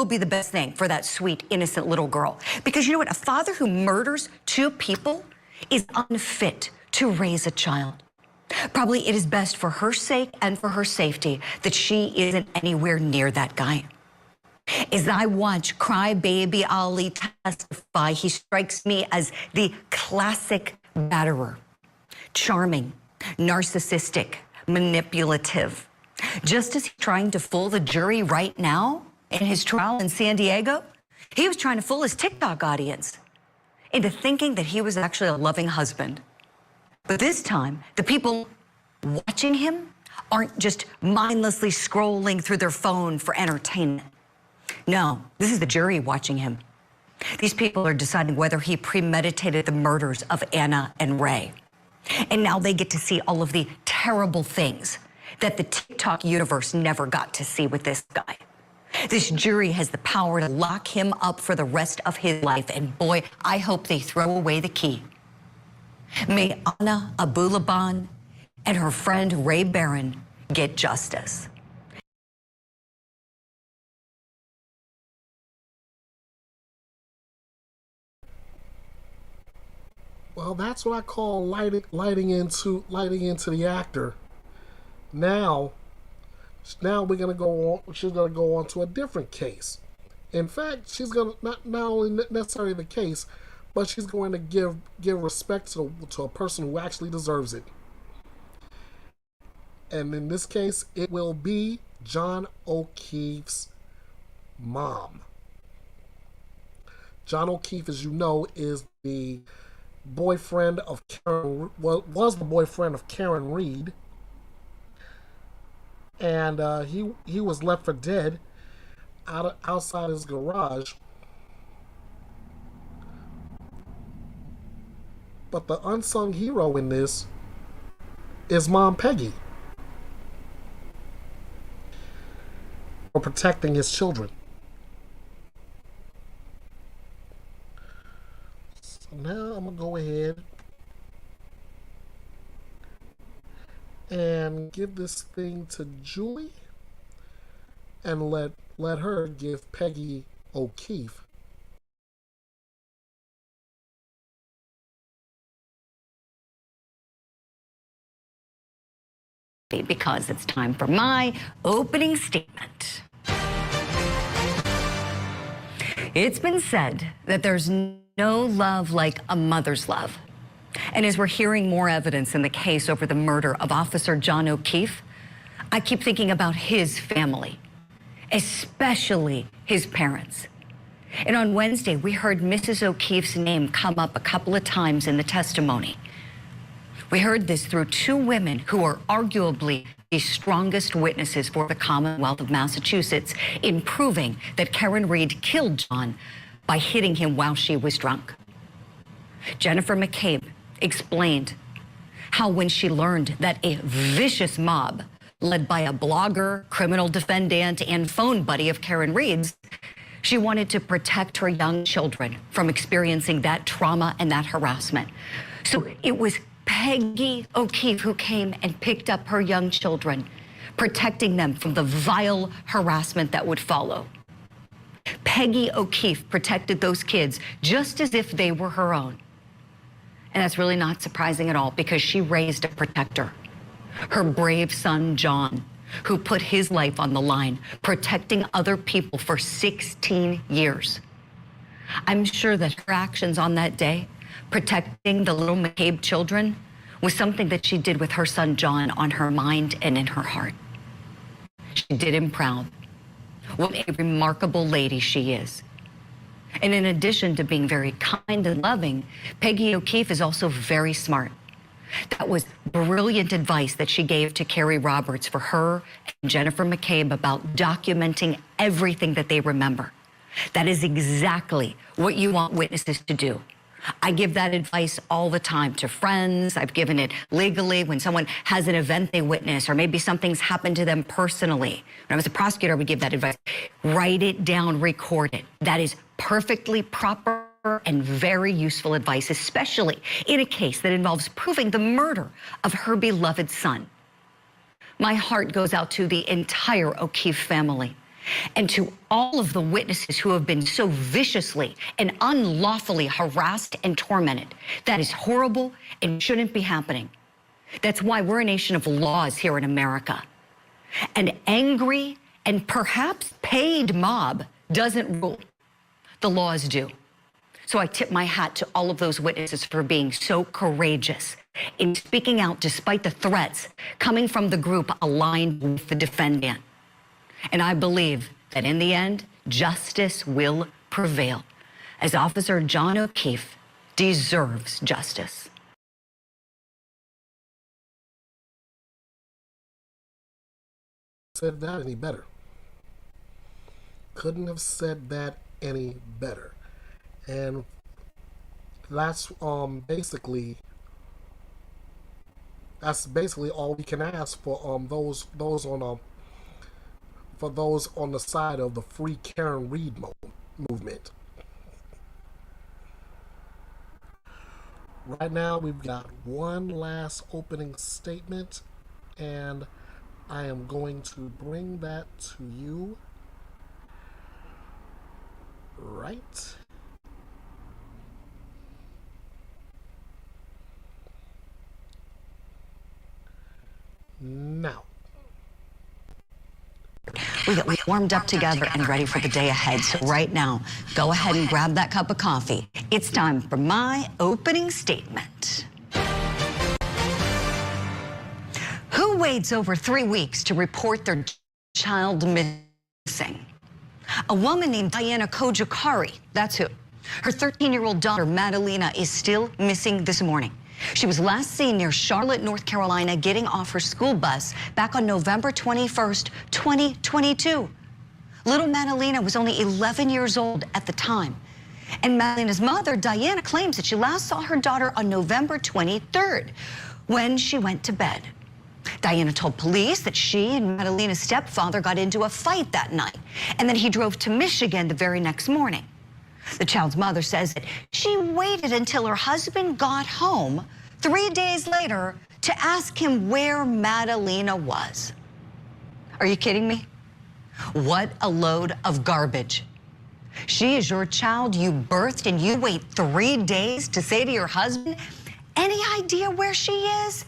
be the best thing for that sweet, innocent little girl. Because you know what, a father who murders 2 people is unfit to raise a child. Probably it is best for her sake and for her safety that she isn't anywhere near that guy. As I watch crybaby Ali testify, he strikes me as the classic batterer. Charming, narcissistic, manipulative. Just as he's trying to fool the jury right now in his trial in San Diego, he was trying to fool his TikTok audience into thinking that he was actually a loving husband. But this time, the people watching him aren't just mindlessly scrolling through their phone for entertainment. No, this is the jury watching him. These people are deciding whether he premeditated the murders of Anna and Ray. And now they get to see all of the terrible things that the TikTok universe never got to see with this guy. This jury has the power to lock him up for the rest of his life. And boy, I hope they throw away the key. May Anna Abulaban and her friend Ray Barron get justice. Well, that's what I call lighting into the actor. Now we're gonna go on. She's gonna go on to a different case. In fact, she's gonna not only necessarily the case, but she's going to give respect to a person who actually deserves it. And in this case, it will be John O'Keefe's mom. John O'Keefe, as you know, is the boyfriend of Karen, well, was the boyfriend of Karen Reed. And he was left for dead outside his garage. But the unsung hero in this is Mom Peggy for protecting his children. So now I'm gonna go ahead and give this thing to Julie and let her give Peggy O'Keefe because it's time for my opening statement. It's been said that there's no love like a mother's love. And as we're hearing more evidence in the case over the murder of Officer John O'Keefe, I keep thinking about his family, especially his parents. And on Wednesday, we heard Mrs. O'Keefe's name come up a couple of times in the testimony. We heard this through two women who are arguably the strongest witnesses for the Commonwealth of Massachusetts in proving that Karen Reed killed John by hitting him while she was drunk. Jennifer McCabe explained how when she learned that a vicious mob led by a blogger, criminal defendant, and phone buddy of Karen Reed's, she wanted to protect her young children from experiencing that trauma and that harassment. So it was Peggy O'Keefe who came and picked up her young children, protecting them from the vile harassment that would follow. Peggy O'Keefe protected those kids just as if they were her own. And that's really not surprising at all because she raised a protector, her brave son, John, who put his life on the line, protecting other people for 16 years. I'm sure that her actions on that day, protecting the little McCabe children, was something that she did with her son, John, on her mind and in her heart. She did him proud. What a remarkable lady she is. And in addition to being very kind and loving, Peggy O'Keefe is also very smart. That was brilliant advice that she gave to Carrie Roberts for her and Jennifer McCabe about documenting everything that they remember. That is exactly what you want witnesses to do. I give that advice all the time to friends. I've given it legally when someone has an event they witness or maybe something's happened to them personally. When I was a prosecutor, I would give that advice. Write it down, record it. That is perfectly proper and very useful advice, especially in a case that involves proving the murder of her beloved son. My heart goes out to the entire O'Keefe family and to all of the witnesses who have been so viciously and unlawfully harassed and tormented. That is horrible and shouldn't be happening. That's why we're a nation of laws here in America. An angry and perhaps paid mob doesn't rule. The laws do. So I tip my hat to all of those witnesses for being so courageous in speaking out despite the threats coming from the group aligned with the defendant. And I believe that in the end, justice will prevail, as Officer John O'Keefe deserves justice. Said that any better. Couldn't have said that any better. And that's basically all we can ask for those on the side of the Free Karen Reed movement. Right now we've got one last opening statement, and I am going to bring that to you right now. We get warmed up together and ready for the day ahead. So right now, go ahead and grab that cup of coffee. It's time for my opening statement. Who waits over 3 weeks to report their child missing? A woman named Diana Kojakari, that's who. Her 13-year-old daughter, Madalena, is still missing this morning. She was last seen near Charlotte, North Carolina, getting off her school bus back on November 21st, 2022. Little Madalena was only 11 years old at the time. And Madalena's mother, Diana, claims that she last saw her daughter on November 23rd when she went to bed. Diana told police that she and Madalena's stepfather got into a fight that night, and then he drove to Michigan the very next morning. The child's mother says that she waited until her husband got home 3 days later to ask him where Madalena was. Are you kidding me? What a load of garbage. She is your child you birthed, and you wait 3 days to say to your husband, any idea where she is?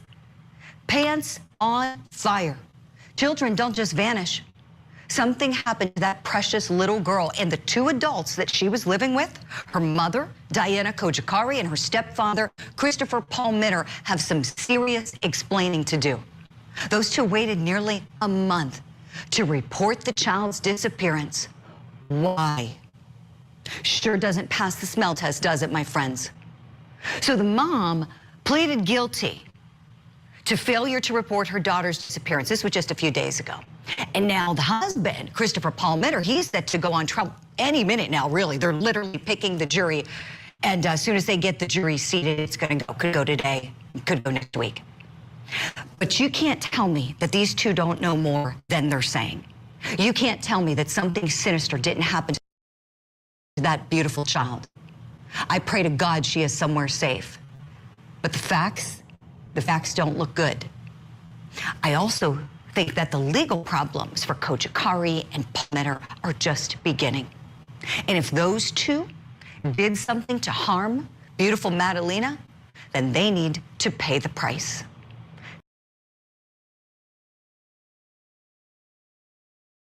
Pants on fire. Children don't just vanish. Something happened to that precious little girl, and the two adults that she was living with, her mother, Diana Kojikari, and her stepfather, Christopher Palmitter, have some serious explaining to do. Those two waited nearly a month to report the child's disappearance. Why? Sure doesn't pass the smell test, does it, my friends? So the mom pleaded guilty to failure to report her daughter's disappearance. This was just a few days ago. And now the husband, Christopher Palmitter, he's set to go on trial any minute now, really. They're literally picking the jury. And as soon as they get the jury seated, it's going to go, could go today, could go next week. But you can't tell me that these two don't know more than they're saying. You can't tell me that something sinister didn't happen to that beautiful child. I pray to God she is somewhere safe. But the facts don't look good. I also think that the legal problems for Kojikari and Palmitter are just beginning. And if those two did something to harm beautiful Madalena, then they need to pay the price.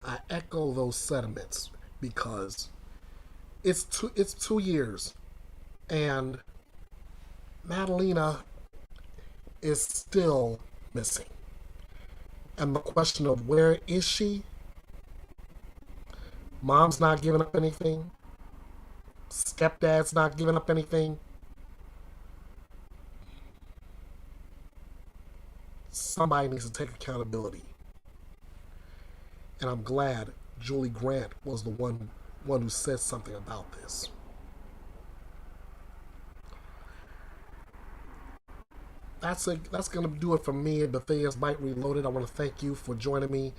I echo those sentiments because it's 2 years and Madalena is still missing. And the question of where is she? Mom's not giving up anything. Stepdad's not giving up anything. Somebody needs to take accountability. And I'm glad Julie Grant was the one who said something about this. That's gonna do it for me at Bethea'S Byte Reloaded. I want to thank you for joining me.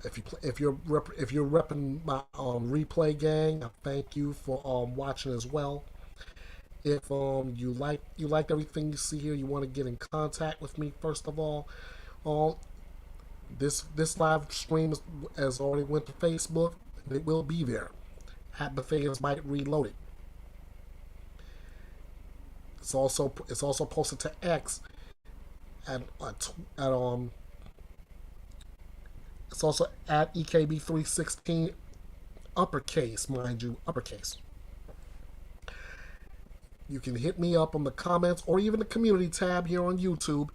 If you're repping my replay gang, I thank you for watching as well. If you like everything you see here, you want to get in contact with me. First of all, this live stream has already went to Facebook, and it will be there at Bethea'S Byte Reloaded. It's also posted to X. It's also at EKB316, uppercase, mind you, uppercase. You can hit me up on the comments or even the community tab here on YouTube.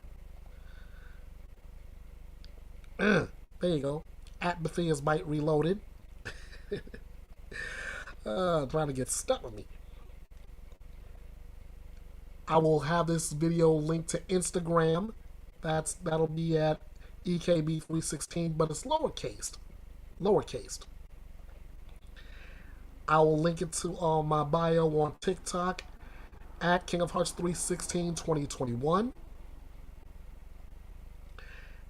There you go, at Bethea'S Byte Reloaded. Trying to get stuck with me. I will have this video linked to Instagram. That'll be at EKB316, but it's lowercase. I will link it to my bio on TikTok at King of Hearts 316 2021.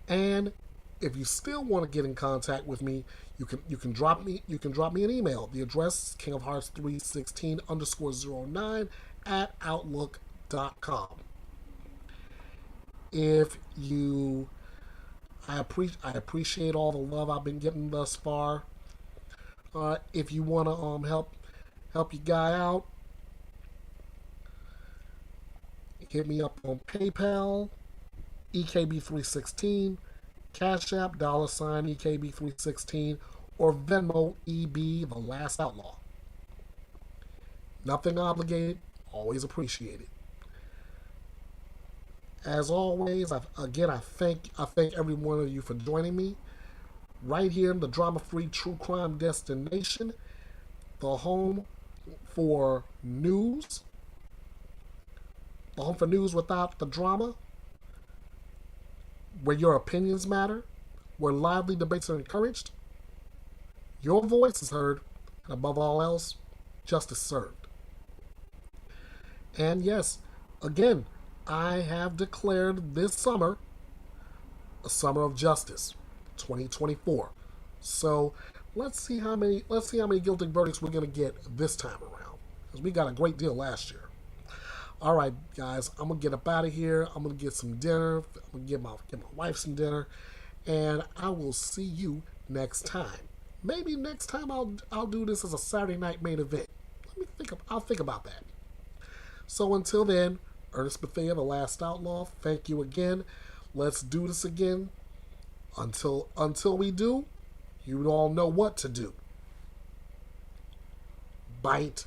And if you still want to get in contact with me, you can drop me an email. The address is kingofhearts316_09 at outlook.com. I appreciate all the love I've been getting thus far. If you want to help your guy out, hit me up on PayPal, EKB316, Cash App, $ EKB316, or Venmo, EB, The Last Outlaw. Nothing obligated, always appreciated. As always, I thank every one of you for joining me right here in the drama-free true crime destination, the home for news, the home for news without the drama, where your opinions matter, where lively debates are encouraged, your voice is heard, and above all else, justice served. And yes, again, I have declared this summer a summer of justice, 2024. So let's see how many guilty verdicts we're gonna get this time around, because we got a great deal last year. All right, guys, I'm gonna get up out of here. I'm gonna get some dinner. I'm gonna get my wife some dinner, and I will see you next time. Maybe next time I'll do this as a Saturday night main event. I'll think about that. So until then, Ernest Bethea, the Last Outlaw, thank you again. Let's do this again. Until we do, you all know what to do. Bite.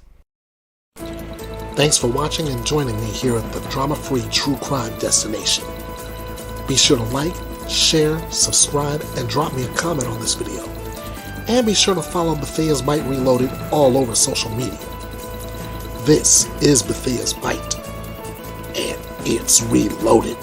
Thanks for watching and joining me here at the drama-free true crime destination. Be sure to like, share, subscribe, and drop me a comment on this video. And be sure to follow Bethea'S Byte Reloaded all over social media. This is Bethea'S Byte, and it's reloaded.